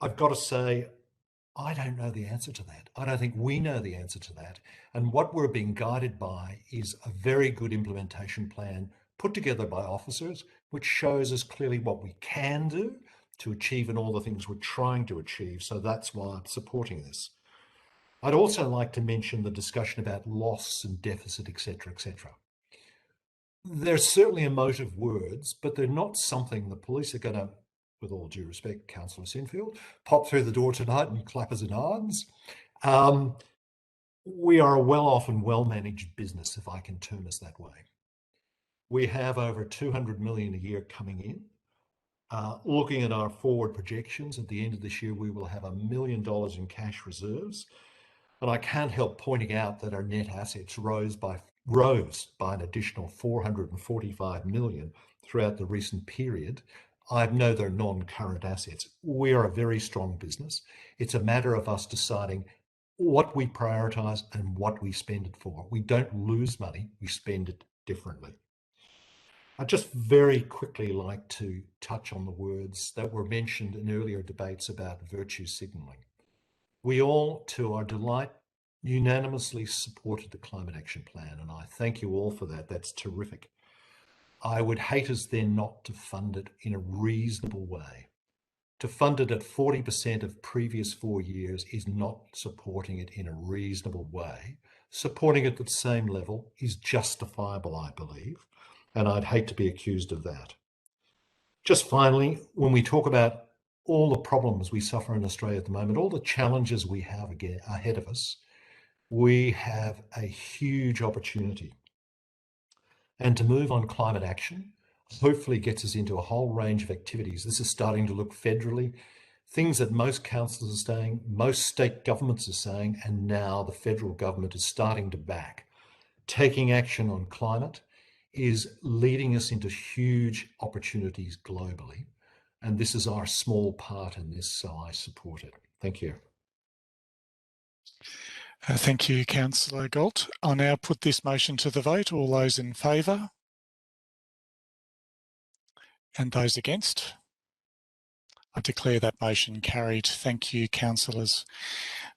I've got to say, I don't know the answer to that. I don't think we know the answer to that. And what we're being guided by is a very good implementation plan put together by officers, which shows us clearly what we can do to achieve and all the things we're trying to achieve. So that's why I'm supporting this. I'd also like to mention the discussion about loss and deficit, etc., etc. They're certainly emotive words, but they're not something the police are going to, with all due respect, Councillor Sinfield, pop through the door tonight and clap us in arms. We are a well-off and well-managed business, if I can term us that way. We have over 200 million a year coming in. Looking at our forward projections, at the end of this year, we will have $1 million in cash reserves. And I can't help pointing out that our net assets rose by an additional 445 million throughout the recent period. I know they're non-current assets. We are a very strong business. It's a matter of us deciding what we prioritise and what we spend it for. We don't lose money, we spend it differently. I'd just very quickly like to touch on the words that were mentioned in earlier debates about virtue signalling. We all, to our delight, unanimously supported the Climate Action Plan, and I thank you all for that. That's terrific. I would hate us then not to fund it in a reasonable way. To fund it at 40% of previous 4 years is not supporting it in a reasonable way. Supporting it at the same level is justifiable, I believe, and I'd hate to be accused of that. Just finally, when we talk about all the problems we suffer in Australia at the moment, all the challenges we have ahead of us, we have a huge opportunity. And to move on climate action hopefully gets us into a whole range of activities. This is starting to look federally, things that most councils are saying, most state governments are saying, and now the federal government is starting to back. Taking action on climate is leading us into huge opportunities globally. And this is our small part in this, so I support it. Thank you. Thank you, Councillor Galt. I'll now put this motion to the vote. All those in favour? And those against? I declare that motion carried. Thank you, councillors.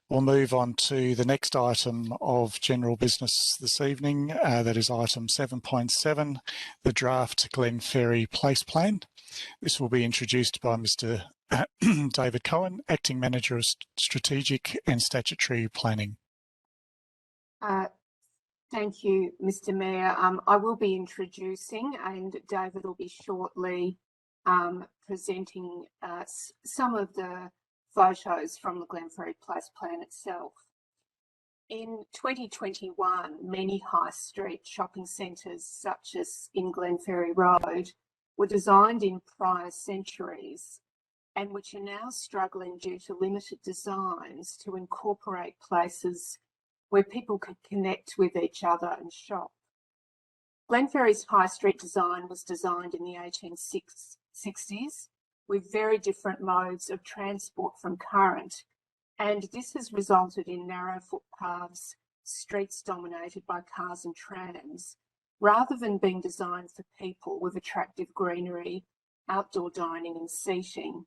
We'll move on to the next item of general business this evening. That is item 7.7, the draft Glenferrie Place Plan. This will be introduced by Mr. David Cohen, Acting Manager of Strategic and Statutory Planning. Thank you, Mr. Mayor. I will be introducing, and David will be shortly presenting some of the photos from the Glenferrie Place Plan itself. In 2021, many high street shopping centres, such as in Glenferrie Road, were designed in prior centuries and which are now struggling due to limited designs to incorporate places where people could connect with each other and shop. Glenferrie's high street design was designed in the 1860s with very different modes of transport from current, and this has resulted in narrow footpaths, streets dominated by cars and trams, rather than being designed for people with attractive greenery, outdoor dining and seating.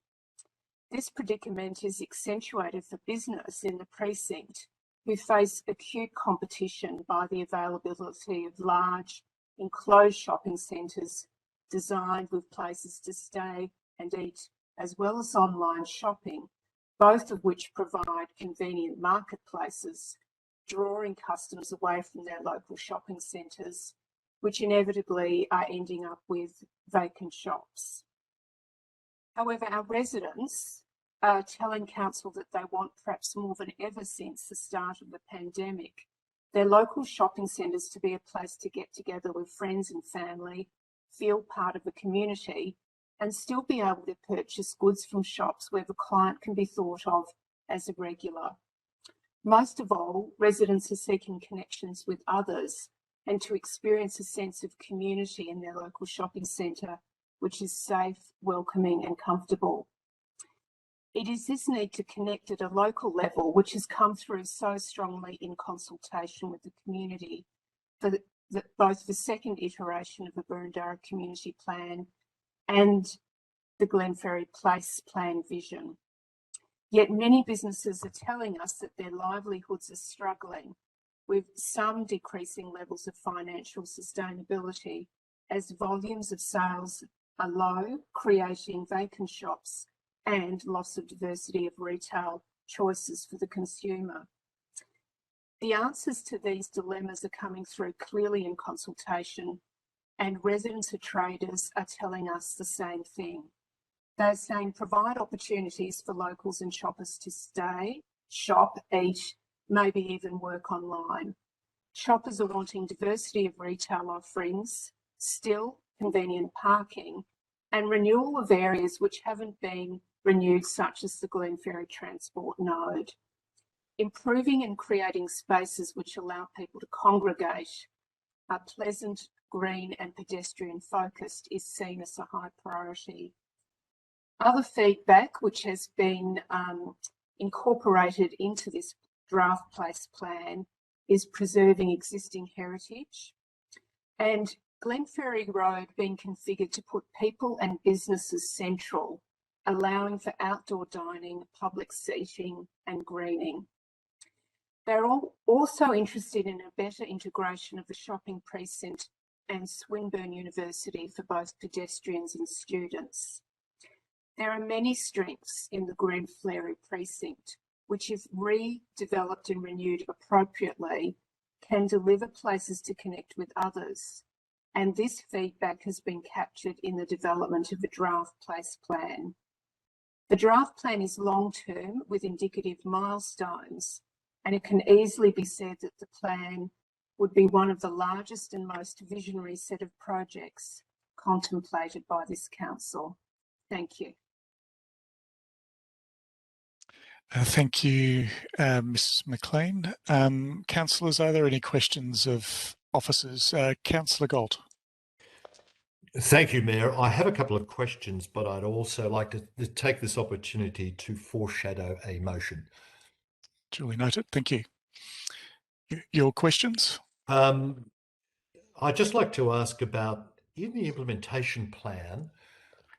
This predicament is accentuated for business in the precinct, who face acute competition by the availability of large, enclosed shopping centres designed with places to stay and eat, as well as online shopping, both of which provide convenient marketplaces, drawing customers away from their local shopping centres, which inevitably are ending up with vacant shops. However, our residents are telling council that they want, perhaps more than ever since the start of the pandemic, their local shopping centres to be a place to get together with friends and family, feel part of the community, and still be able to purchase goods from shops where the client can be thought of as a regular. Most of all, residents are seeking connections with others and to experience a sense of community in their local shopping centre, which is safe, welcoming and comfortable. It is this need to connect at a local level which has come through so strongly in consultation with the community for both the second iteration of the Boroondara Community Plan and the Glenferrie Place Plan vision. Yet many businesses are telling us that their livelihoods are struggling, with some decreasing levels of financial sustainability as volumes of sales are low, creating vacant shops and loss of diversity of retail choices for the consumer. The answers to these dilemmas are coming through clearly in consultation, and residents and traders are telling us the same thing. They're saying provide opportunities for locals and shoppers to stay, shop, eat, maybe even work online. Shoppers are wanting diversity of retail offerings, still convenient parking, and renewal of areas which haven't been renewed, such as the Glenferrie Transport Node. Improving and creating spaces which allow people to congregate, are pleasant, green and pedestrian focused, is seen as a high priority. Other feedback which has been incorporated into this draft place plan is preserving existing heritage and Glenferrie Road being configured to put people and businesses central, allowing for outdoor dining, public seating and greening. They're also interested in a better integration of the shopping precinct and Swinburne University for both pedestrians and students. There are many strengths in the Glenferrie precinct, which if redeveloped and renewed appropriately, can deliver places to connect with others. And this feedback has been captured in the development of the draft place plan. The draft plan is long-term with indicative milestones, and it can easily be said that the plan would be one of the largest and most visionary set of projects contemplated by this council. Thank you. Thank you, Mrs. McLean. Councillors, are there any questions of officers? Councillor Galt. Thank you, Mayor. I have a couple of questions, but I'd also like to take this opportunity to foreshadow a motion. Duly noted. Thank you. Your questions? I'd just like to ask about, in the implementation plan,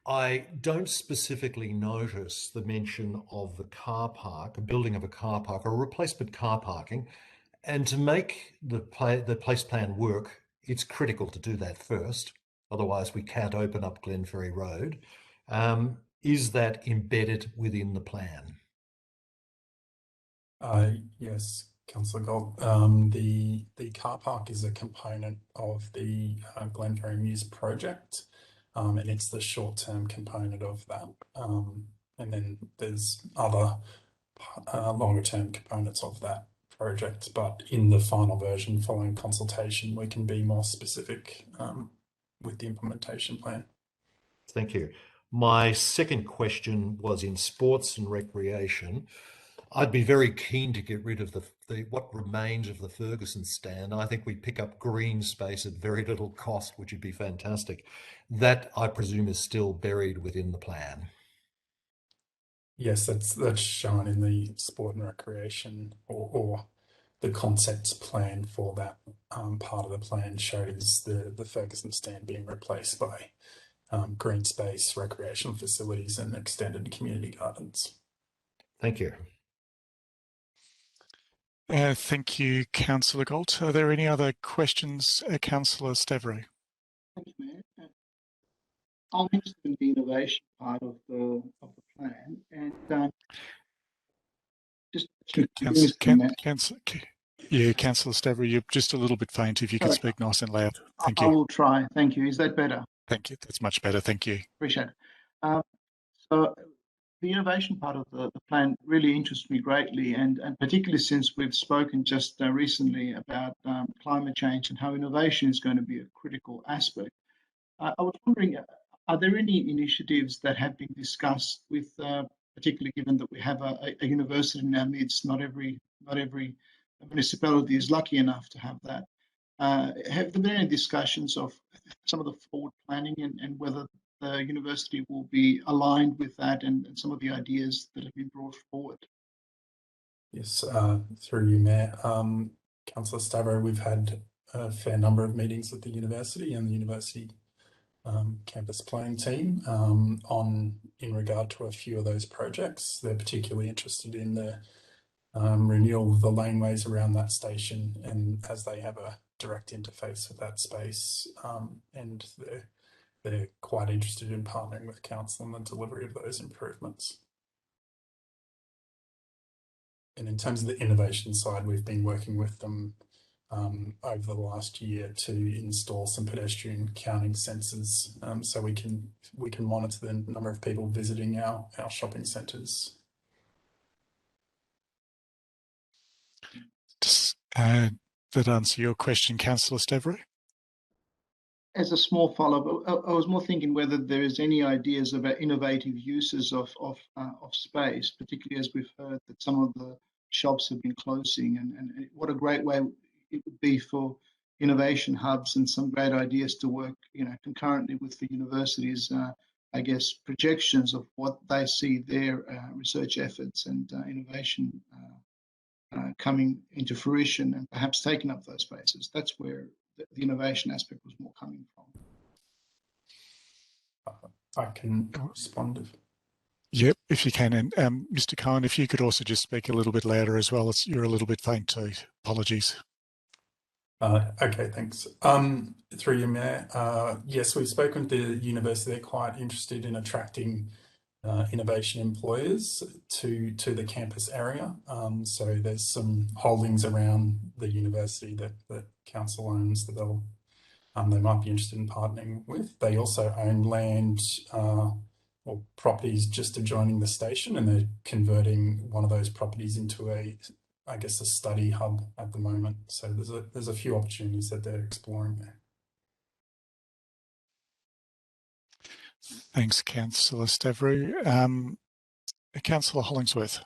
I don't specifically notice the mention of the car park, a building of a car park or replacement car parking. And to make the place plan work, it's critical to do that first. Otherwise, we can't open up Glenferrie Road. Is that embedded within the plan? Yes, Councillor Gold. The car park is a component of the Glenferrie Mews project. And it's the short-term component of that. And then there's other longer-term components of that project. But in the final version, following consultation, we can be more specific with the implementation plan. Thank you. My second question was in sports and recreation. I'd be very keen to get rid of the what remains of the Ferguson stand. I think we pick up green space at very little cost, which would be fantastic. That, I presume, is still buried within the plan. Yes, that's shown in the sport and recreation, or the concepts plan for that part of the plan shows the Ferguson stand being replaced by green space, recreational facilities, and extended community gardens. Thank you. Thank you, Councillor Galt. Are there any other questions, Councillor Stavrou? Thank you, Mayor. I'm interested in the innovation part of the plan, and just Councillor Stavrou, you're just a little bit faint. If you could speak nice and loud, thank you. I will try. Thank you. Is that better? Thank you. That's much better. Thank you. Appreciate it. So the innovation part of the plan really interests me greatly, and particularly since we've spoken just recently about climate change and how innovation is going to be a critical aspect. I was wondering, are there any initiatives that have been discussed with, particularly given that we have a university in our midst, not every municipality is lucky enough to have that. Have there been any discussions of some of the forward planning and whether the university will be aligned with that and some of the ideas that have been brought forward? Yes, through you, Mayor. Councillor Stavrou, we've had a fair number of meetings with the university and the university campus planning team in regard to a few of those projects. They're particularly interested in the renewal of the laneways around that station, and as they have a direct interface with that space, and they're quite interested in partnering with council on the delivery of those improvements. And in terms of the innovation side, we've been working with them over the last year to install some pedestrian counting sensors, so we can monitor the number of people visiting our shopping centres. Does that answer your question, Councillor Stavrou? As a small follow-up, I was more thinking whether there is any ideas about innovative uses of space, particularly as we've heard that some of the shops have been closing, and what a great way it would be for innovation hubs and some great ideas to work, concurrently with the universities. I guess projections of what they see their research efforts and innovation coming into fruition, and perhaps taking up those spaces. That's where the innovation aspect was more coming from. I can respond. Yep, if you can. And Mr. Cohen, if you could also just speak a little bit louder as well. You're a little bit faint too. Apologies. Okay, thanks. Through you, Mayor. Yes, we've spoken with the university. They're quite interested in attracting innovation employers to the campus area. So there's some holdings around the university that council owns that they might be interested in partnering with. They also own land or properties just adjoining the station, and they're converting one of those properties into a study hub at the moment. So there's a few opportunities that they're exploring there. Thanks, Councillor Stavrou. Councillor Hollingsworth.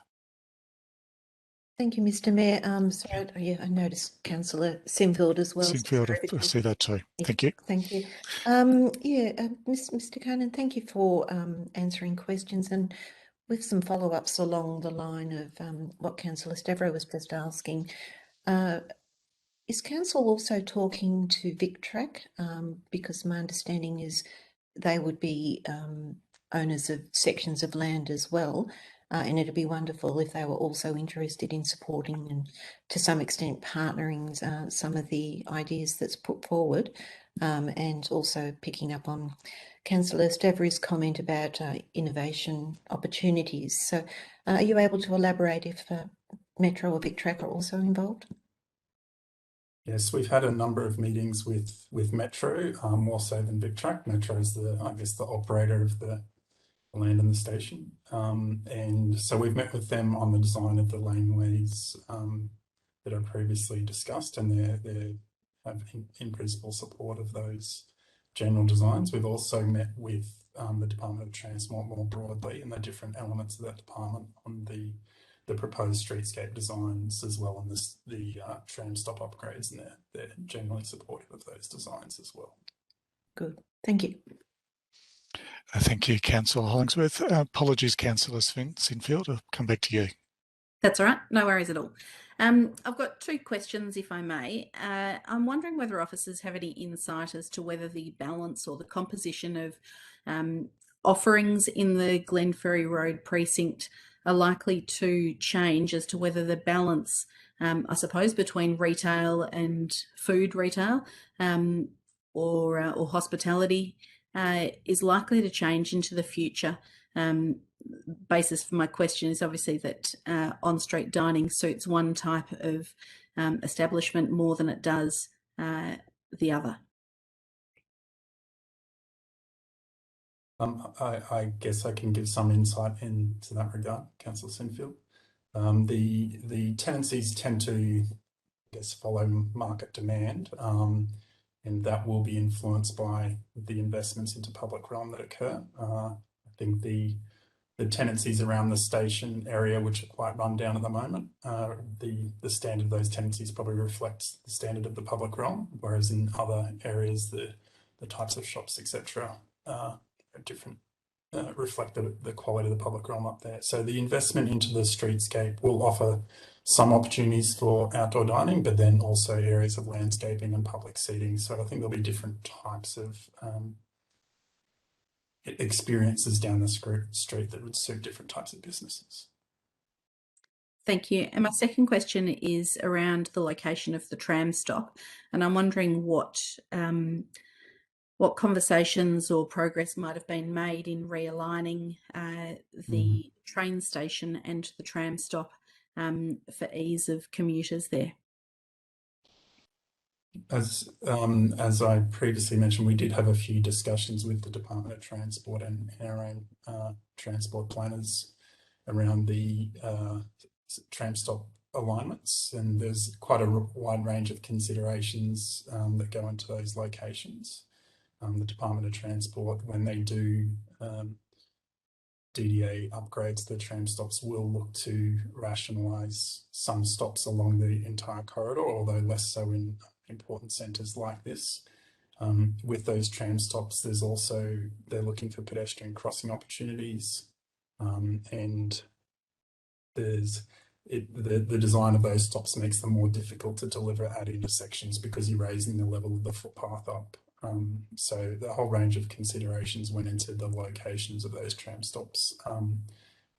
Thank you, Mr. Mayor. Sorry, I noticed Councillor Sinfield as well. Sinfield, I see that too. Thank you. Thank you. Mr. Conan, thank you for answering questions, and with some follow-ups along the line of what Councillor Stavrou was just asking. Is Council also talking to VicTrack? Because my understanding is they would be owners of sections of land as well. And it'd be wonderful if they were also interested in supporting and to some extent partnering some of the ideas that's put forward, and also picking up on Councillor Stavrou's comment about innovation opportunities. So are you able to elaborate if Metro or VicTrack are also involved? Yes, we've had a number of meetings with Metro, more so than VicTrack. Metro is the operator of the land and the station. And so we've met with them on the design of the laneways that are previously discussed, and they have in principle support of those general designs. We've also met with the Department of Transport more broadly and the different elements of that department on the proposed streetscape designs as well, and the tram stop upgrades, and they're generally supportive of those designs as well. Good, thank you. Thank you, Councillor Hollingsworth. Apologies, Councillor Sinfield. I'll come back to you. That's all right, no worries at all. I've got two questions, if I may. I'm wondering whether officers have any insight as to whether the balance or the composition of offerings in the Glenferrie Road precinct are likely to change, as to whether the balance, I suppose, between retail and food retail or hospitality is likely to change into the future. Basis for my question is obviously that on-street dining suits one type of establishment more than it does the other. I guess I can give some insight into that regard, Councillor Sinfield. The tenancies tend to, I guess, follow market demand, and that will be influenced by the investments into public realm that occur. I think the tenancies around the station area, which are quite run down at the moment, the standard of those tenancies probably reflects the standard of the public realm, whereas in other areas, the types of shops, etc., are different, reflect the quality of the public realm up there. So the investment into the streetscape will offer some opportunities for outdoor dining, but then also areas of landscaping and public seating. So I think there'll be different types of experiences down the street that would suit different types of businesses. Thank you. And my second question is around the location of the tram stop, and I'm wondering what conversations or progress might have been made in realigning the train station and the tram stop for ease of commuters there. As I previously mentioned, we did have a few discussions with the Department of Transport and our own transport planners around the tram stop alignments, and there's quite a wide range of considerations that go into those locations. The Department of Transport, when they do DDA upgrades to the tram stops, will look to rationalise some stops along the entire corridor, although less so in important centres like this. With those tram stops, there's also, they're looking for pedestrian crossing opportunities, and there's the design of those stops makes them more difficult to deliver at intersections because you're raising the level of the footpath up. So the whole range of considerations went into the locations of those tram stops.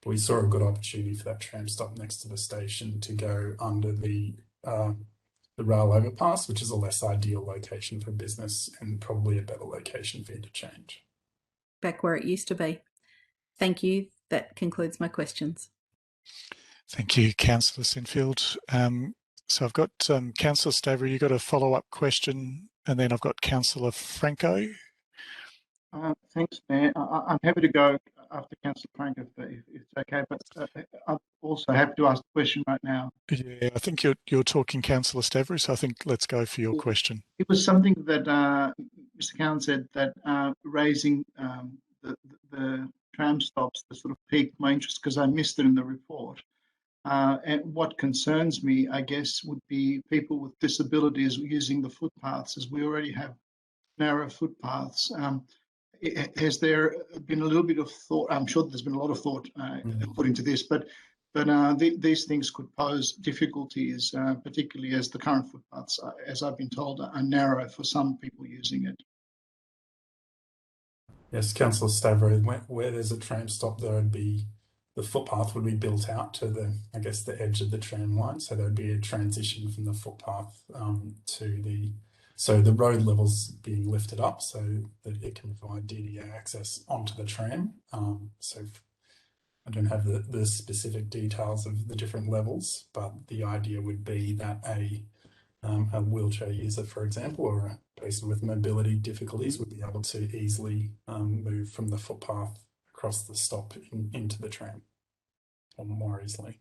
We saw a good opportunity for that tram stop next to the station to go under the rail overpass, which is a less ideal location for business and probably a better location for interchange. Back where it used to be. Thank you. That concludes my questions. Thank you, Councillor Sinfield. So I've got Councillor Stavrou, you've got a follow-up question, and then I've got Councillor Franco. Thanks, Mayor. I'm happy to go after Councillor Franco if it's okay, but I'm also happy to ask the question right now. Yeah, I think you're talking Councillor Stavrou, so I think let's go for your question. It was something that Mr. Cowan said, that raising the tram stops that sort of piqued my interest because I missed it in the report. And what concerns me, I guess, would be people with disabilities using the footpaths, as we already have narrow footpaths. Has there been a little bit of thought? I'm sure there's been a lot of thought put into this, but these things could pose difficulties, particularly as the current footpaths, as I've been told, are narrow for some people using it. Yes, Councillor Stavrou, where there's a tram stop, there would be, the footpath would be built out to the, I guess, the edge of the tram line. So there'd be a transition from the footpath to the, so the road level's being lifted up so that it can provide DDA access onto the tram. So I don't have the specific details of the different levels, but the idea would be that a wheelchair user, for example, or a person with mobility difficulties would be able to easily move from the footpath across the stop into the tram, or more easily.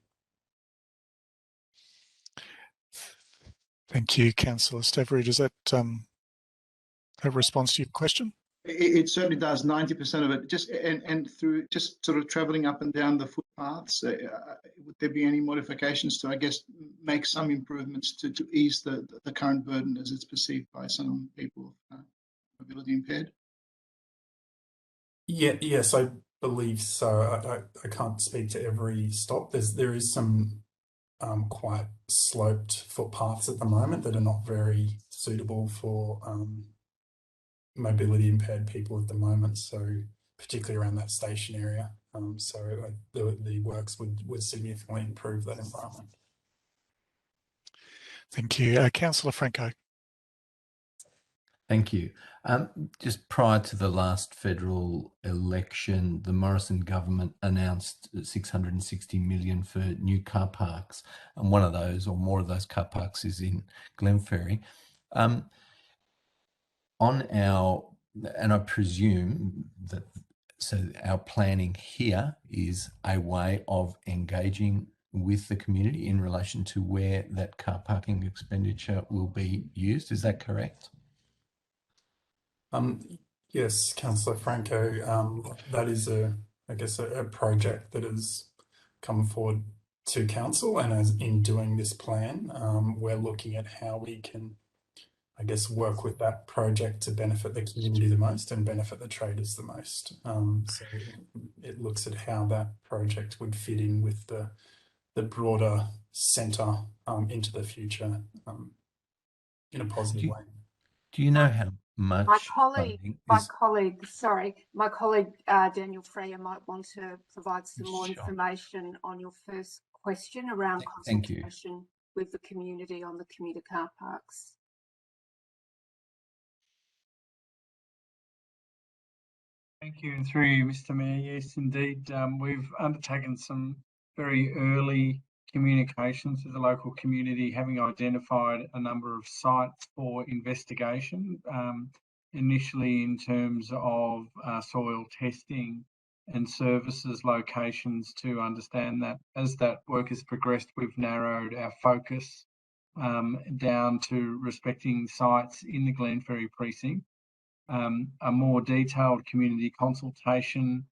Thank you, Councillor Stavrou. Does that have a response to your question? It certainly does. 90% of it, just and through just sort of travelling up and down the footpaths. Would there be any modifications to, I guess, make some improvements to ease the current burden as it's perceived by some people mobility impaired? Yes, I believe so. I can't speak to every stop. There is some quite sloped footpaths at the moment that are not very suitable for mobility impaired people at the moment. So particularly around that station area. So the works would significantly improve that environment. Thank you. Councillor Franco. Thank you. Just prior to the last federal election, the Morrison government announced 660 million for new car parks, and one of those, or more of those car parks, is in Glenferrie. On our, and I presume that, so our planning here is a way of engaging with the community in relation to where that car parking expenditure will be used. Is that correct? Yes, Councillor Franco, that is I guess a project that has come forward to council, and as in doing this plan, we're looking at how we can, I guess, work with that project to benefit the community the most and benefit the traders the most. So it looks at how that project would fit in with the broader centre into the future in a positive way. Do you know how much? My colleague, Daniel Freya might want to provide some more information on your first question around consultation with the community on the commuter car parks. Thank you. And through you, Mr. Mayor, yes, indeed, we've undertaken some very early communications with the local community, having identified a number of sites for investigation, initially in terms of soil testing and services locations, to understand that. As that work has progressed, we've narrowed our focus down to respecting sites in the Glenferrie precinct. A more detailed community consultation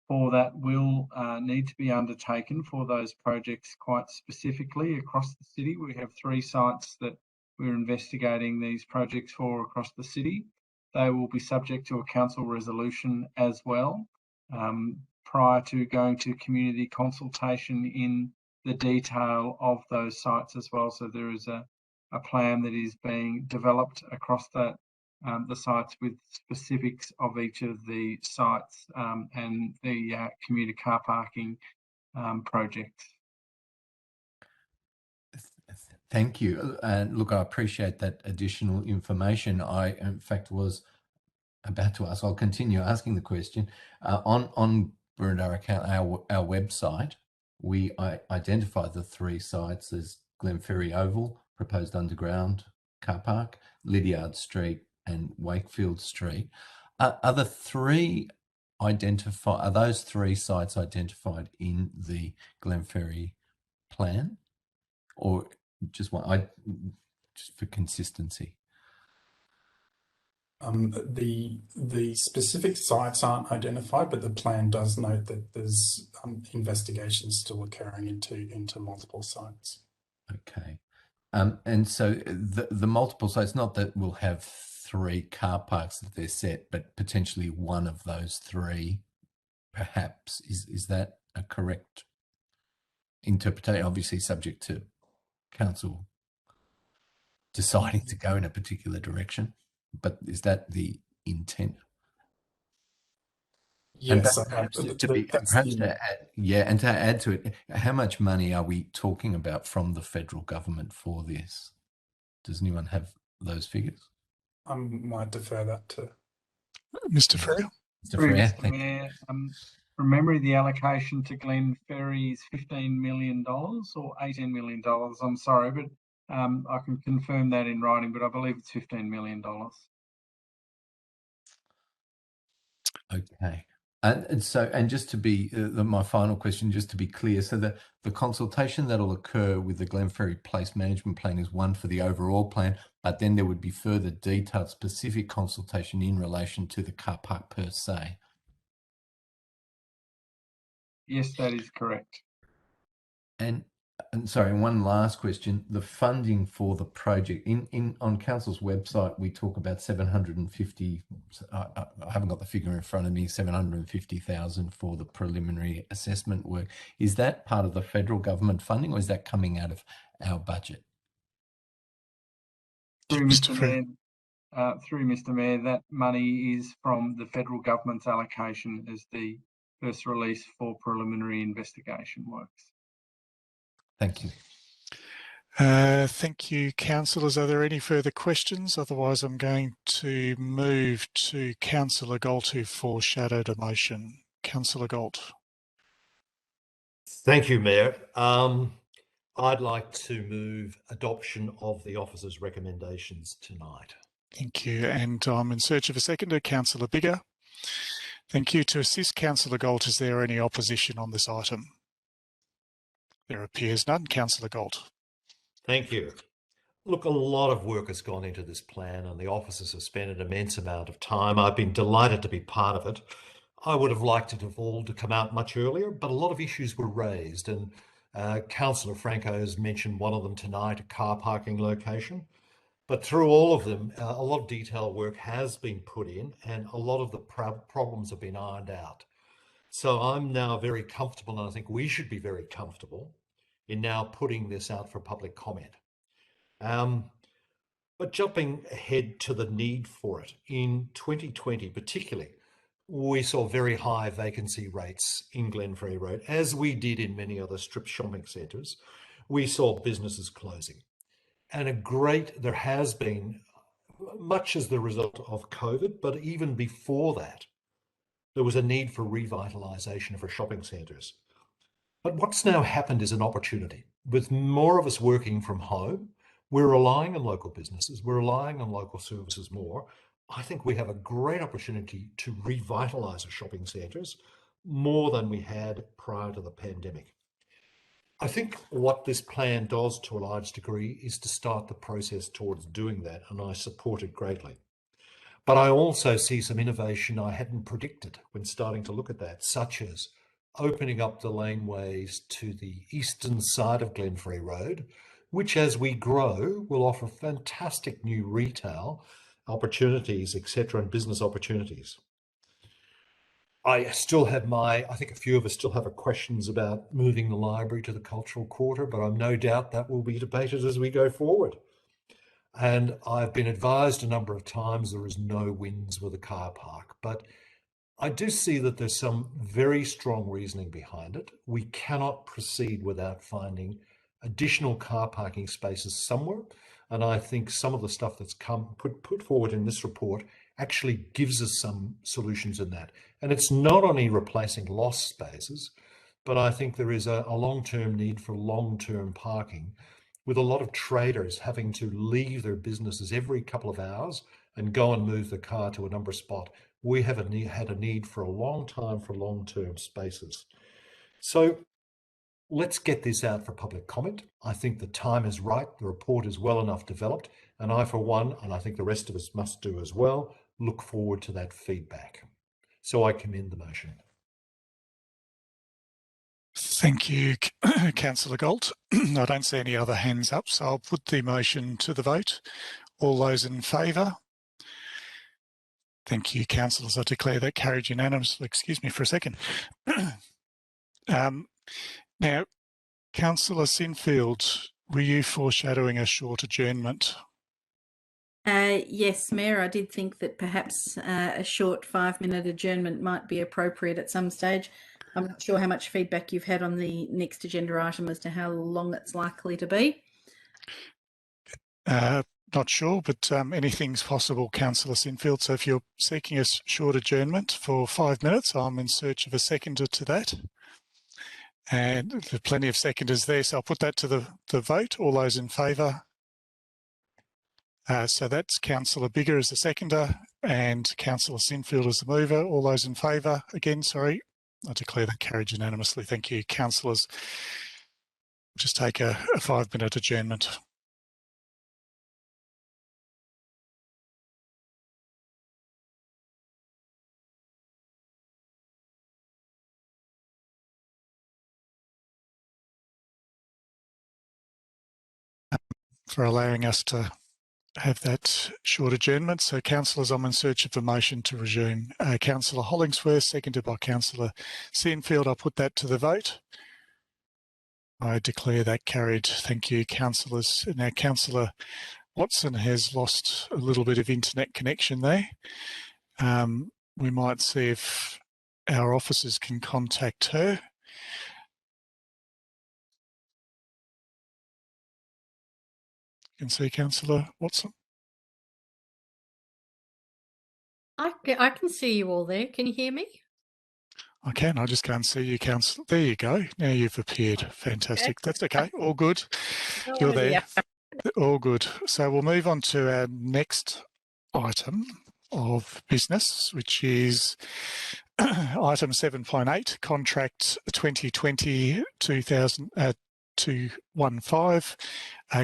for that will need to be undertaken for those projects quite specifically across the city. We have 3 sites that we're investigating these projects for across the city. They will be subject to a council resolution as well, prior to going to community consultation in the detail of those sites as well. So there is a plan that is being developed across that the sites with specifics of each of the sites and the commuter car parking projects. Thank you. And look, I appreciate that additional information. I, in fact, was about to ask, I'll continue asking the question. On Boroondara account, our website, we identify the 3 sites as Glenferrie Oval, proposed underground car park, Lydiard Street, and Wakefield Street. Are those 3 sites identified in the Glenferrie plan, or just one? Just for consistency. The specific sites aren't identified, but the plan does note that there's investigations still occurring into multiple sites. Okay. And so the multiple sites, not that we'll have 3 car parks that they're set, but potentially one of those 3, perhaps. Is that a correct interpretation? Obviously subject to council deciding to go in a particular direction, but is that the intent? Yes, and to add to it, how much money are we talking about from the federal government for this? Does anyone have those figures? I might defer that to Mr. Freya. Mr. Freya, thank you. From memory, the allocation to Glenferrie is $15 million or $18 million. I'm sorry, but I can confirm that in writing, but I believe it's $15 million. Okay. And just to be my final question, just to be clear, so the consultation that will occur with the Glenferrie Place Management Plan is one for the overall plan, but then there would be further detailed specific consultation in relation to the car park per se. Yes, that is correct. And sorry, one last question. The funding for the project on Council's website, we talk about 750. I haven't got the figure in front of me. 750,000 for the preliminary assessment work. Is that part of the federal government funding, or is that coming out of our budget? Through Mr. Mayor, that money is from the federal government's allocation as the first release for preliminary investigation works. Thank you. Thank you, councillors. Are there any further questions? Otherwise, I'm going to move to Councillor Galt, who foreshadowed a motion. Councillor Galt. Thank you, Mayor. I'd like to move adoption of the officer's recommendations tonight. Thank you. And I'm in search of a seconder, Councillor Biggar. Thank you. To assist Councillor Galt, is there any opposition on this item? There appears none. Councillor Galt. Thank you. Look, a lot of work has gone into this plan and the officers have spent an immense amount of time. I've been delighted to be part of it. I would have liked it to have all to come out much earlier, but a lot of issues were raised, and Councillor Franco has mentioned one of them tonight, a car parking location. But through all of them, a lot of detailed work has been put in and a lot of the problems have been ironed out. So I'm now very comfortable, and I think we should be very comfortable in now putting this out for public comment. But jumping ahead to the need for it, in 2020 particularly, we saw very high vacancy rates in Glenferrie Road, as we did in many other strip shopping centres. We saw businesses closing. And there has been, much as the result of COVID, but even before that, there was a need for revitalisation for shopping centres. But what's now happened is an opportunity. With more of us working from home, we're relying on local businesses, we're relying on local services more. I think we have a great opportunity to revitalise our shopping centres more than we had prior to the pandemic. I think what this plan does to a large degree is to start the process towards doing that, and I support it greatly. But I also see some innovation I hadn't predicted when starting to look at that, such as opening up the laneways to the eastern side of Glenferrie Road, which as we grow will offer fantastic new retail opportunities, etc., and business opportunities. I still have I think a few of us still have questions about moving the library to the cultural quarter, but I'm no doubt that will be debated as we go forward. And I've been advised a number of times there is no wins with a car park, but I do see that there's some very strong reasoning behind it. We cannot proceed without finding additional car parking spaces somewhere. And I think some of the stuff that's put forward in this report actually gives us some solutions in that. And it's not only replacing lost spaces, but I think there is a long-term need for long-term parking, with a lot of traders having to leave their businesses every couple of hours and go and move the car to a number spot. We have had a need for a long time for long-term spaces. So let's get this out for public comment. I think the time is right. The report is well enough developed. And I, for one, and I think the rest of us must do as well, look forward to that feedback. So I commend the motion. Thank you, Councillor Galt. I don't see any other hands up, so I'll put the motion to the vote. All those in favour? Thank you, councillors. I declare that carried unanimously. Excuse me for a second. Now, Councillor Sinfield, were you foreshadowing a short adjournment? Yes, Mayor, I did think that perhaps a short 5-minute adjournment might be appropriate at some stage. I'm not sure how much feedback you've had on the next agenda item as to how long it's likely to be. Not sure, but anything's possible, Councillor Sinfield. So if you're seeking a short adjournment for 5 minutes, I'm in search of a seconder to that. And there are plenty of seconders there, so I'll put that to the vote. All those in favour? So that's Councillor Biggar as the seconder. and Councillor Sinfield as the mover. All those in favour? Again, sorry. I declare that carried unanimously. Thank you, councillors. Just take a 5-minute adjournment. For allowing us to have that short adjournment. So, councillors, I'm in search of a motion to resume. Councillor Hollingsworth, seconded by Councillor Sinfield. I'll put that to the vote. I declare that carried. Thank you, councillors. Now, Councillor Watson has lost a little bit of internet connection there. We might see if our officers can contact her. You can see Councillor Watson. I can see you all there. Can you hear me? I can. I just can't see you, Councillor. There you go. Now you've appeared. Fantastic. That's okay. All good. You're there. All good. So we'll move on to our next item of business, which is item 7.8, contract 2020-215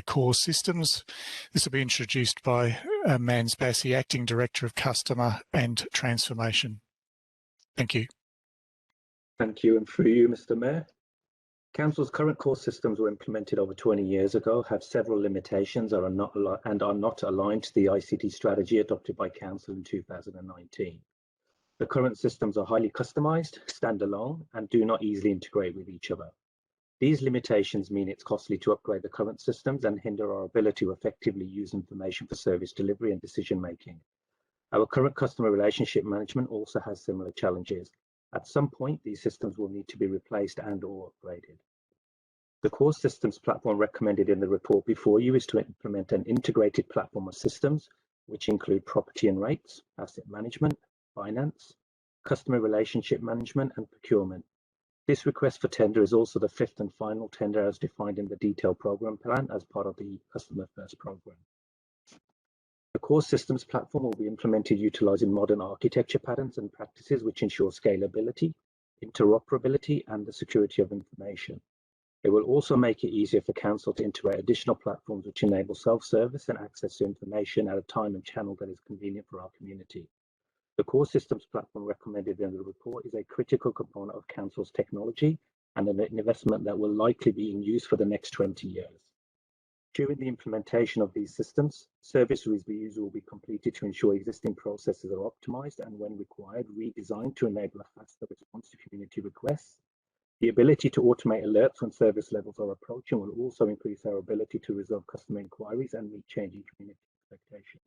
core systems. This will be introduced by Mans Bassey, Acting Director of Customer and Transformation. Thank you. Thank you, and through you, Mr. Mayor. Council's current core systems were implemented over 20 years ago, have several limitations and are not aligned to the ICT strategy adopted by Council in 2019. The current systems are highly customised, standalone, and do not easily integrate with each other. These limitations mean it's costly to upgrade the current systems and hinder our ability to effectively use information for service delivery and decision making. Our current customer relationship management also has similar challenges. At some point, these systems will need to be replaced and or upgraded. The core systems platform recommended in the report before you is to implement an integrated platform of systems, which include property and rates, asset management, finance, customer relationship management, and procurement. This request for tender is also the 5th and final tender as defined in the detailed program plan as part of the Customer First program. The core systems platform will be implemented utilizing modern architecture patterns and practices which ensure scalability, interoperability, and the security of information. It will also make it easier for Council to integrate additional platforms which enable self-service and access to information at a time and channel that is convenient for our community. The core systems platform recommended in the report is a critical component of Council's technology and an investment that will likely be in use for the next 20 years. During the implementation of these systems, service reviews will be completed to ensure existing processes are optimized and, when required, redesigned to enable a faster response to community requests. The ability to automate alerts when service levels are approaching will also increase our ability to resolve customer inquiries and meet changing community expectations.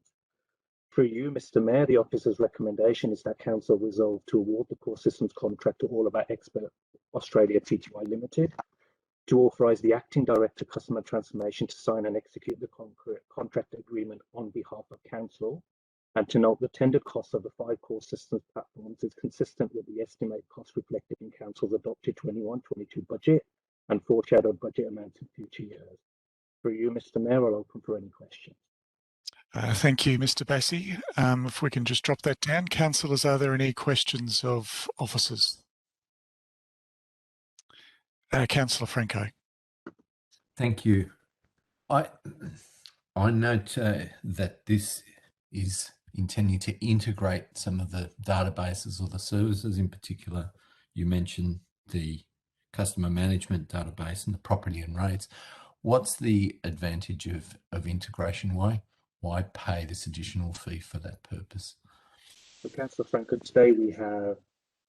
Through you, Mr. Mayor, the officer's recommendation is that Council resolve to award the core systems contract to All About Expert Australia Pty Limited, to authorise the Acting Director Customer Transformation to sign and execute the contract agreement on behalf of Council, and to note the tendered cost of the 5 core systems platforms is consistent with the estimated cost reflected in Council's adopted 21-22 budget and foreshadowed budget amounts in future years. Through you, Mr. Mayor, I'll open for any questions. Thank you, Mr. Bassey. If we can just drop that down. Councillors, are there any questions of officers? Councillor Franco. Thank you. I note that this is intending to integrate some of the databases or the services. In particular, you mentioned the customer management database and the property and rates. What's the advantage of integration? Why pay this additional fee for that purpose? So, Councillor Franco, today we have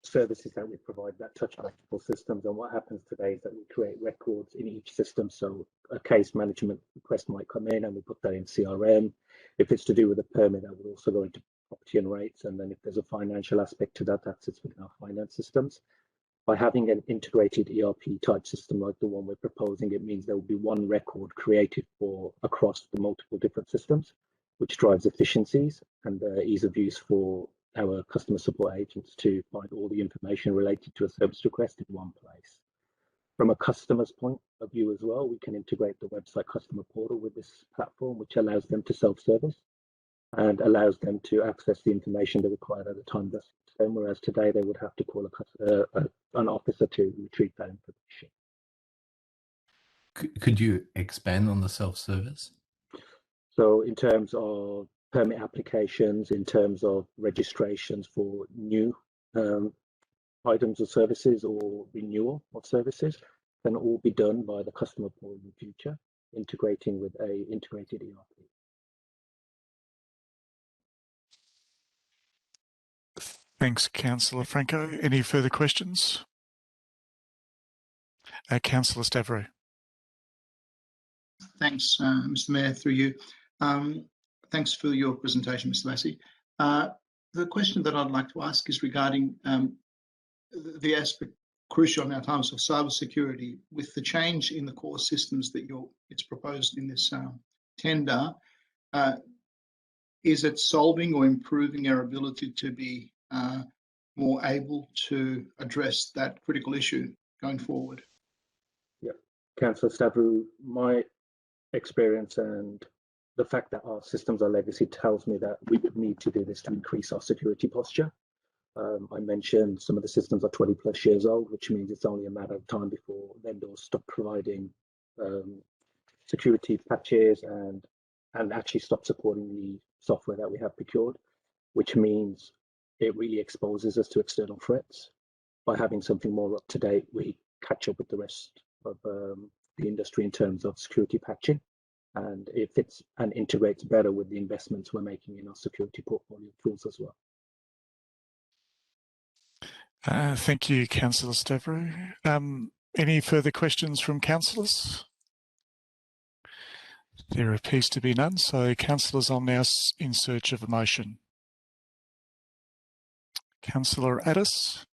services that we provide that touch multiple systems, and what happens today is that we create records in each system. So a case management request might come in and we put that in CRM. If it's to do with a permit, that would also go into property and rates, and then if there's a financial aspect to that, that sits within our finance systems. By having an integrated ERP type system like the one we're proposing, it means there will be one record created for across the multiple different systems, which drives efficiencies and ease of use for our customer support agents to find all the information related to a service request in one place. From a customer's point of view as well, we can integrate the website customer portal with this platform, which allows them to self-service. and allows them to access the information they require at the time that's same, whereas today they would have to call an officer to retrieve that information. Could you expand on the self-service? So in terms of permit applications, in terms of registrations for new items or services or renewal of services, can all be done by the customer portal in the future, integrating with a integrated ERP. Thanks, Councillor Franco. Any further questions? Councillor Stavrou. Thanks, Mr. Mayor, through you. Thanks for your presentation, Mr. Lassie. The question that I'd like to ask is regarding the aspect crucial in our times of cybersecurity. With the change in the core systems that it's proposed in this tender, is it solving or improving our ability to be more able to address that critical issue going forward? Yeah, Councillor Stavrou, my experience and the fact that our systems are legacy tells me that we would need to do this to increase our security posture. I mentioned some of the systems are 20 plus years old, which means it's only a matter of time before vendors stop providing security patches and actually stop supporting the software that we have procured, which means it really exposes us to external threats. By having something more up to date, we catch up with the rest of the industry in terms of security patching, and it fits and integrates better with the investments we're making in our security portfolio tools as well. Thank you, Councillor Stavrou. Any further questions from councillors? There appears to be none, so councillors, I'm now in search of a motion. Councillor Addis.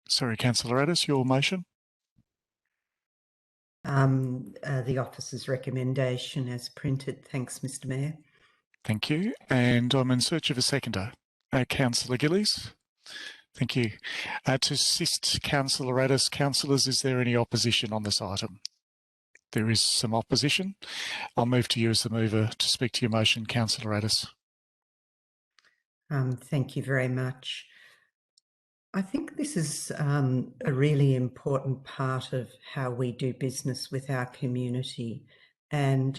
Sorry, Councillor Addis, your motion. The officer's recommendation as printed. Thanks, Mr. Mayor. Thank you. And I'm in search of a seconder. Councillor Gillies. Thank you. To assist Councillor Addis, councillors, is there any opposition on this item? There is some opposition. I'll move to you as the mover to speak to your motion, Councillor Addis. Thank you very much. I think this is a really important part of how we do business with our community, and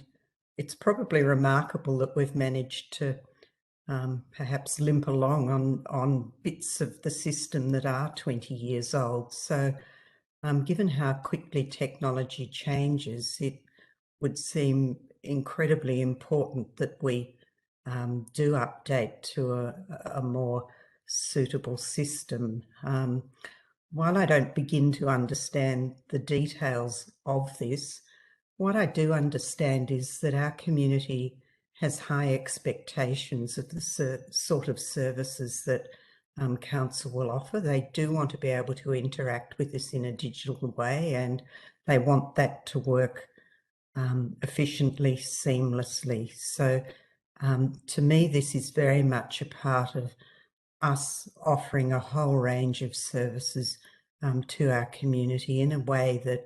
it's probably remarkable that we've managed to perhaps limp along on bits of the system that are 20 years old. So given how quickly technology changes, it would seem incredibly important that we do update to a more suitable system. While I don't begin to understand the details of this, what I do understand is that our community has high expectations of the sort of services that council will offer. They do want to be able to interact with us in a digital way, and they want that to work efficiently, seamlessly. So to me, this is very much a part of us offering a whole range of services to our community in a way that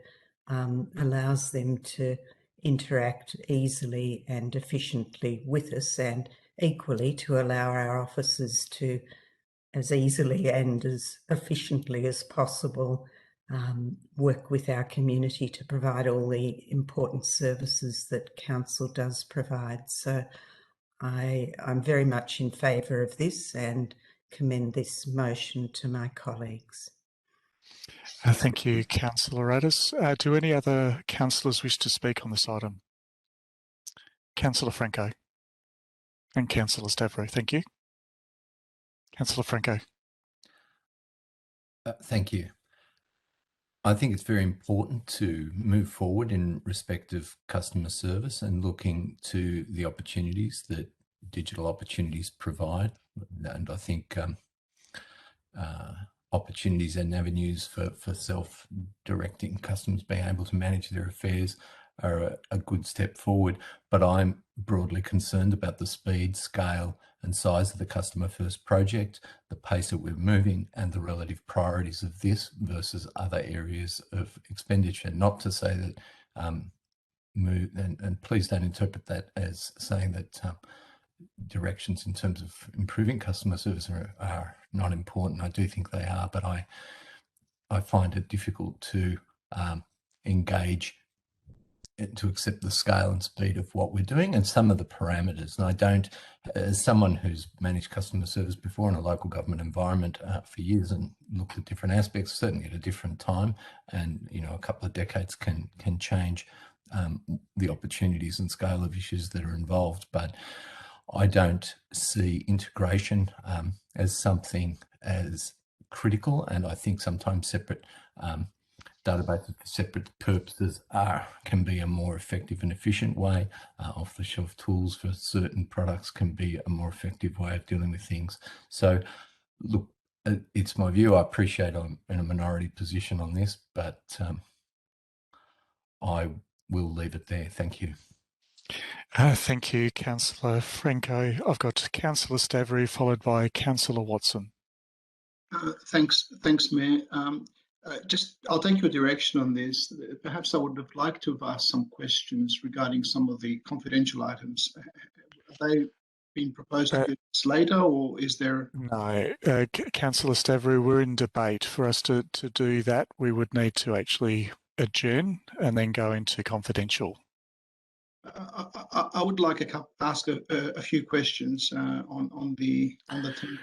allows them to interact easily and efficiently with us, and equally to allow our officers to, as easily and as efficiently as possible, work with our community to provide all the important services that council does provide. So I'm very much in favour of this and commend this motion to my colleagues. Thank you, Councillor Addis. Do any other councillors wish to speak on this item? Councillor Franco and Councillor Stavrou, thank you. Councillor Franco. Thank you. I think it's very important to move forward in respect of customer service and looking to the opportunities that digital opportunities provide. And I think opportunities and avenues for self-directing customers being able to manage their affairs are a good step forward. But I'm broadly concerned about the speed, scale and size of the Customer First project, the pace that we're moving and the relative priorities of this versus other areas of expenditure. Not to say that move, and please don't interpret that as saying that directions in terms of improving customer service are not important. I do think they are, but I find it difficult to engage, to accept the scale and speed of what we're doing and some of the parameters. And I don't, as someone who's managed customer service before in a local government environment for years and looked at different aspects, certainly at a different time, and a couple of decades can change the opportunities and scale of issues that are involved. But I don't see integration as something as critical, and I think sometimes separate databases for separate purposes can be a more effective and efficient way. Off-the-shelf tools for certain products can be a more effective way of dealing with things. So, look, it's my view. I appreciate I'm in a minority position on this, but I will leave it there. Thank you. Thank you, Councillor Franco. I've got Councillor Stavrou followed by Councillor Watson. Thanks, Mayor. I'll take your direction on this. Perhaps I would have liked to have asked some questions regarding some of the confidential items. Have they been proposed to do this later, or is there? No, Councillor Stavrou, we're in debate. For us to do that, we would need to actually adjourn and then go into confidential. I would like to ask a few questions on the team.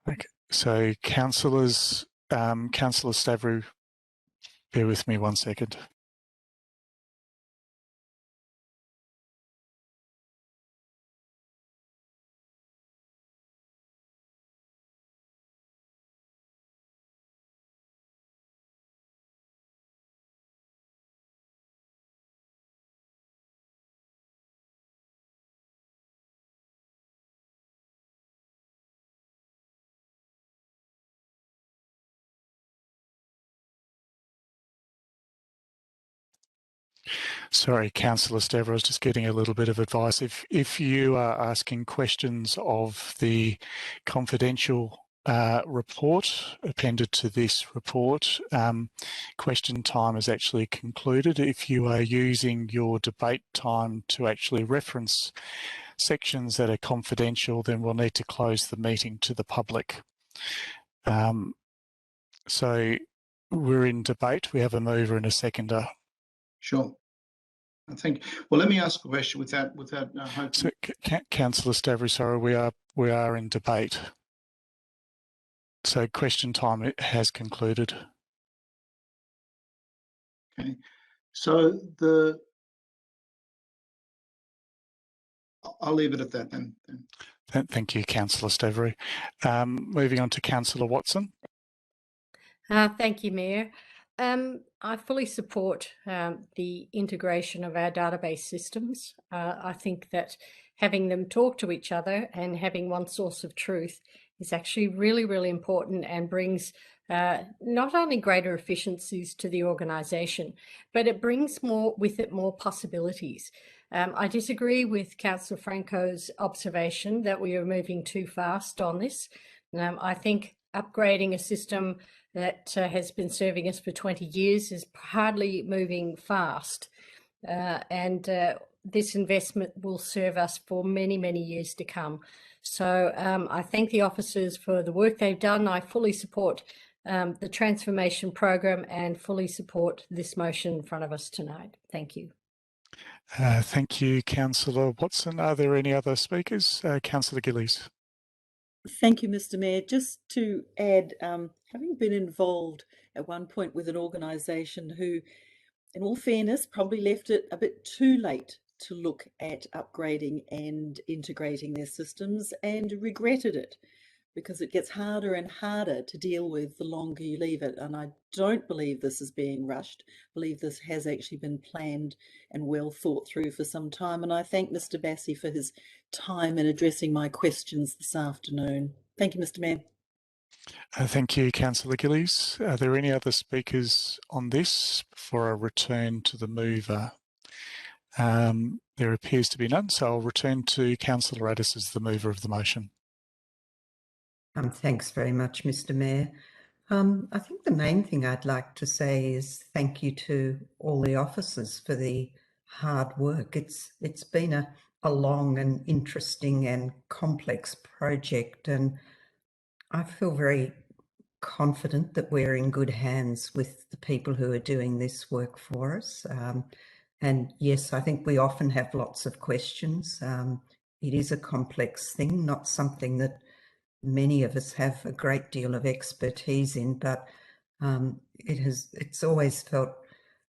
Okay, so councillors, Councillor Stavrou, bear with me 1 second. Sorry, Councillor Stavrou, I was just getting a little bit of advice. If you are asking questions of the confidential report appended to this report, question time is actually concluded. If you are using your debate time to actually reference sections that are confidential, then we'll need to close the meeting to the public. So we're in debate. We have a mover and a seconder. Sure. I think. Well, let me ask a question without So, Councillor Stavrou, sorry, we are in debate. So question time has concluded. Okay. So I'll leave it at that then. Thank you, Councillor Stavrou. Moving on to Councillor Watson. Thank you, Mayor. I fully support the integration of our database systems. I think that having them talk to each other and having one source of truth is actually really, really important and brings not only greater efficiencies to the organisation, but it brings with it more possibilities. I disagree with Councillor Franco's observation that we are moving too fast on this. I think upgrading a system that has been serving us for 20 years is hardly moving fast. And this investment will serve us for many, many years to come. So I thank the officers for the work they've done. I fully support the transformation program and fully support this motion in front of us tonight. Thank you. Thank you, Councillor Watson. Are there any other speakers? Councillor Gillies. Thank you, Mr. Mayor. Just to add, having been involved at one point with an organisation who, in all fairness, probably left it a bit too late to look at upgrading and integrating their systems and regretted it because it gets harder and harder to deal with the longer you leave it. And I don't believe this is being rushed. I believe this has actually been planned and well thought through for some time. And I thank Mr. Bassey for his time in addressing my questions this afternoon. Thank you, Mr. Mayor. Thank you, Councillor Gillies. Are there any other speakers on this before I return to the mover? There appears to be none, so I'll return to Councillor Addis as the mover of the motion. Thanks very much, Mr. Mayor. I think the main thing I'd like to say is thank you to all the officers for the hard work. It's been a long and interesting and complex project, and I feel very confident that we're in good hands with the people who are doing this work for us. And yes, I think we often have lots of questions. It is a complex thing, not something that many of us have a great deal of expertise in, but it's always felt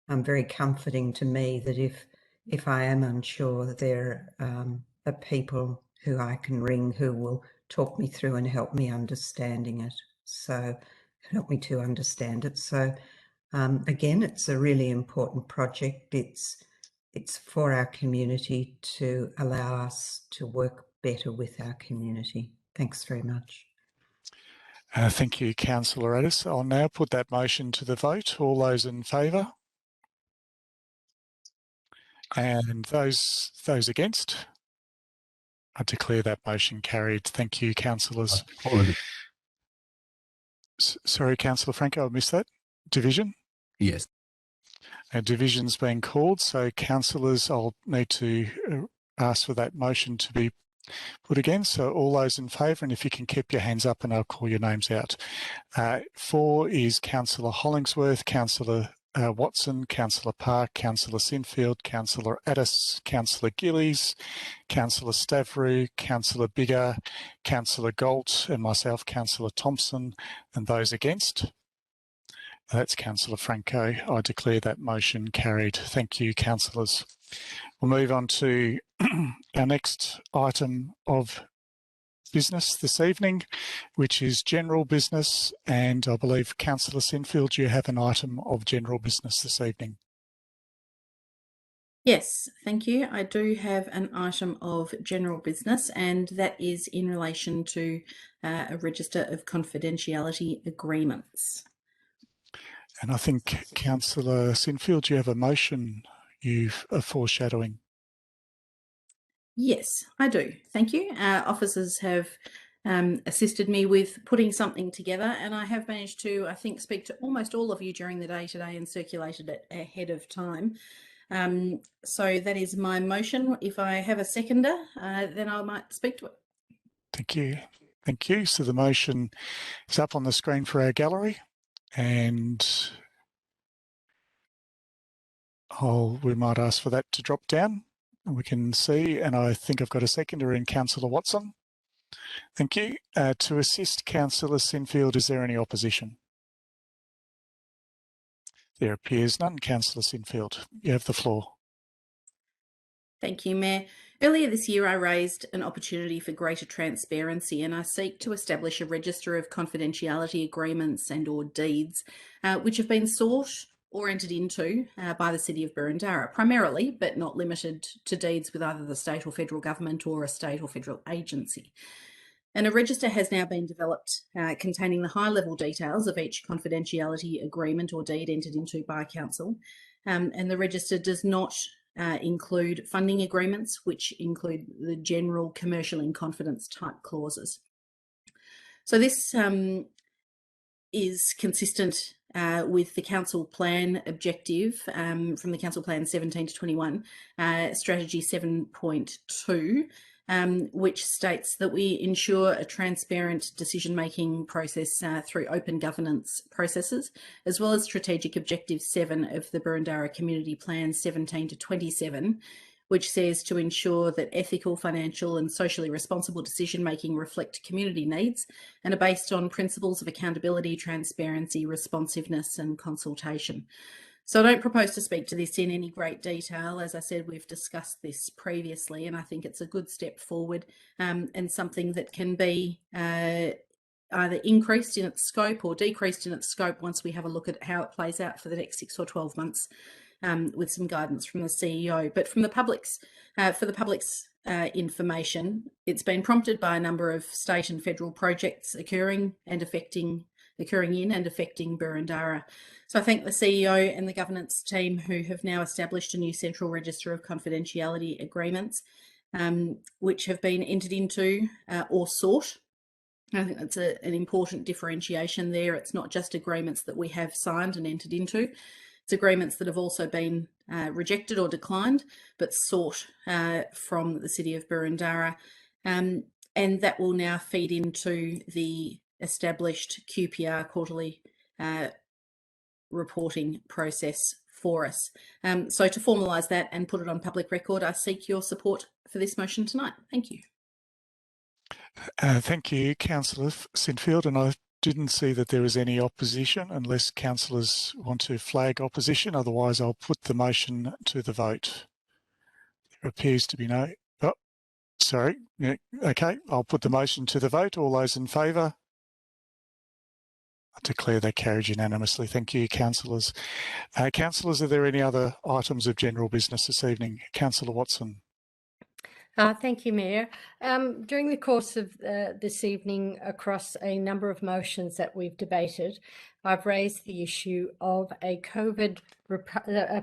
very comforting to me that if I am unsure, there are people who I can ring who will talk me through and help me understanding it. So help me to understand it. So again, it's a really important project. It's for our community to allow us to work better with our community. Thanks very much. Thank you, Councillor Addis. I'll now put that motion to the vote. All those in favour? And those against? I declare that motion carried. Thank you, councillors. Sorry, Councillor Franco, I missed that. Division? Yes. A division's been called, so councillors, I'll need to ask for that motion to be put again. So all those in favour, and if you can keep your hands up and I'll call your names out. 4 is Councillor Hollingsworth, Councillor Watson, Councillor Park, Councillor Sinfield, Councillor Addis, Councillor Gillies, Councillor Stavrou, Councillor Biggar, Councillor Galt, and myself, Councillor Thompson, and those against. That's Councillor Franco. I declare that motion carried. Thank you, councillors. We'll move on to our next item of business this evening, which is general business. And I believe, Councillor Sinfield, you have an item of general business this evening. Yes, thank you. I do have an item of general business, and that is in relation to a register of confidentiality agreements. And I think, Councillor Sinfield, you have a motion you are foreshadowing. Yes, I do. Thank you. Officers have assisted me with putting something together, and I have managed to, I think, speak to almost all of you during the day today and circulated it ahead of time. So that is my motion. If I have a seconder, then I might speak to it. Thank you. Thank you. So the motion is up on the screen for our gallery, and we might ask for that to drop down. We can see, and I think I've got a seconder in Councillor Watson. Thank you. To assist Councillor Sinfield, is there any opposition? There appears none. Councillor Sinfield, you have the floor. Thank you, Mayor. Earlier this year, I raised an opportunity for greater transparency, and I seek to establish a register of confidentiality agreements and/or deeds which have been sought or entered into by the City of Boroondara, primarily, but not limited to deeds with either the state or federal government or a state or federal agency. And a register has now been developed containing the high-level details of each confidentiality agreement or deed entered into by Council. And the register does not include funding agreements, which include the general commercial in confidence type clauses. So this is consistent with the Council Plan objective from the Council Plan 17 to 21, Strategy 7.2, which states that we ensure a transparent decision-making process through open governance processes, as well as Strategic Objective 7 of the Boroondara Community Plan 17 to 27, which says to ensure that ethical, financial and socially responsible decision-making reflect community needs and are based on principles of accountability, transparency, responsiveness and consultation. So I don't propose to speak to this in any great detail. As I said, we've discussed this previously, and I think it's a good step forward and something that can be either increased in its scope or decreased in its scope once we have a look at how it plays out for the next 6 or 12 months. With some guidance from the CEO. But from the public's, for the public's information, it's been prompted by a number of state and federal projects occurring in and affecting Boroondara. So I thank the CEO and the governance team who have now established a new central register of confidentiality agreements, which have been entered into or sought. I think that's an important differentiation there. It's not just agreements that we have signed and entered into. agreements that have also been rejected or declined, but sought from the City of Boroondara. And that will now feed into the established QPR quarterly reporting process for us. So to formalise that and put it on public record, I seek your support for this motion tonight. Thank you. Thank you, Councillor Sinfield, and I didn't see that there was any opposition unless councillors want to flag opposition. Otherwise, I'll put the motion to the vote. There appears to be no... Oh, sorry. Yeah, okay, I'll put the motion to the vote. All those in favour? I declare that carried unanimously. Thank you, councillors. Councillors, are there any other items of general business this evening? Councillor Watson. Thank you, Mayor. During the course of this evening, across a number of motions that we've debated, I've raised the issue of a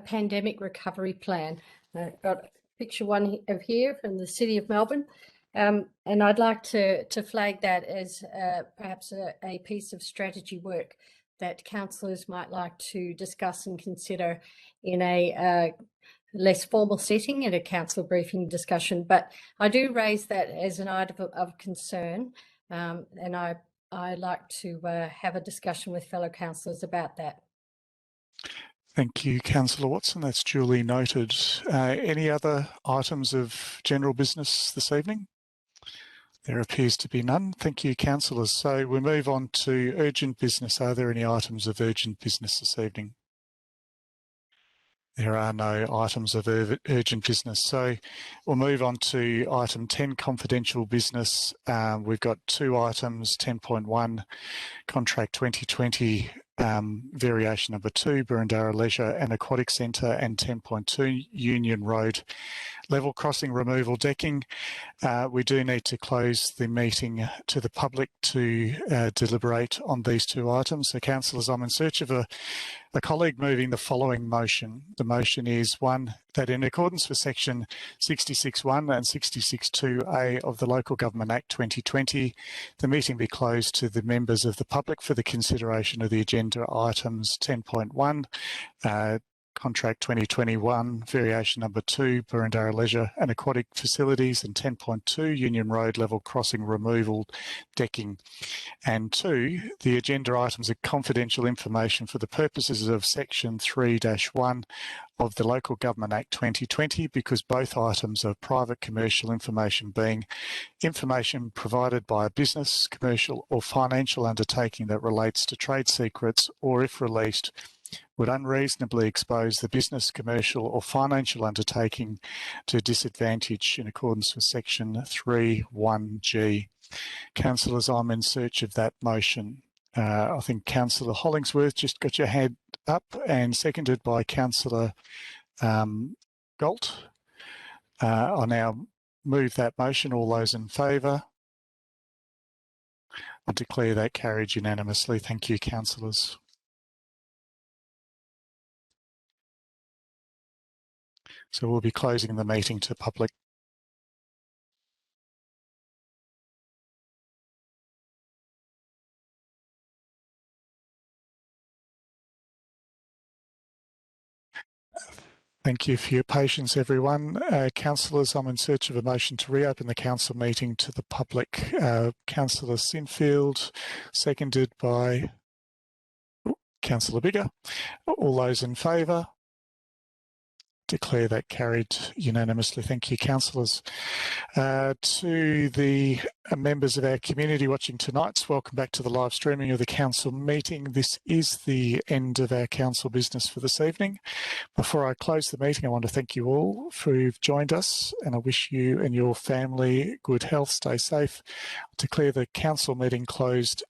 pandemic recovery plan. I've got picture one of here from the City of Melbourne, and I'd like to flag that as perhaps a piece of strategy work that councillors might like to discuss and consider in a less formal setting at a council briefing discussion, but I do raise that as an item of concern, and I like to have a discussion with fellow councillors about that. Thank you, Councillor Watson. That's duly noted. Any other items of general business this evening? There appears to be none. Thank you, councillors. So we move on to urgent business. Are there any items of urgent business this evening? There are no items of urgent business. So we'll move on to item 10, confidential business. We've got two items, 10.1, contract 2020, variation number 2, Boroondara Leisure and Aquatic Centre, and 10.2, Union Road level crossing removal decking. We do need to close the meeting to the public to deliberate on these two items. So councillors, I'm in search of a colleague moving the following motion. The motion is one, that in accordance with section 66(1) and 66(2)(a) of the Local Government Act 2020, the meeting be closed to the members of the public for the consideration of the agenda items 10.1, Contract 2021, variation number 2, Boroondara Leisure and Aquatic Facilities, and 10.2, Union Road level crossing removal decking. And 2, the agenda items are confidential information for the purposes of section 3-1 of the Local Government Act 2020, because both items are private commercial information, being information provided by a business, commercial or financial undertaking that relates to trade secrets, or if released, would unreasonably expose the business, commercial or financial undertaking to disadvantage in accordance with section 3(1)(g). Councillors, I'm in search of that motion. I think Councillor Hollingsworth just got your hand up, and seconded by Councillor Galt. I now move that motion. All those in favour? I declare that carried unanimously. Thank you, councillors. So we'll be closing the meeting to public. Thank you for your patience, everyone. Councillors, I'm in search of a motion to reopen the council meeting to the public. Councillor Sinfield, seconded by Councillor Biggar. All those in favour? Declare that carried unanimously. Thank you, councillors. To the members of our community watching tonight, welcome back to the live streaming of the council meeting. This is the end of our council business for this evening. Before I close the meeting, I want to thank you all for who've joined us, and I wish you and your family good health. Stay safe. I declare the council meeting closed